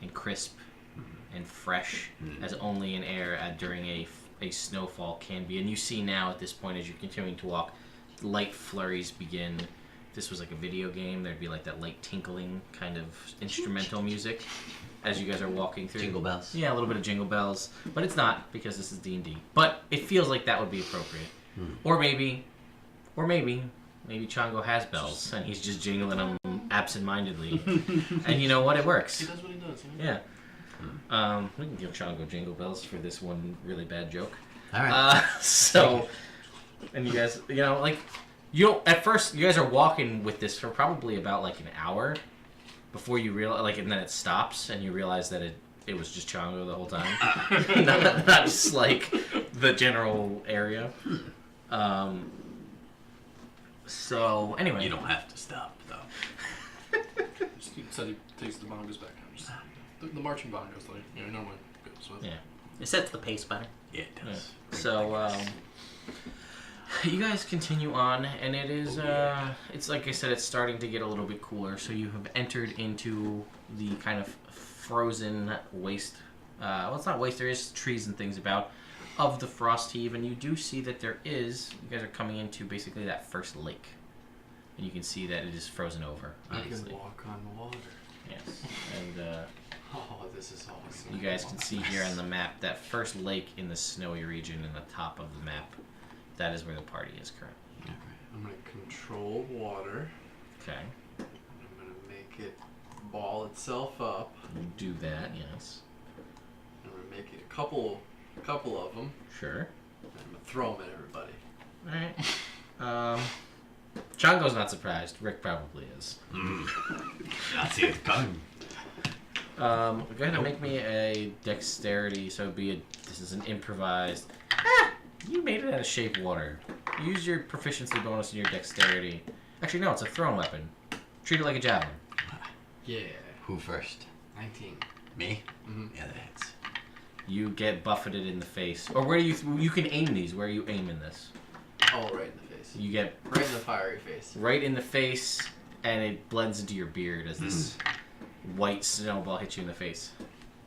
and crisp and fresh, as only an air during a snowfall can be. And you see now at this point, as you're continuing to walk, light flurries begin. If this was like a video game, there'd be like that light tinkling kind of instrumental music as you guys are walking through. Jingle bells. Yeah, a little bit of jingle bells, but it's not, because this is D&D. But it feels like that would be appropriate. Or maybe Chongo has bells and he's just jingling them absent-mindedly. And you know what? It works. He does what he does. You know? Yeah. We can give Chongo jingle bells for this one really bad joke. Alright. So, and you guys, like, at first, you guys are walking with this for probably about like an hour before you realize, and then it stops and you realize that it was just Chongo the whole time. not just like the general area. So, anyway. You don't have to stop, though. He said he takes the bongos back. Just, the marching bongos, like, normally goes with. Yeah. It sets the pace better. Yeah, it does. So, you guys continue on, and it is, it's like I said, it's starting to get a little bit cooler, so you have entered into the kind of frozen waste, well, it's not waste, there is trees and things about, of the frost heave, and you do see that you guys are coming into basically that first lake, and you can see that it is frozen over, I obviously. can walk on water. Yes, and, Oh, this is awesome. you guys can see here on the map that first lake in the snowy region in the top of the map. That is where the party is currently. I'm gonna control water. Okay. I'm gonna make it ball itself up. You do that, yes. I'm gonna make it a couple of them. Sure. And I'm gonna throw them at everybody. Alright. Chongo's not surprised. Rick probably is. Not see it coming. Go ahead and make me a dexterity, so this is an improvised. You made it out of shape water. Use your proficiency bonus in your dexterity. Actually, no, it's a thrown weapon. Treat it like a javelin. Yeah. Who first? 19. Me? Mhm. Yeah, that hits. You get buffeted in the face. Or where do you can aim these. Where are you aiming this? Oh, right in the face. You get Right in the fiery face. right in the face, and it blends into your beard as this white snowball hits you in the face.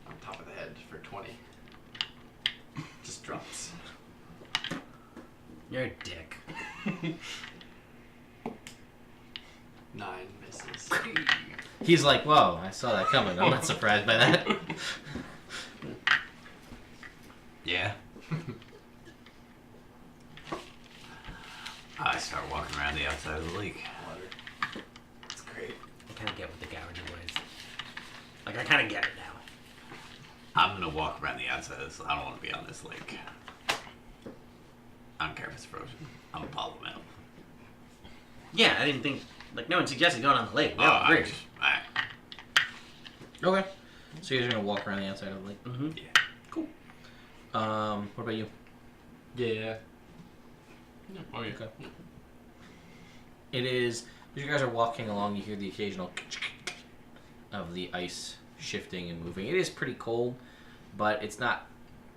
On top of the head for 20. Just drops. You're a dick. 9 misses. He's like, whoa, I saw that coming. I'm not surprised by that. Yeah. I start walking around the outside of the lake. Water. It's great. I kind of get what the gouger was. Like, I kind of get it now. I'm gonna walk around the outside of this. I don't want to be on this lake. I don't care if it's frozen. I'm a follow metal. Yeah, I didn't think like no one suggested going on the lake. We Oh, all I agree. just, Okay. So you guys are gonna walk around the outside of the lake. Mm-hmm. yeah. Cool. What about you? Yeah. Oh yeah. Okay. It is. As you guys are walking along, you hear the occasional of the ice shifting and moving. It is pretty cold, but it's not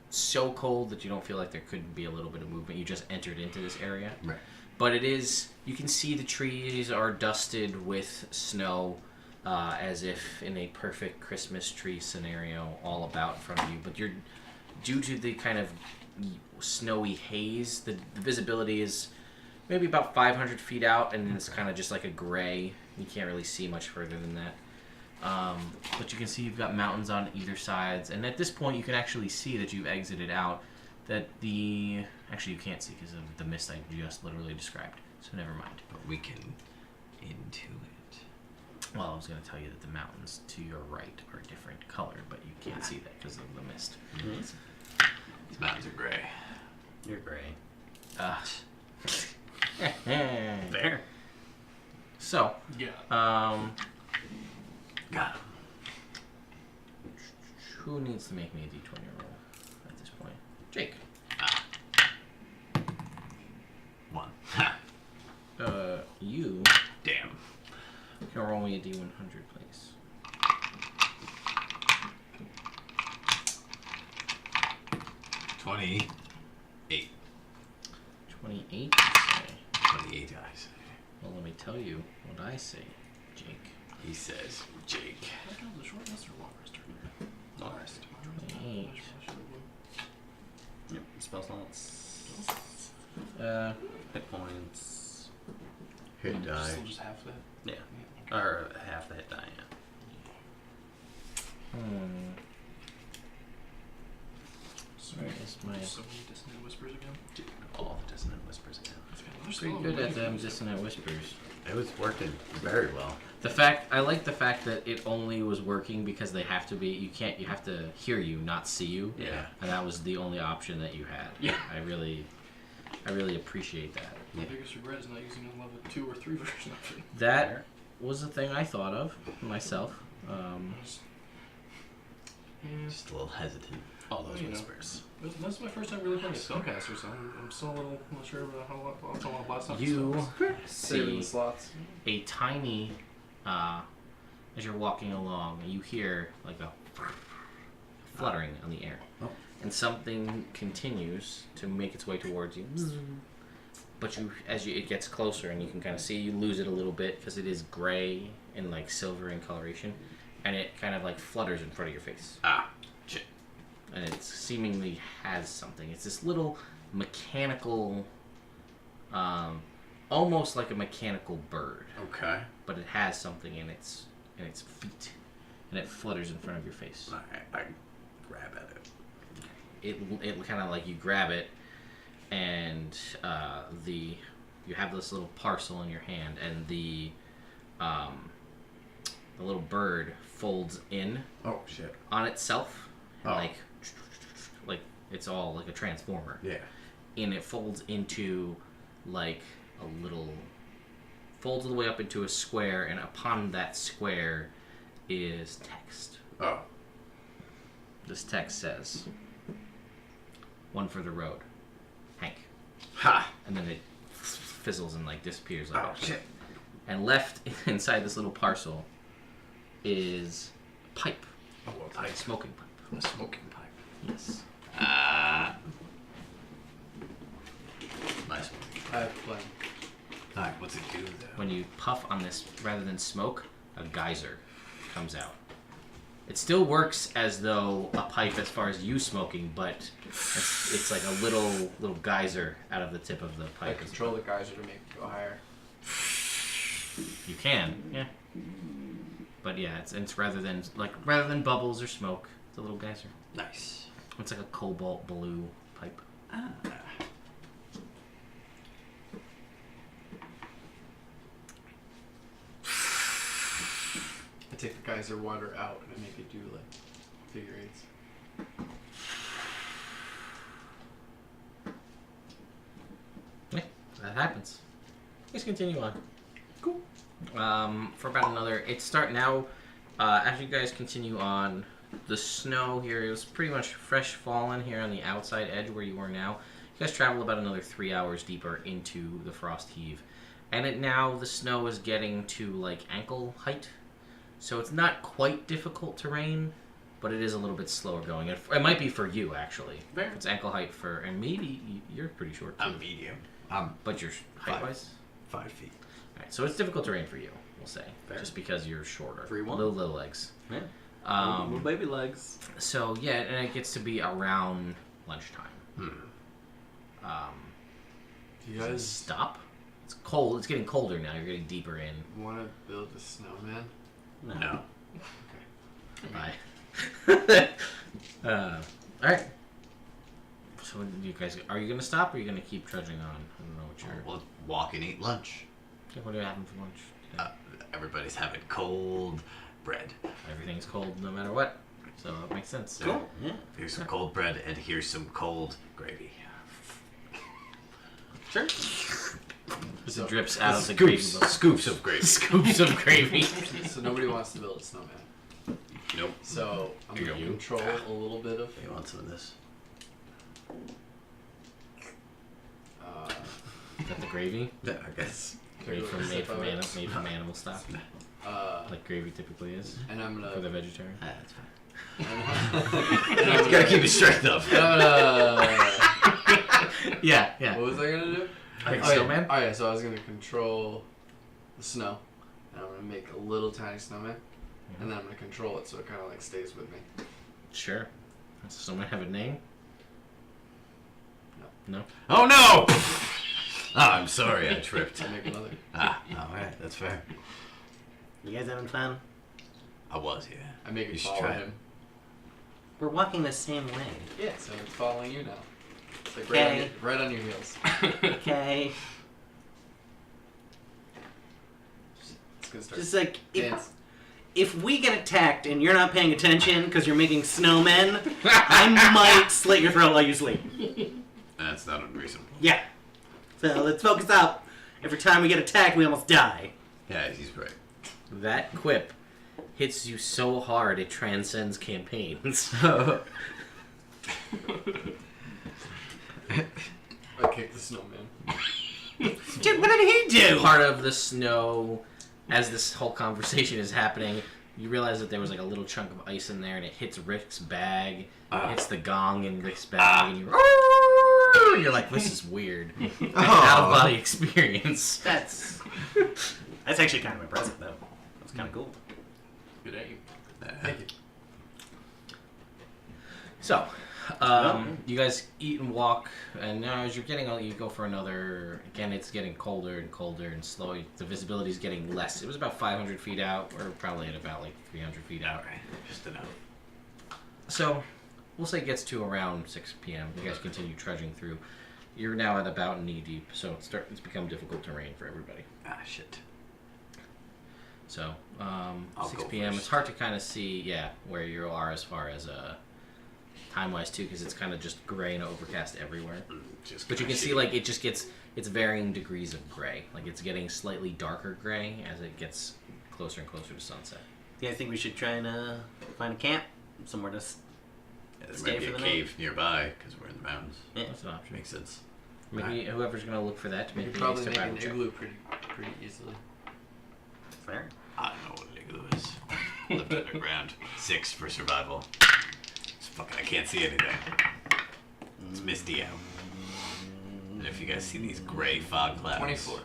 so cold that you don't feel like there couldn't be a little bit of movement. You just entered into this area. Right. But it is. You can see the trees are dusted with snow, as if in a perfect Christmas tree scenario all about in front of you. But you're due to the kind of snowy haze, the visibility is maybe about 500 feet out, and it's kind of just like a gray. You can't really see much further than that. But you can see you've got mountains on either sides, and at this point you can actually see that you've exited out. That the actually you can't see because of the mist I just literally described. So never mind. But we can into it. Well, I was going to tell you that the mountains to your right are a different color, but you can't see that because of the mist. These mountains are gray. You're gray. Fair. So, Yeah. Got him. who needs to make me a d20 roll at this point? Jake. 1. Ha. You Damn. can roll me a d100, please. 28. 28, you say. 28, I say. Well, let me tell you what I say, Jake. He says, Jake. The short rest or long rest? Long rest. 28. Yep. Spell slots. Hit points. Hit die. Still just half that. Yeah. Okay. Or half the hit die. Yeah. Where is my... So many dissonant whispers again. Dude, all the dissonant whispers again. Pretty good at them dissonant whispers. It was working very well. I like the fact that it only was working because they have to be, you have to hear you, not see you. Yeah. And that was the only option that you had. Yeah. I really appreciate that. My biggest regret is not using a level 2 or 3 version of it. That was the thing I thought of myself. Just a little hesitant. All those You know. whispers. That's my first time really playing a spellcaster, so I'm still a little not sure about how long last time. You Saving see the slots. a tiny, as you're walking along, you hear like a fluttering on the air. Oh. And something continues to make its way towards you. But it gets closer and you can kind of see, you lose it a little bit because it is gray and like silver in coloration. And it kind of like flutters in front of your face. Ah, shit. And it seemingly has something. It's this little mechanical, almost like a mechanical bird. Okay. But it has something in its feet. And it flutters in front of your face. Alright, I grab at it. It kind of like you grab it, and you have this little parcel in your hand, and the little bird folds in Oh shit. on itself, and Oh. like it's all like a transformer, Yeah. and it folds into like folds all the way up into a square, and upon that square is text. Oh. This text says, "One for the road, Hank." Ha! And then it fizzles and like disappears. Like Oh that. shit. And left inside this little parcel is a pipe, Oh, a a smoking pipe. A smoking pipe. Yes. Nice. I have a plan. Alright, what's it do though? When you puff on this, rather than smoke, a geyser comes out. It still works as though a pipe as far as you smoking, but it's like a little geyser out of the tip of the I pipe. control the geyser to make it go higher. You can, yeah. But yeah, it's rather than bubbles or smoke, it's a little geyser. Nice. It's like a cobalt blue pipe. I take the geyser water out and make it do like figure eights. continue on. Cool. For about another, it's start now. As you guys continue on, the snow here is pretty much fresh fallen here on the outside edge where you are now. You guys travel about another 3 hours deeper into the frost heave, and now the snow is getting to like ankle height, so it's not quite difficult terrain, but it is a little bit slower going. It might be for you actually. Fair. It's ankle height for, and maybe you're pretty short too. I'm medium. But you're height wise. 5 feet. All right, so it's difficult terrain for you, we'll say, Fair. just because you're shorter. 3-1. Little legs. Yeah. Um, Little baby legs. So yeah, and it gets to be around lunchtime. You Does it guys stop? It's cold. It's getting colder now. You're getting deeper in. want to build a snowman? No. Bye. All right. So you guys, are you gonna stop or are you gonna keep trudging on? I don't know what you're. We'll walk and eat lunch. Okay, what are you having for lunch? Everybody's having cold bread. Everything's cold no matter what, so it makes sense. Cool. Yeah. Here's some cold bread and here's some cold gravy. Sure. As it drips out of the gravy. Scoops of gravy. Scoops of gravy. So nobody wants to build a snowman. Nope. So I'm Here gonna you go. control a little bit of. You want some of this? Is that the gravy? Yeah, I guess. Made from animal stock, like gravy typically is And I'm for the gonna. vegetarian. That's fine. And I'm You gotta keep your strength up. Yeah. What was I gonna do? Like Oh, yeah. snowman. Oh yeah, so I was gonna control the snow, and I'm gonna make a little tiny snowman, and then I'm gonna control it so it kind of like stays with me. Sure. Does the snowman have a name? No. Oh no! Oh, I'm sorry, I tripped. I make another. Alright, that's fair. You guys having fun? I was, yeah. I make You it should follow try it. him. We're walking the same way. Yeah, so it's following you now. It's like Okay. right on your heels. Okay. It's gonna start. Just like dance. if we get attacked and you're not paying attention because you're making snowmen, I might slit your throat while you sleep. That's not unreasonable. Yeah. So let's focus up. Every time we get attacked, we almost die. Yeah, he's right. That quip hits you so hard it transcends campaigns. I kick the snowman. Dude, what did he do? Part of the snow, as this whole conversation is happening, you realize that there was like a little chunk of ice in there, and it hits Rick's bag, hits the gong in Rick's bag, and you're like, this is weird. Out of body experience. That's actually kind of impressive, though. That's kind of cool. Good aim. Thank you. So, you guys eat and walk, and now as you're getting out, you go for another. Again, it's getting colder and colder and slow. The visibility is getting less. It was about 500 feet out, or probably at about like 300 feet out. Alright, just enough. So, we'll say it gets to around 6 p.m. You guys continue trudging through. You're now at about knee deep, so it's become difficult terrain for everybody. Ah, shit. So, I'll 6 go p.m. first. It's hard to kind of see, where you are as far as time-wise too, because it's kind of just gray and overcast everywhere. Just But you kinda can see shitty. like it just gets it's varying degrees of gray. Like it's getting slightly darker gray as it gets closer and closer to sunset. Yeah, I think we should try and find a camp somewhere to. Yeah, there Stay might be for a the cave nearby because we're in the mountains. Yeah. That's an option. Makes sense. Maybe whoever's gonna look for that to You make could the probably make survival an check. igloo pretty easily. Fair. I don't know what an igloo is. Lived underground. 6 for survival. It's fucking, I can't see anything. It's misty out. And if you guys see these gray fog clouds. 24.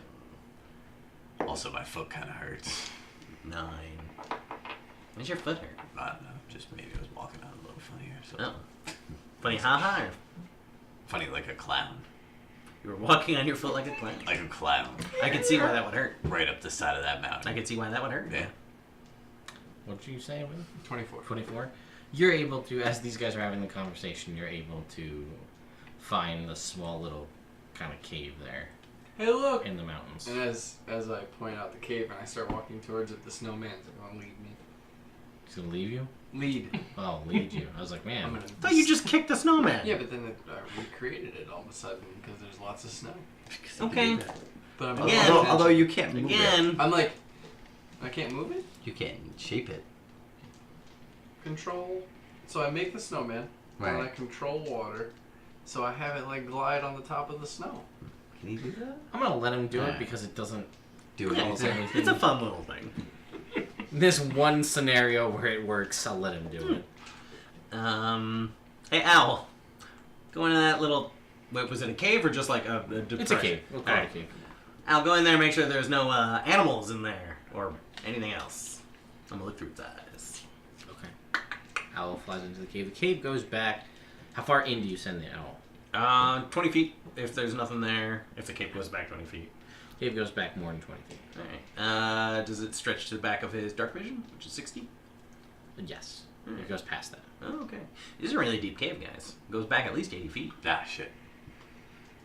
Also, my foot kind of hurts. 9. When's your foot hurt? I don't know. Just maybe I was walking on a little funnier. So Oh. Funny, haha. funny like a clown. You were walking on your foot like a clown. Like a clown. I can see why that would hurt. Right up the side of that mountain. I can see why that would hurt. Yeah. What did you say? 24. 24. You're able to, as these guys are having the conversation, you're able to find the small little kind of cave there Hey, look! in the mountains. And as I point out the cave and I start walking towards it, the snowman's going to lead me. He's gonna leave you? Lead. Oh, lead you. I was like, I'm man. gonna. I thought you just kicked the snowman. Yeah, but then we created it all of a sudden because there's lots of snow. Okay. But I'm Again. Although you can't move it. Again. I'm like, I can't move it? You can't shape it. Control. So I make the snowman, and I Right. control water, so I have it like glide on the top of the snow. Can you do that? I'm gonna let him do it Alright. because it doesn't. Do Yeah, anything? It's a fun little thing. This one scenario where it works, I'll let him do it. Hey, Owl. Go into that little... Wait, was it a cave or just like a depression? It's a cave. We'll call it a Alright. cave. Owl, go in there and make sure there's no animals in there or anything else. I'm gonna look through its eyes. Okay. Owl flies into the cave. The cave goes back. How far in do you send the owl? 20 feet if there's nothing there. If the cave goes back 20 feet. Cave goes back more than 20 feet. Alright. Does it stretch to the back of his dark vision, which is 60? Yes. It goes past that. Oh, okay. This is a really deep cave, guys. It goes back at least 80 feet. Ah, shit.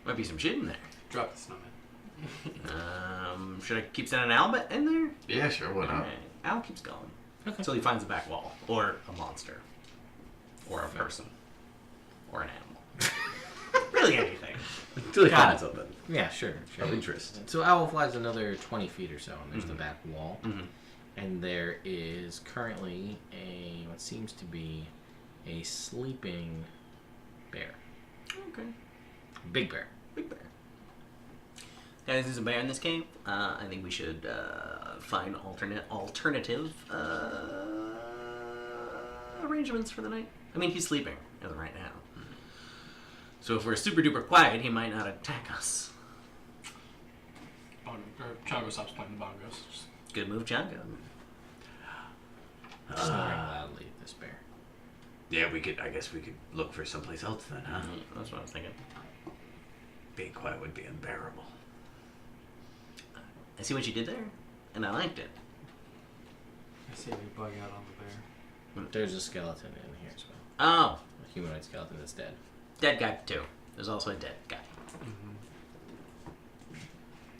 Might be some shit in there. Drop the snowman. Should I keep sending Owl in there? Yeah, sure, why not? Alright. Owl keeps going. Okay. Until he finds a back wall. Or a monster. Or a person. Or an animal. Really anything. Until you Got find it. something Yeah, sure. of interest. So Owl flies another 20 feet or so, and there's the back wall. Mhm. And there is currently what seems to be a sleeping bear. Okay. Big bear. Big bear. Guys, there's a bear in this cave. I think we should find alternative arrangements for the night. I mean, he's sleeping as of right now. So if we're super duper quiet, he might not attack us. Chango stops playing the bongos. Just Good move, Django. Snoring loudly at this bear. Yeah, I guess we could look for someplace else then, huh? That's what I was thinking. Being quiet would be unbearable. I see what you did there, and I liked it. I say we bug out on the bear. There's a skeleton in here as well. Oh, A humanoid skeleton that's dead. dead guy too. There's also a dead guy.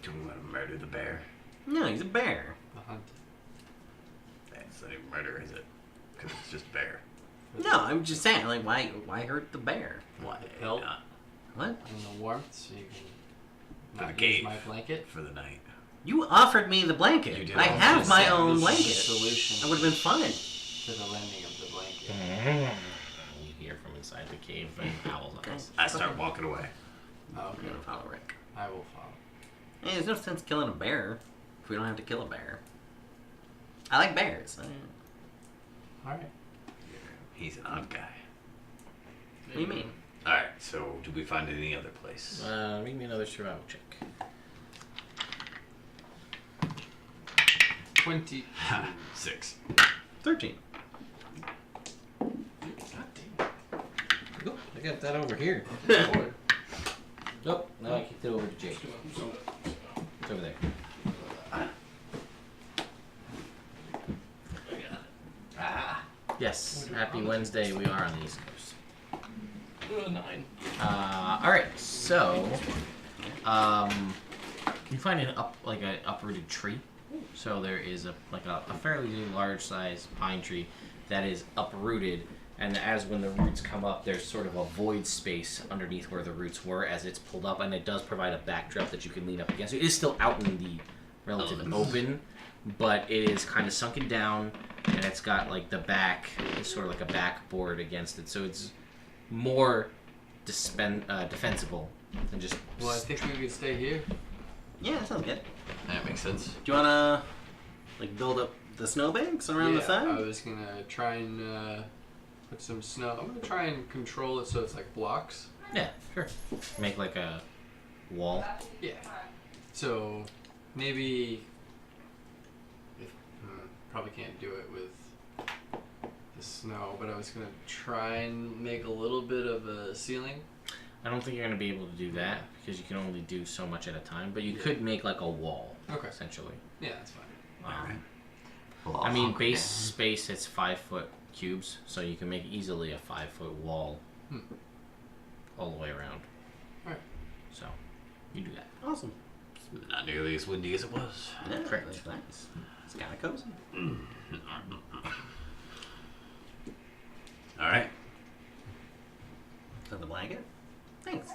Do we want to murder the bear? No, he's a bear. The hunt. It's not even murder, is it? Because it's just a bear. No, I'm just saying, like, why hurt the bear? Why Help. not? What? And the warmth, so you can For not the cave. use my blanket. For the night. You offered me the blanket. You did I offer have us my that. own This is blanket. the solution. That would have been fun. To the lending of the blanket. You hear from inside the cave and Owl's eyes. I start walking away. Oh, I'm okay. gonna follow Rick. I will follow. Hey, there's no sense killing a bear if we don't have to kill a bear. I like bears. Alright. He's an odd guy. What do you mean? Alright, so do we find any other place? Make me another survival check. 20. Ha, 6. 13. God damn. Oh, I got that over here. Nope, now I kicked it over to Jake. It's over there. Yes, happy Wednesday. We are on the East Coast. 9. Alright, so you find an uprooted tree. So there is a fairly large sized pine tree that is uprooted, and as when the roots come up, there's sort of a void space underneath where the roots were as it's pulled up, and it does provide a backdrop that you can lean up against. It is still out in the relative open, but it is kind of sunken down, and it's got like the back, it's sort of like a backboard against it, so it's more defensible than just. Well, I think we could stay here. Yeah, that sounds good. That makes sense. Do you wanna build up the snowbanks around the side? I was gonna try and put some snow. I'm gonna try and control it so it's like blocks. Yeah, sure. Make like a wall. Yeah. So maybe probably can't do it with the snow, but I was gonna try and make a little bit of a ceiling. I don't think you're gonna be able to do that because you can only do so much at a time. But you could make like a wall, Okay. essentially. Yeah, that's fine. Alright. I mean, base space it's 5-foot cubes, so you can make easily a 5-foot wall all the way around. Alright. So you do that. Awesome. Not nearly as windy as it was. Yeah, Correct. that's nice. It's kind of cozy. Alright. Is that the blanket? Thanks.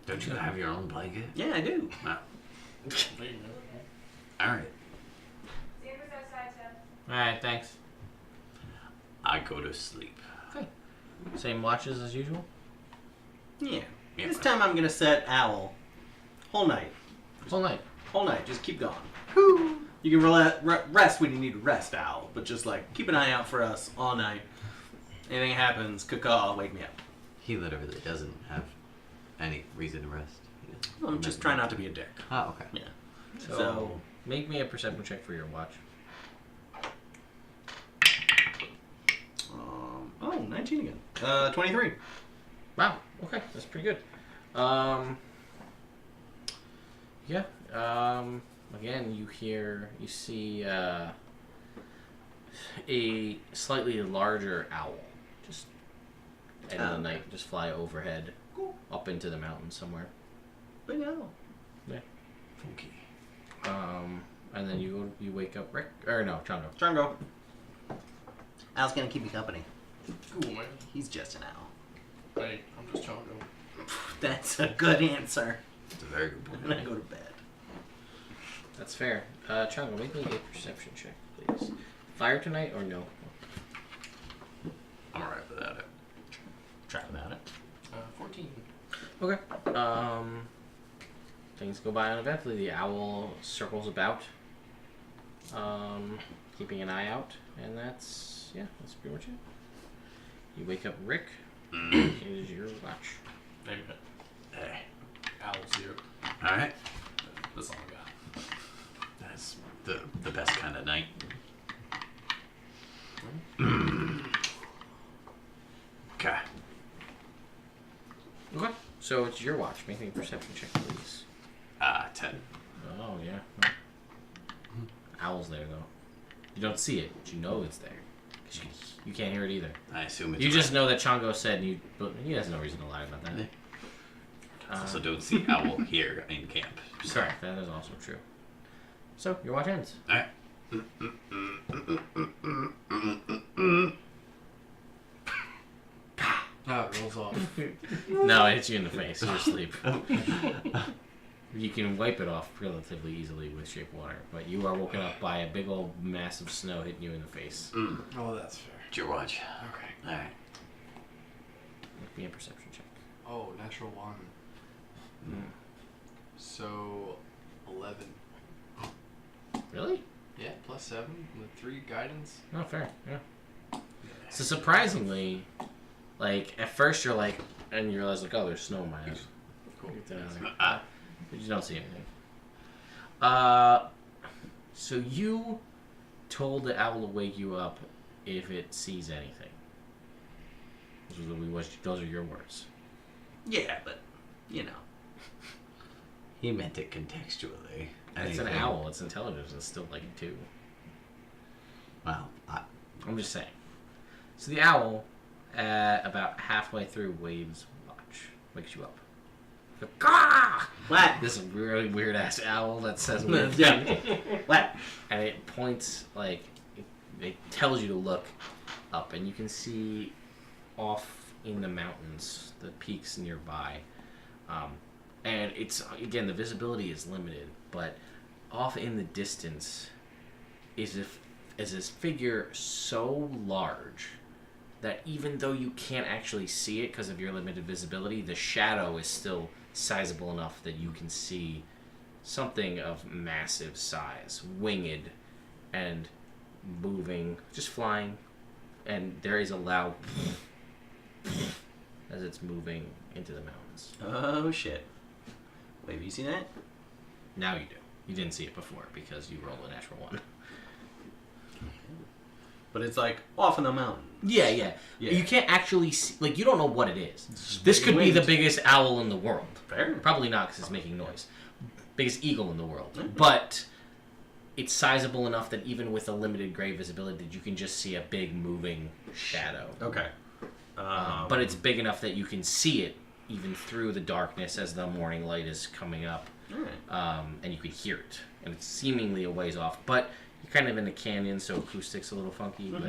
Don't you have your own blanket? Yeah, I do. Wow. There you go. All right. Alright, thanks. I go to sleep. Same watches as usual? Yeah. Yeah. This time I'm gonna set Owl. Whole night. Whole night. Whole night. Just keep going. You can rest when you need to rest, Owl. But just like keep an eye out for us all night. Anything happens, caw, wake me up. He literally doesn't have any reason to rest. I'm just trying not to be a dick. Oh, okay. Yeah. So, make me a perception check for your watch. 19 again. 23. Wow. Okay, that's pretty good. Yeah. Again, you see a slightly larger owl, just end of the night, just fly overhead, up into the mountains somewhere. Big owl. Yeah. Funky. And then you wake up Rick, or no, Chongo. Chongo. Owl's gonna keep you company. Cool, man. He's just an owl. Hey, I'm just Chongo. That's a good answer. That's a very good I'm point. gonna go to bed. That's fair. Chongo, make me a perception check, please. Fire tonight or no? I'm alright without it. Try without it. 14. Okay. Things go by uneventfully. The owl circles about, keeping an eye out, and that's pretty much it. You wake up Rick. It is your watch. Maybe not. Hey. Owl's here. Alright. That's all I got. That's the best kind of night. Okay. Okay. So it's your watch. Make me a perception check, please. 10. Oh, yeah. Owl's there, though. You don't see it, but you know it's there. 'Cause you can't hear it either. I assume it's You just know that Chongo said, but he has no reason to lie about that. Yeah. I also don't see owl here in camp. Correct, that is also true. So, your watch ends. Alright. Ah, it rolls off. No, it hits you in the face. You're asleep. You can wipe it off relatively easily with shape water, but you are woken up by a big old mass of snow hitting you in the face. Oh, that's fair. It's your watch. Okay. Alright. Make me a perception check. Oh, natural 1. So, 11. Really? Yeah, plus 7 with 3 guidance. Oh, fair. Yeah. So surprisingly, like at first you're like, and you realize like, oh, there's snow in my eyes. Cool. Get that out of there. But you don't see anything. So you told the owl to wake you up if it sees anything. Those are your words. Yeah, but you know. He meant it contextually. It's an owl. It's intelligence. It's still like 2. Well, I'm just saying. So the owl, about halfway through Wade's watch, wakes you up. Gah! What? This really weird ass owl that says weird Yeah. things. What? And it points like it tells you to look up, and you can see off in the mountains the peaks nearby. And it's again the visibility is limited, but off in the distance is this figure so large that even though you can't actually see it because of your limited visibility, the shadow is still sizable enough that you can see something of massive size, winged and moving, just flying, and there is a loud as it's moving into the mountains. Oh shit. Wait, have you seen that? Now you do. You didn't see it before because you rolled a natural 1. But it's like off in the mountain. Yeah. You can't actually see, like, you don't know what it is. This could be the biggest owl in the world. Fair. Probably not because it's making noise. Biggest eagle in the world. But it's sizable enough that even with a limited gray visibility, you can just see a big moving shadow. Okay. But it's big enough that you can see it even through the darkness as the morning light is coming up. Alright. And you can hear it. And it's seemingly a ways off. But you're kind of in a canyon, so acoustic's a little funky, but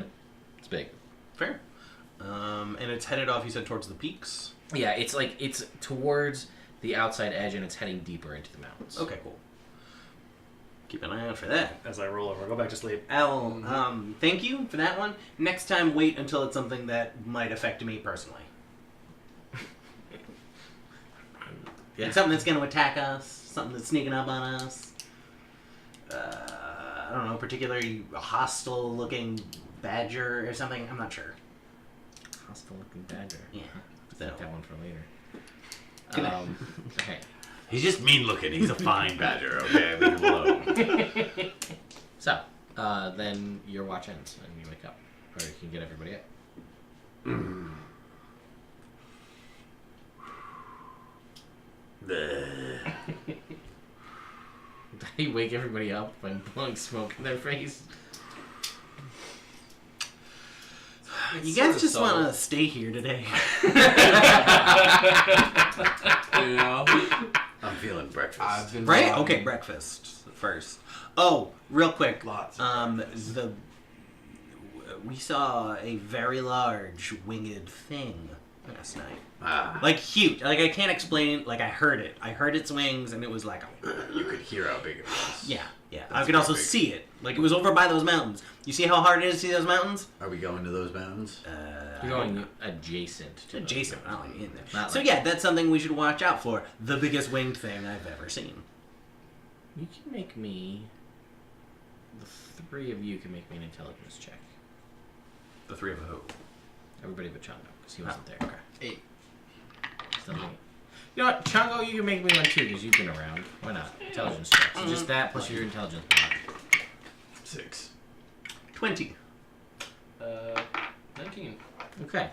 it's big. Fair. And it's headed off, you said, towards the peaks? Yeah, it's towards the outside edge, and it's heading deeper into the mountains. Okay, cool. Keep an eye out for that as I roll over. Go back to sleep. Al, thank you for that one. Next time, wait until it's something that might affect me personally. Yeah. Something that's going to attack us. Something that's sneaking up on us. I don't know, particularly a hostile-looking badger or something. I'm not sure. Hostile-looking badger. Yeah. Take that one for later. Good night. Okay. He's just mean looking. He's a fine badger, okay? Leave him alone. So, then your watch ends and you wake up. Or you can get everybody up. You wake everybody up by blowing smoke in their face. You guys just want to stay here today. You know? I'm feeling breakfast. I've been Right? robbed. Okay, breakfast first. Oh, real quick. Lots of breakfast. We saw a very large winged thing last night. Ah, Like huge. Like I can't explain. Like I heard it. I heard its wings, and it was like, you could hear how big it was. yeah, yeah. I That's could also pretty big. see it. Like it was over by those mountains. You see how hard it is to see those mountains? Are we going to those mountains? You're going adjacent to those Adjacent, mountains. not like in there. Not So like- yeah, that's something we should watch out for. The biggest winged thing I've ever seen. You can make me... The three of you can make me an intelligence check. The three of who? Everybody but Chango, because he wasn't there. Okay. 8. Still me. You know what, Chango, you can make me one too, because you've been around. Why not? Intelligence check. So just that plus your intelligence mod. 6. 20. 19. Okay.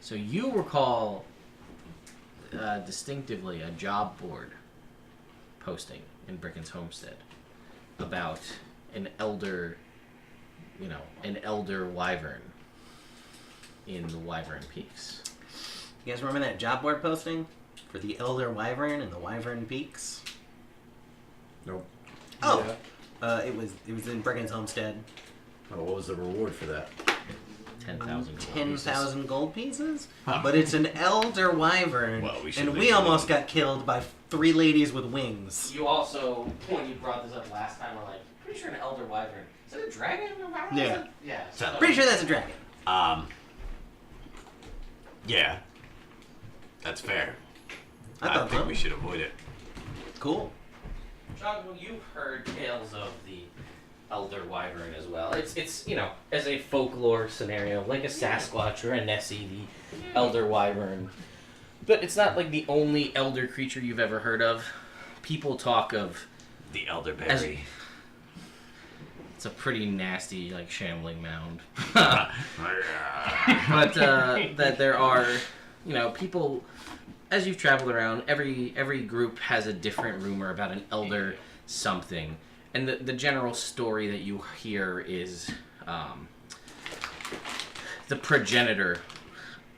So you recall distinctively a job board posting in Bricken's homestead about an elder wyvern in the Wyvern Peaks. You guys remember that job board posting for the Elder Wyvern and the Wyvern Peaks? Nope. Oh, Yeah. it was in Bricken's homestead. Oh, what was the reward for that? 10,000 gold 10,000 gold pieces? But it's an Elder Wyvern, Well, we should and leave we it almost alone. got killed by 3 ladies with wings. You also, when you brought this up last time, were like, pretty sure an elder wyvern. Is it a dragon? Yeah. Yeah. Sounds- Pretty sure that's a dragon. Yeah. That's fair. I I thought think so. we should avoid it. Cool. John, well, you've heard tales of the elder wyvern as well. It's as a folklore scenario, like a Sasquatch or a Nessie, the elder wyvern. But it's not like the only elder creature you've ever heard of. People talk of... The elderberry. It's a pretty nasty, like, shambling mound. Yeah. But that there are, people, as you've traveled around, every group has a different rumor about an elder something, and the general story that you hear is the progenitor,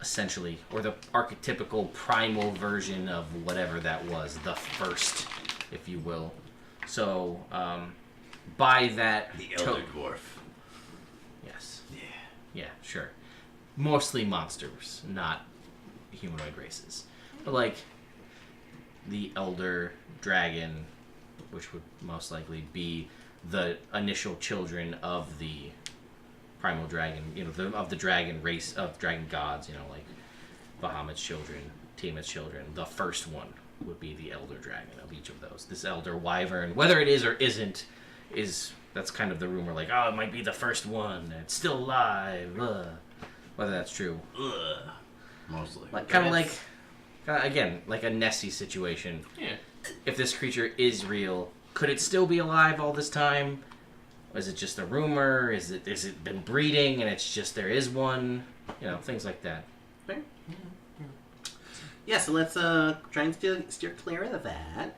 essentially, or the archetypical primal version of whatever that was, the first, if you will. So by that, The elder dwarf. yes. Yeah. Yeah, sure. Mostly monsters, not humanoid races. But like the elder dragon, which would most likely be the initial children of the primal dragon, of the dragon race of dragon gods, like Bahamut's children, Tiamat's children. The first one would be the elder dragon of each of those. This elder wyvern, whether it is or isn't, that's kind of the rumor. Like, oh, it might be the first one. It's still alive. Whether that's true, Ugh. Mostly. like kind of like, again, like a Nessie situation. Yeah. If this creature is real, could it still be alive all this time? Or is it just a rumor? Is it been breeding and it's just there is one? Things like that. Yeah, so let's try and steer clear of that.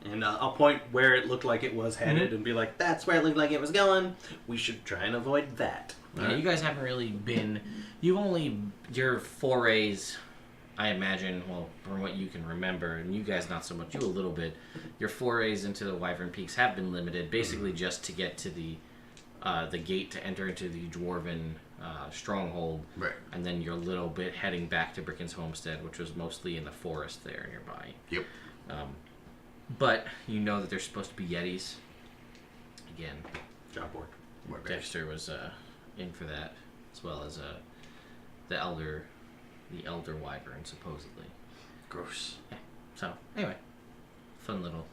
And I'll point where it looked like it was headed and be like, that's where it looked like it was going. We should try and avoid that. Yeah, you guys haven't really been. Your forays, I imagine, well, from what you can remember, and you guys not so much, you a little bit, your forays into the Wyvern Peaks have been limited, basically just to get to the gate to enter into the Dwarven stronghold. Right. And then you're a little bit heading back to Bricken's homestead, which was mostly in the forest there nearby. Yep. But you know that there's supposed to be Yetis. Again, Job board. Dexter was in for that, as well as the elder wyvern, supposedly. Gross. Yeah. So anyway, fun little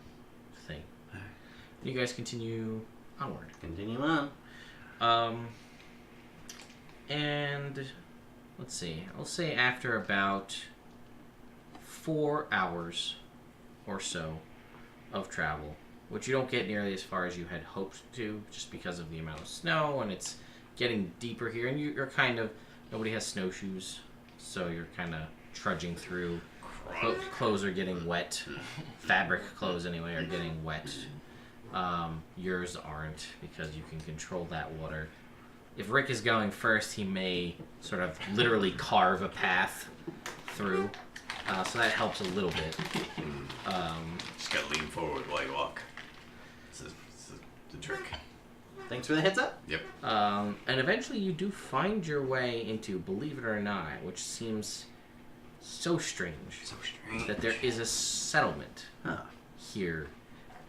thing. You guys continue onward. Continue on. And let's see. I'll say after about 4 hours or so of travel, which you don't get nearly as far as you had hoped to, just because of the amount of snow, and it's getting deeper here, and you're kind of, nobody has snowshoes, so you're kind of trudging through. Clothes are getting wet. Fabric clothes, anyway, are getting wet. Yours aren't, because you can control that water. If Rick is going first, he may sort of literally carve a path through, so that helps a little bit. Just gotta lean forward while you walk. This is the trick. Thanks for the heads up. Yep. And eventually you do find your way into, believe it or not, which seems so strange, that there is a settlement here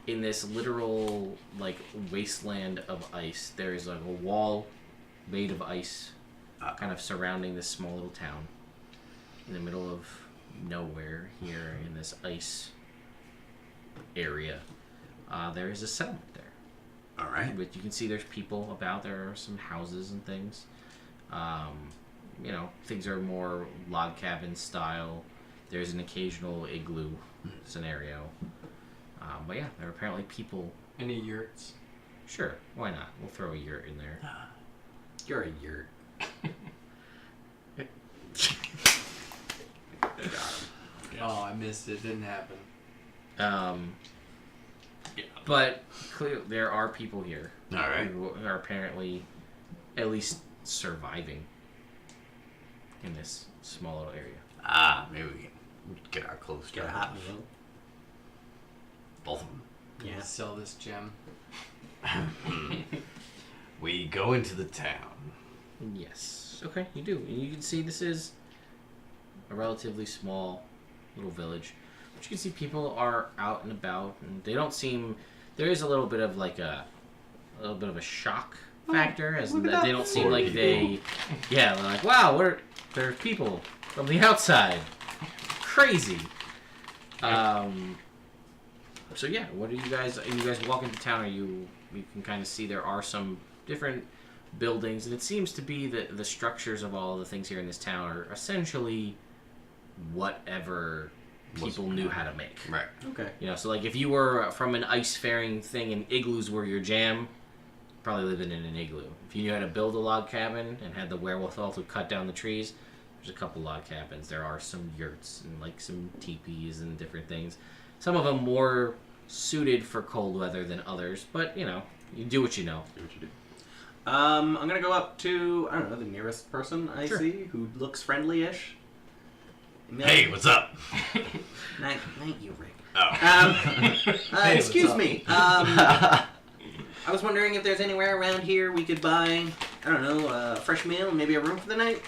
in this literal, like, wasteland of ice. There is like a wall made of ice kind of surrounding this small little town in the middle of nowhere here in this ice area. There is a settlement there. All right. But you can see there's people about. There are some houses and things. You know, things are more log cabin style. There's an occasional igloo scenario. But yeah, there are apparently people. Any yurts? Sure, why not? We'll throw a yurt in there. You're a yurt. Oh, I missed it. Didn't happen. But clearly there are people here. All right. Who are apparently at least surviving in this small little area. Maybe we can get our clothes Get a dried hot off. meal. Both of them. Yeah. Sell this gem. We go into the town. Yes. Okay, you do. And you can see this is a relatively small little village. But you can see people are out and about, and they don't seem. There is a little bit of like a little bit of a shock factor, as look at that they that. don't seem like they. Yeah, they're like, wow, there's people from the outside. Crazy. So yeah, what are you guys? You guys walk into town, you can kind of see there are some different buildings, and it seems to be that the structures of all the things here in this town are essentially whatever people knew how to make. Right. Okay. You know, so like if you were from an ice-faring thing and igloos were your jam, probably living in an igloo. If you knew how to build a log cabin and had the wherewithal to cut down the trees, there's a couple log cabins. There are some yurts and like some teepees and different things. Some of them more suited for cold weather than others, but you know, you do what you know. Do what you do. I'm gonna go up to, I don't know, the nearest person I Sure. see who looks friendly-ish. Hey, what's up? Night, you, Rick. Oh. Excuse what's me. I was wondering if there's anywhere around here we could buy, I don't know, a fresh meal and maybe a room for the night.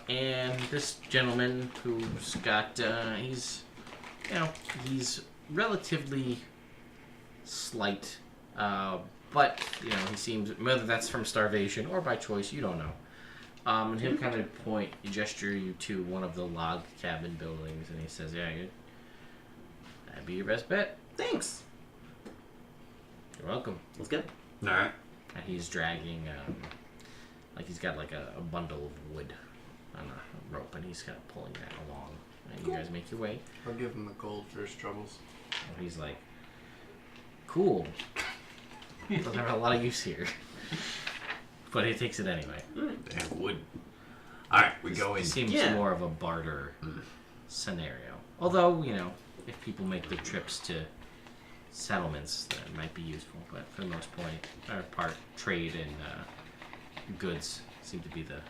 And this gentleman who's got, he's relatively slight, but, you know, he seems, whether that's from starvation or by choice, you don't know. And he'll kind of gesture you to one of the log cabin buildings, and he says, yeah, that'd be your best bet. Thanks. You're welcome. Let's go. All right. And he's dragging, like he's got like a bundle of wood on a rope, and he's kind of pulling that along. And you guys make your way. I'll give him the gold for his troubles. And he's like, cool. Doesn't have a lot of use here. But he takes it anyway. They have wood. All right, we go in. It seems Yeah. more of a barter scenario. Although, you know, if people make the trips to settlements, that might be useful. But for the most part, trade and goods seem to be the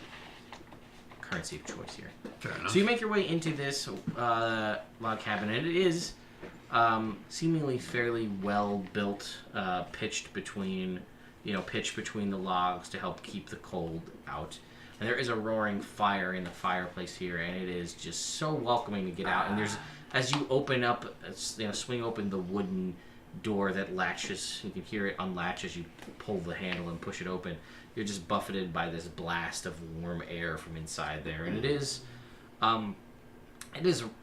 currency of choice here. Fair enough. So you make your way into this log cabin, and it is seemingly fairly well built, pitched between the logs to help keep the cold out. And there is a roaring fire in the fireplace here, and it is just so welcoming to get out. And there's as you open up, swing open the wooden door that latches, you can hear it unlatch as you pull the handle and push it open. You're just buffeted by this blast of warm air from inside there, and it is, I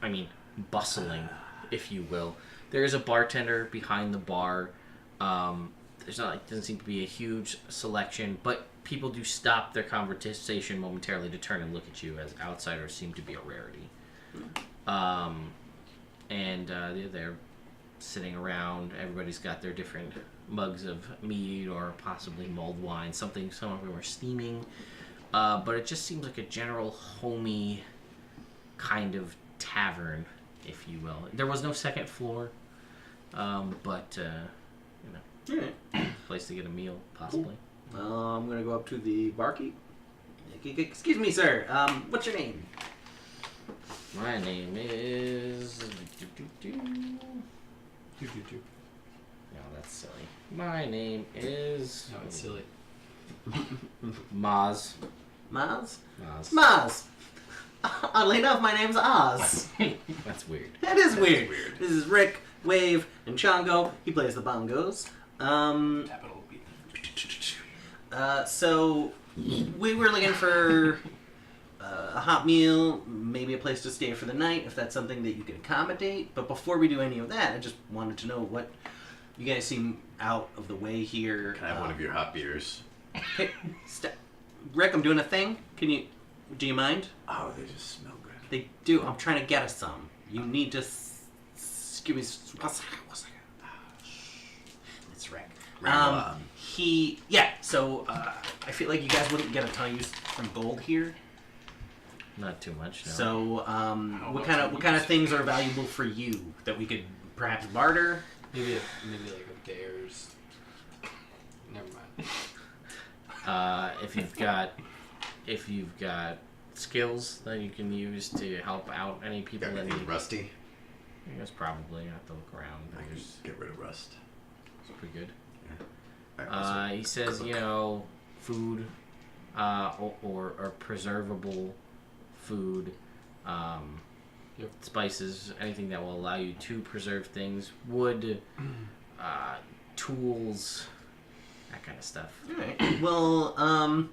mean, bustling, if you will. There is a bartender behind the bar. Doesn't seem to be a huge selection, but people do stop their conversation momentarily to turn and look at you, as outsiders seem to be a rarity. They're sitting around. Everybody's got their different mugs of mead or possibly mulled wine. Some of them are steaming, but it just seems like a general homey kind of tavern, if you will. There was no second floor, but place to get a meal possibly. I'm gonna go up to the barkeep. Excuse me, sir. What's your name? My name is. No, that's silly. My name is. No, it's silly. Maz. Maz? Maz. Maz! Oddly enough, my name's Oz. That's weird. That is weird. This is Rick, Wave, and Chongo. He plays the bongos. Capital B. So we were looking for a hot meal, maybe a place to stay for the night, if that's something that you can accommodate. But before we do any of that, I just wanted to know what you guys seem out of the way here. Can I have one of your hot beers? Hey, Rick, I'm doing a thing. Do you mind? Oh, they just smell good. They do. I'm trying to get us some. You need to give me. It's Rick. So I feel like you guys wouldn't get a ton of use from gold here. Not too much. No. So what kind of things are valuable for you that we could perhaps barter? Maybe like a bear's. Never mind. If you've got skills that you can use to help out any people that need. Rusty? I guess probably. I have to look around. I can just get rid of rust. It's pretty good. Yeah. He says, food or preservable food, spices, anything that will allow you to preserve things, wood, tools, that kind of stuff. All right. Well,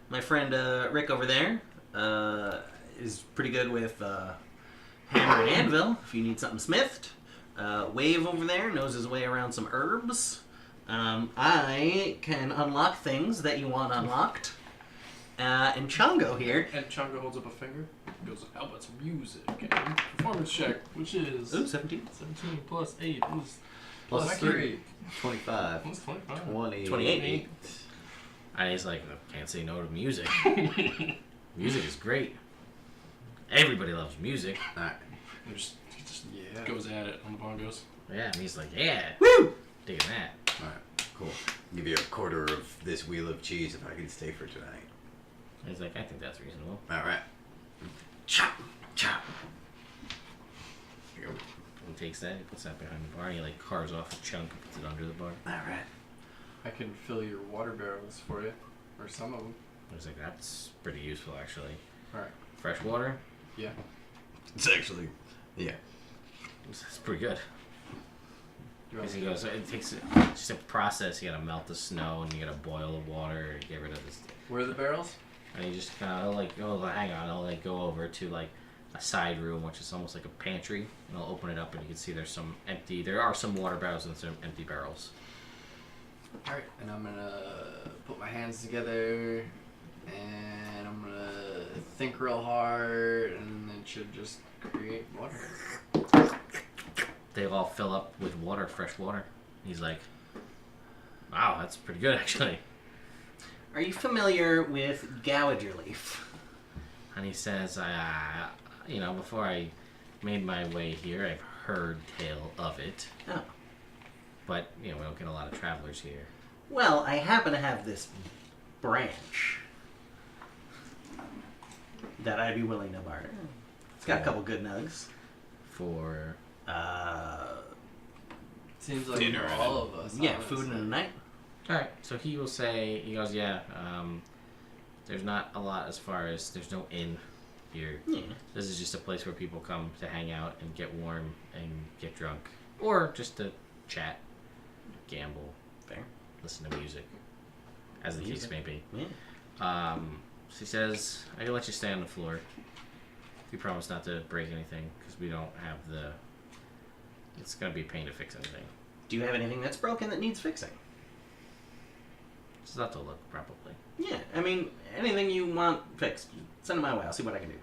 my friend Rick over there is pretty good with hammer and anvil. If you need something smithed, Wave over there knows his way around some herbs. I can unlock things that you want unlocked. And Chongo here. And Chongo holds up a finger. Goes, how about some music? And performance check, which is... Ooh, 17. 17 plus 8 is... Plus 3. 25. Plus 25. 28. And he's like, can't say no to music. Music is great. Everybody loves music. Alright. He just goes at it on the bongos. Yeah, and he's like, yeah. Woo! Digging that. Alright, cool. Give you a quarter of this wheel of cheese if I can stay for tonight. And he's like, I think that's reasonable. Alright. Chop, chop. Here we go. He takes that, he puts that behind the bar, and he like carves off a chunk and puts it under the bar. Alright. I can fill your water barrels for you, or some of them. I was like, that's pretty useful actually. Alright. Fresh water? Yeah. It's actually, yeah. It's pretty good. You want Because he me to- goes, it takes just a process. You gotta melt the snow and you gotta boil the water and get rid of this. Where are the barrels? And you just kind of like, oh, hang on, I'll like go over to like a side room, which is almost like a pantry, and I'll open it up and you can see there's some empty. There are some water barrels and some empty barrels. Alright, and I'm gonna put my hands together, and I'm gonna think real hard, and it should just create water. They all fill up with water, fresh water. He's like, wow, that's pretty good actually. Are you with Gouger leaf? And he says, before I made my way here, I've heard tale of it. Oh. But, we don't get a lot of travelers here. Well, I happen to have this branch that I'd be willing to barter. It's got a couple good nugs. For... Seems like Dinner for and- all of us. Yeah, honestly. food in the night. Alright, so he will say, he goes, there's not a lot as far as, there's no inn here. Yeah. This is just a place where people come to hang out and get warm and get drunk, or just to chat, gamble, Fair. listen to music, as the case may be. Yeah. She says, I can let you stay on the floor. We promise not to break anything, because we don't have the... It's going to be a pain to fix anything. Do you have anything that's broken that needs fixing? It's not to look, probably. Yeah, I mean, anything you want fixed, send it my way. I'll see what I can do.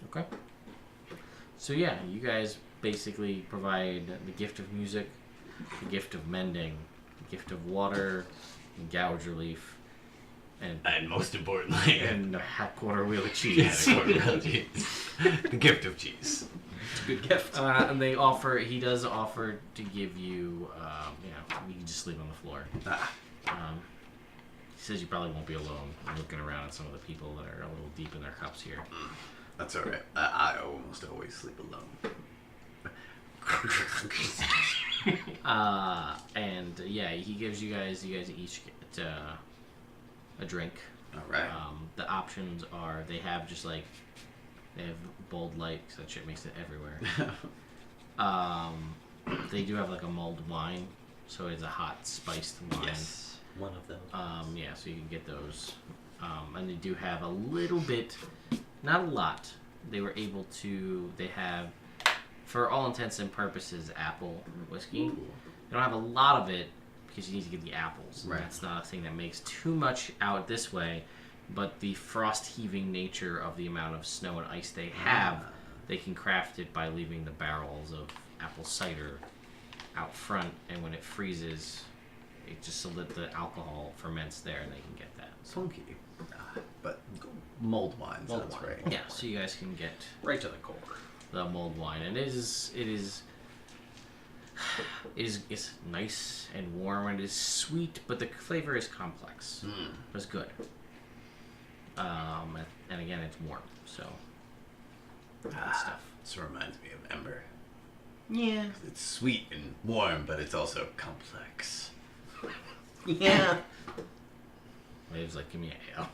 Okay. So yeah, you guys basically provide the gift of music, the gift of mending, the gift of water, and gouge relief, And most importantly, and a half-quarter wheel of yeah, cheese. the gift of cheese. It's a good gift. And he does offer to give you, you can just sleep on the floor. He says you probably won't be alone. I'm looking around at some of the people that are a little deep in their cups here. That's all right. I almost always sleep alone. And yeah, he gives you guys each get a drink. All right. The options are they have bold light, because that shit makes it everywhere. They do have like a mulled wine, so it's a hot spiced wine. Yes. One of those. Yeah, so you can get those. And they do have a little bit, not a lot. They have, for all intents and purposes, apple whiskey. Ooh. They don't have a lot of it because you need to get the apples. Right. That's not a thing that makes too much out this way, but the frost heaving nature of the amount of snow and ice they have, they can craft it by leaving the barrels of apple cider out front, and when it freezes, it just so that the alcohol ferments there, and they can get that. Funky. But mulled wine sounds wine. right. Yeah, so you guys can get Right to the core. the mulled wine, and it's nice and warm, and it is sweet, but the flavor is complex. But it's good. And again, it's warm, so good stuff. This reminds me of Ember. Yeah. It's sweet and warm, but it's also complex. Yeah. Wave's like, give me a ale.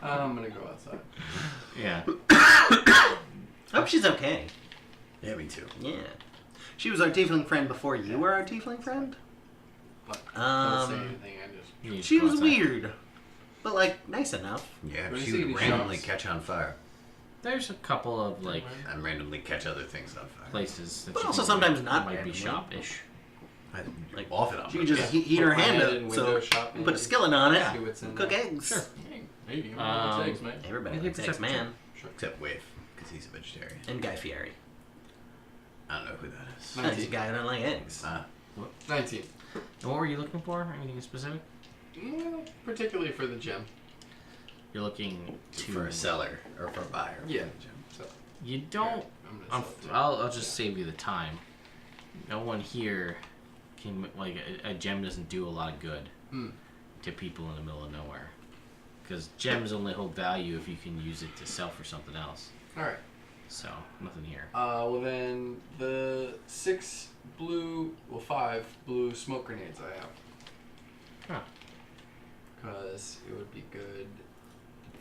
I'm gonna go outside. Yeah. I hope she's okay. Yeah, me too. Yeah. She was our tiefling friend before you were our tiefling friend? What? Don't say anything. You need to She go was outside. weird. But, like, nice enough. Yeah, What do you she see would any randomly shops? catch on fire There's a couple of like and randomly catch other things on fire. places that But you also can- sometimes not might be randomly. shop-ish. Like often I'm She could just heat her hand up, so put a skillet on it, See what's in cook there. eggs. Sure. Hey, you Um, eggs, man. Everybody Make a likes eggs, perception man. except Wave, because he's a vegetarian. And Guy Fieri. I don't know who that is. He's a guy who doesn't like eggs. 19. And what were you looking for? Anything specific? Well, particularly for the gem. You're looking to For a seller or for a buyer. Yeah. So, You don't. I'm gonna sell it to you. I'll just save you the time. No one here can like a gem doesn't do a lot of good to people in the middle of nowhere, because gems only hold value if you can use it to sell for something else. Alright. So nothing here. Well then, the 5 blue smoke grenades I have. Huh. Because it would be good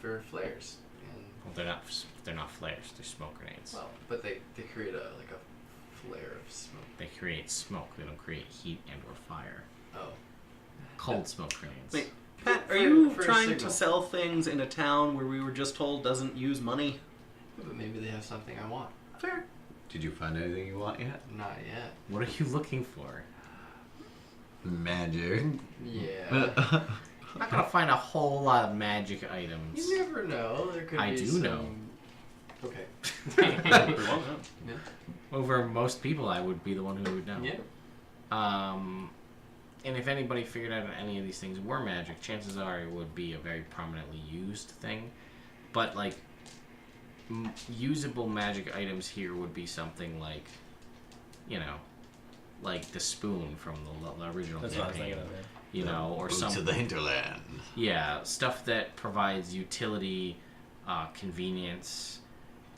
for flares. And, Well, they're not flares. They're smoke grenades. well, but they create a flare of smoke. They create smoke. They don't create heat and or fire. Oh. Cold smoke grenades. Wait, Pat, are For- you for a trying signal. to sell things in a town where we were just told doesn't use money? But maybe they have something I want. Fair. Did you find anything you want yet? Not yet. What are you looking for? Magic. Yeah. I'm not gonna find a whole lot of magic items. You never know. There could I be do some... know. Okay. Over most people, I would be the one who would know. Yeah. And if anybody figured out any of these things were magic, chances are it would be a very prominently used thing. But like, usable magic items here would be something like, like the spoon from the original campaign. You know, or Boots some of the hinterland. Yeah, stuff that provides utility, convenience.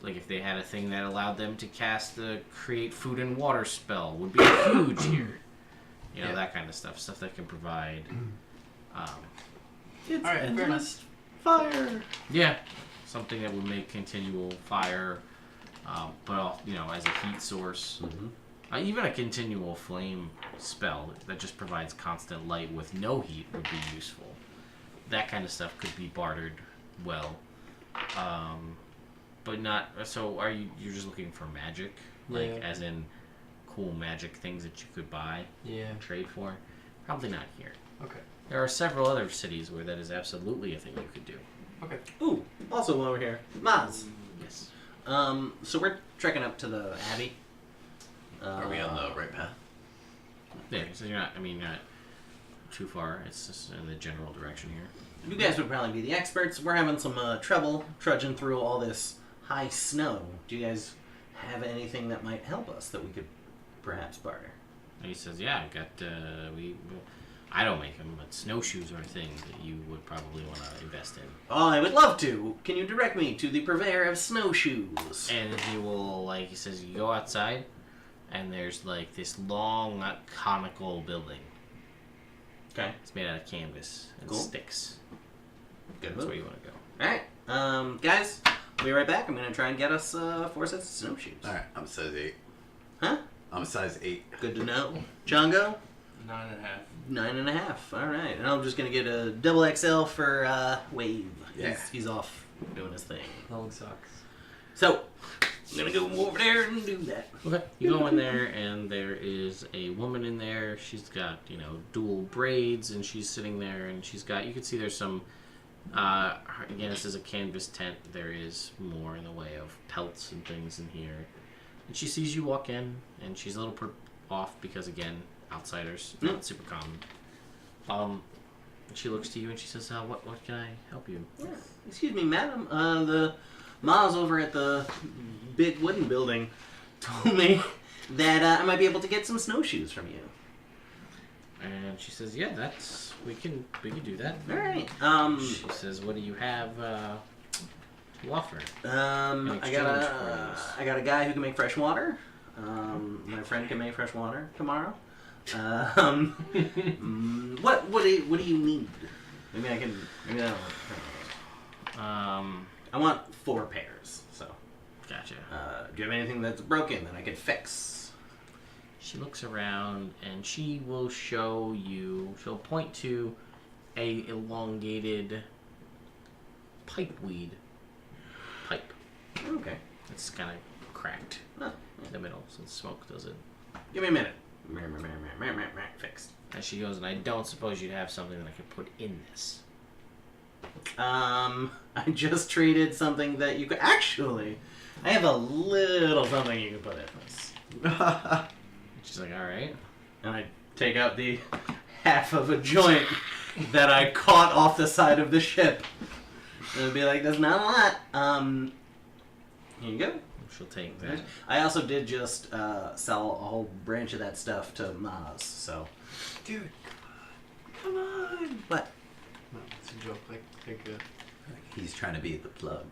Like if they had a thing that allowed them to cast the create food and water spell would be huge here. You know, Yeah. that kind of stuff. Stuff that can provide. It's Alright, fair endless fire. Yeah. something that would make continual fire, but as a heat source. Even a continual flame spell that just provides constant light with no heat would be useful. That kind of stuff could be bartered well, but not. So you're just looking for magic, as in cool magic things that you could buy, and trade for? Probably not here. Okay. There are several other cities where that is absolutely a thing you could do. Okay. Ooh, also while we're here, Maz. Yes. So we're trekking up to the Abbey. Are we on the right path? Yeah, so you're not too far. It's just in the general direction here. You guys would probably be the experts. We're having some trouble trudging through all this high snow. Do you guys have anything that might help us that we could perhaps barter? And he says, "Yeah, I've got I don't make them, but snowshoes are a thing that you would probably want to invest in." Oh, I would love to. Can you direct me to the purveyor of snowshoes? And he will he says, you go outside, and there's this long, conical building. Okay. It's made out of canvas and Cool. sticks. Good That's move. where you want to go. Alright. Guys, I'll be right back. I'm going to try and get us 4 sets of snowshoes. All right, I'm a size 8. Huh? I'm a size 8. Good to know. Chongo? 9.5. 9.5. Alright. And I'm just going to get a double XL for Wave. Yeah. He's off doing his thing. Long socks. So, I'm going to go over there and do that. Okay. You go in there, and there is a woman in there. She's got, dual braids, and she's sitting there, and she's got, you can see there's some, again, this is a canvas tent. There is more in the way of pelts and things in here. And she sees you walk in, and she's a little off because, again, outsiders, not super common. She looks to you, and she says, what can I help you? Yeah. Excuse me, madam. The Maz over at the big wooden building told me that I might be able to get some snowshoes from you. And she says, yeah, we can do that. All right. She says, what do you have to offer? I got a guy who can make fresh water. My friend can make fresh water tomorrow. What do you need? Maybe that'll work. I want 4 pairs. So. Gotcha. Do you have anything that's broken that I could fix? She looks around and she will show you. She'll point to a elongated pipeweed pipe. Okay. It's kind of cracked Oh. in the middle, so the smoke doesn't. Give me a minute. Fixed. And she goes, and I don't suppose you'd have something that I could put in this. I just traded something that you could actually. I have a little something you can put in this. She's like, all right. And I take out the half of a joint that I caught off the side of the ship. And it'd be like, that's not a lot. Here you go. She'll take that. I also did just sell a whole branch of that stuff to Maz, so. Dude, come on. What? No, it's a joke. He's trying to be the plug.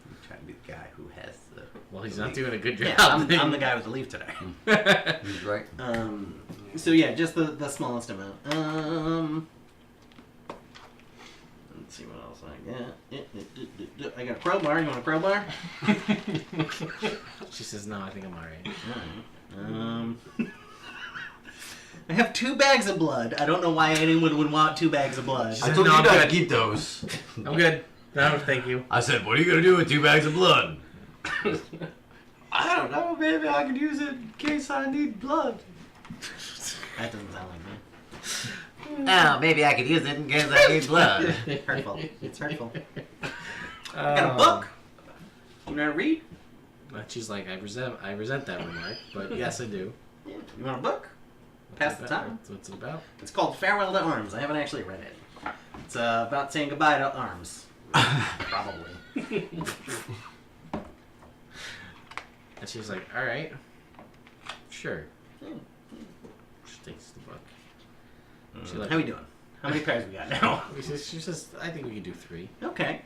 He's trying to be the guy who has the... Well, he's not doing a good job. Yeah, I'm the guy with the leaf today. He's right. So yeah, just the smallest amount. Let's see what else I got. I got a crowbar. You want a crowbar? She says, no, I think I'm alright. I have 2 bags of blood. I don't know why anyone would want 2 bags of blood. She I says, told no, you I'm not to good. keep those. I'm good. No, thank you. I said, what are you going to do with 2 bags of blood? I don't know. Maybe I could use it in case I need blood. That doesn't sound like me. Oh, maybe I could use it in case I need blood. Hurtful. It's hurtful. I got a book. You know how to read? But she's like, I resent that remark, but yes, I do. Yeah. You want a book? Pass the time. What's it about? It's called Farewell to Arms. I haven't actually read it. It's about saying goodbye to arms. Probably. And she's like, all right, sure. She takes the book. She like, How we doing? How many pairs we got now? She says, I think we can do 3. Okay.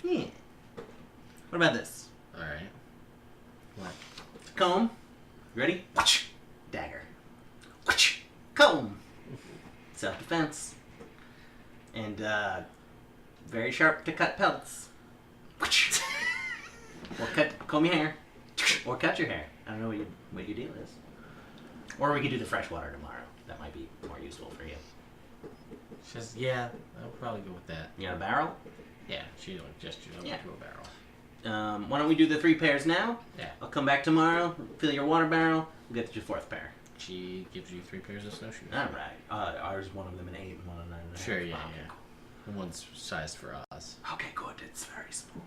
Yeah. What about this? All right. What? Comb. You ready? self-defense, and very sharp to cut pelts. Or comb your hair, or cut your hair. I don't know what your deal is. Or we could do the freshwater tomorrow. That might be more useful for you. She says, yeah, I'll probably go with that. You got a barrel? Yeah, she like gestured over Yeah. to a barrel. Why don't we do the 3 pairs now? Yeah. I'll come back tomorrow, fill your water barrel, we'll get your 4th pair. She gives you 3 pairs of snowshoes. Alright. Ours, one of them an 8 and one a 9. Sure, yeah, yeah. The one's sized for us. Okay, good. It's very small.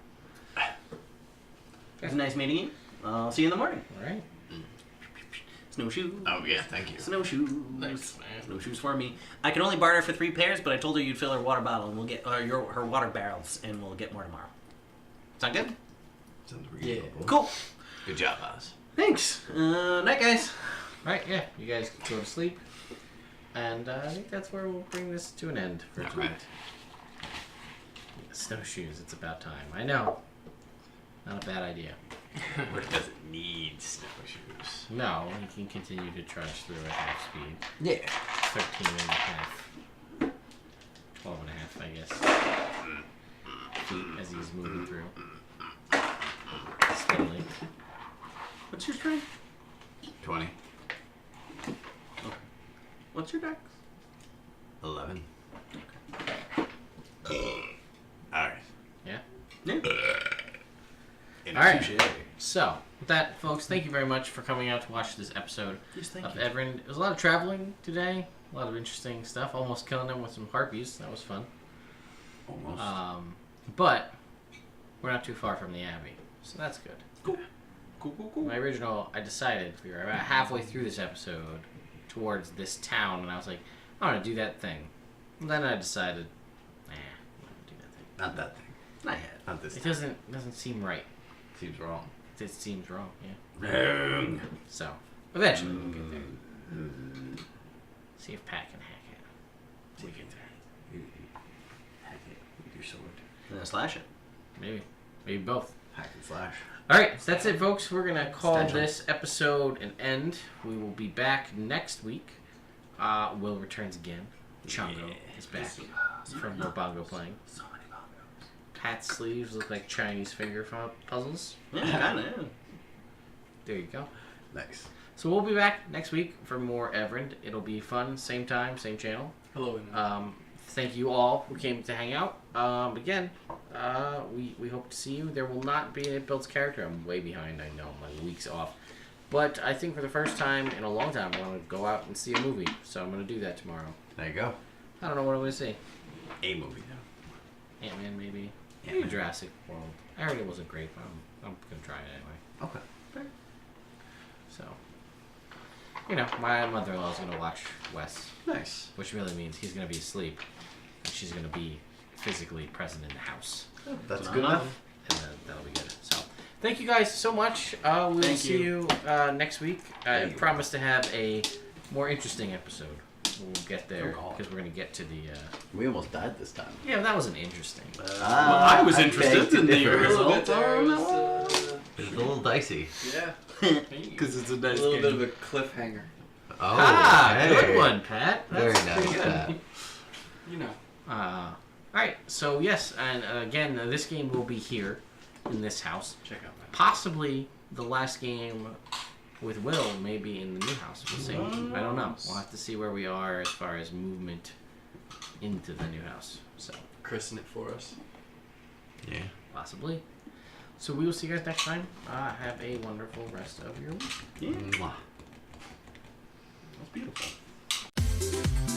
It was nice meeting you. I'll see you in the morning. All right. Snowshoes. Oh yeah, thank you. Snowshoes. Thanks, man. Snowshoes for me. I can only barter for 3 pairs, but I told her you'd fill her water bottle, and we'll get her water barrels, and we'll get more tomorrow. Sound good? Sounds Yeah. reasonable. Cool. Good job, Oz. Thanks. Night, guys. All right, yeah. You guys go to sleep. And I think that's where we'll bring this to an end for All tonight. right. Snowshoes, it's about time. I know. Not a bad idea. Rick doesn't need snowshoes. No, he can continue to trudge through at half speed. Yeah. 13 and a half. 12 and a half, I guess. Feet as he's moving through. Steadily. What's your strength? 20. What's your dex? 11. Alright. Yeah? Yeah. And All right. touche. So, with that, folks, thank you very much for coming out to watch this episode Yes, thank of you. Evrand. It was a lot of traveling today. A lot of interesting stuff. Almost killing them with some harpies. That was fun. Almost. But we're not too far from the Abbey, so that's good. Cool. Cool. My original, I decided we were about halfway through this episode towards this town, and I was like, I want to do that thing. And then I decided, I'm not gonna do that thing. Not that thing. Not yet. Not this It thing. doesn't seem right. Seems wrong. It seems wrong. Yeah. Wrong. So eventually we'll get there. See if Pat can hack it. We'll get there. Hack it with your sword. And then slash it. Maybe both. Hack and slash. All right, so that's it, folks. We're gonna call Stanchion. this episode an end. We will be back next week. Will returns again. Chongo Yeah. is back from more bongo playing. So many bongos. Pat's sleeves look like Chinese finger puzzles. Yeah, kinda, yeah. There you go. Nice. So we'll be back next week for more Evrand. It'll be fun. Same time, same channel. Hello, Internet. Thank you all who came to hang out. Again, we hope to see you. There will not be an It Builds character. I'm way behind. I know. I'm like weeks off. But I think for the first time in a long time, I want to go out and see a movie. So I'm going to do that tomorrow. There you go. I don't know what I'm going to see. A movie though. Ant-Man, maybe. Ant-Man. Maybe Jurassic World. I heard it wasn't great, but I'm going to try it anyway. Okay. So, you know, my mother-in-law is going to watch Wes, Nice. which really means he's going to be asleep, and she's going to be physically present in the house, That's Not good enough. enough. and that'll be good. So, thank you guys so much. We'll Thank see you next week. I Thank you. promise to have a more interesting episode. We'll get there Oh, God. because we're going to get to the. We almost died this time. Yeah, that wasn't interesting. Well, I was I interested beg to in the differ. a little bit result there. on It that was, one. It's a little dicey. yeah, Because it's a a nice little game. bit of a cliffhanger. Oh, good hey. one, Pat. Very That's nice. pretty good. Pat. You know. All right. So yes, and again, this game will be here in this house. Check out that. Possibly the last game with Will, maybe in the new house. We'll see. I don't know. We'll have to see where we are as far as movement into the new house. So Christen it for us. Yeah. possibly. So we will see you guys next time. Have a wonderful rest of your week. Yeah. Mwah. That's beautiful.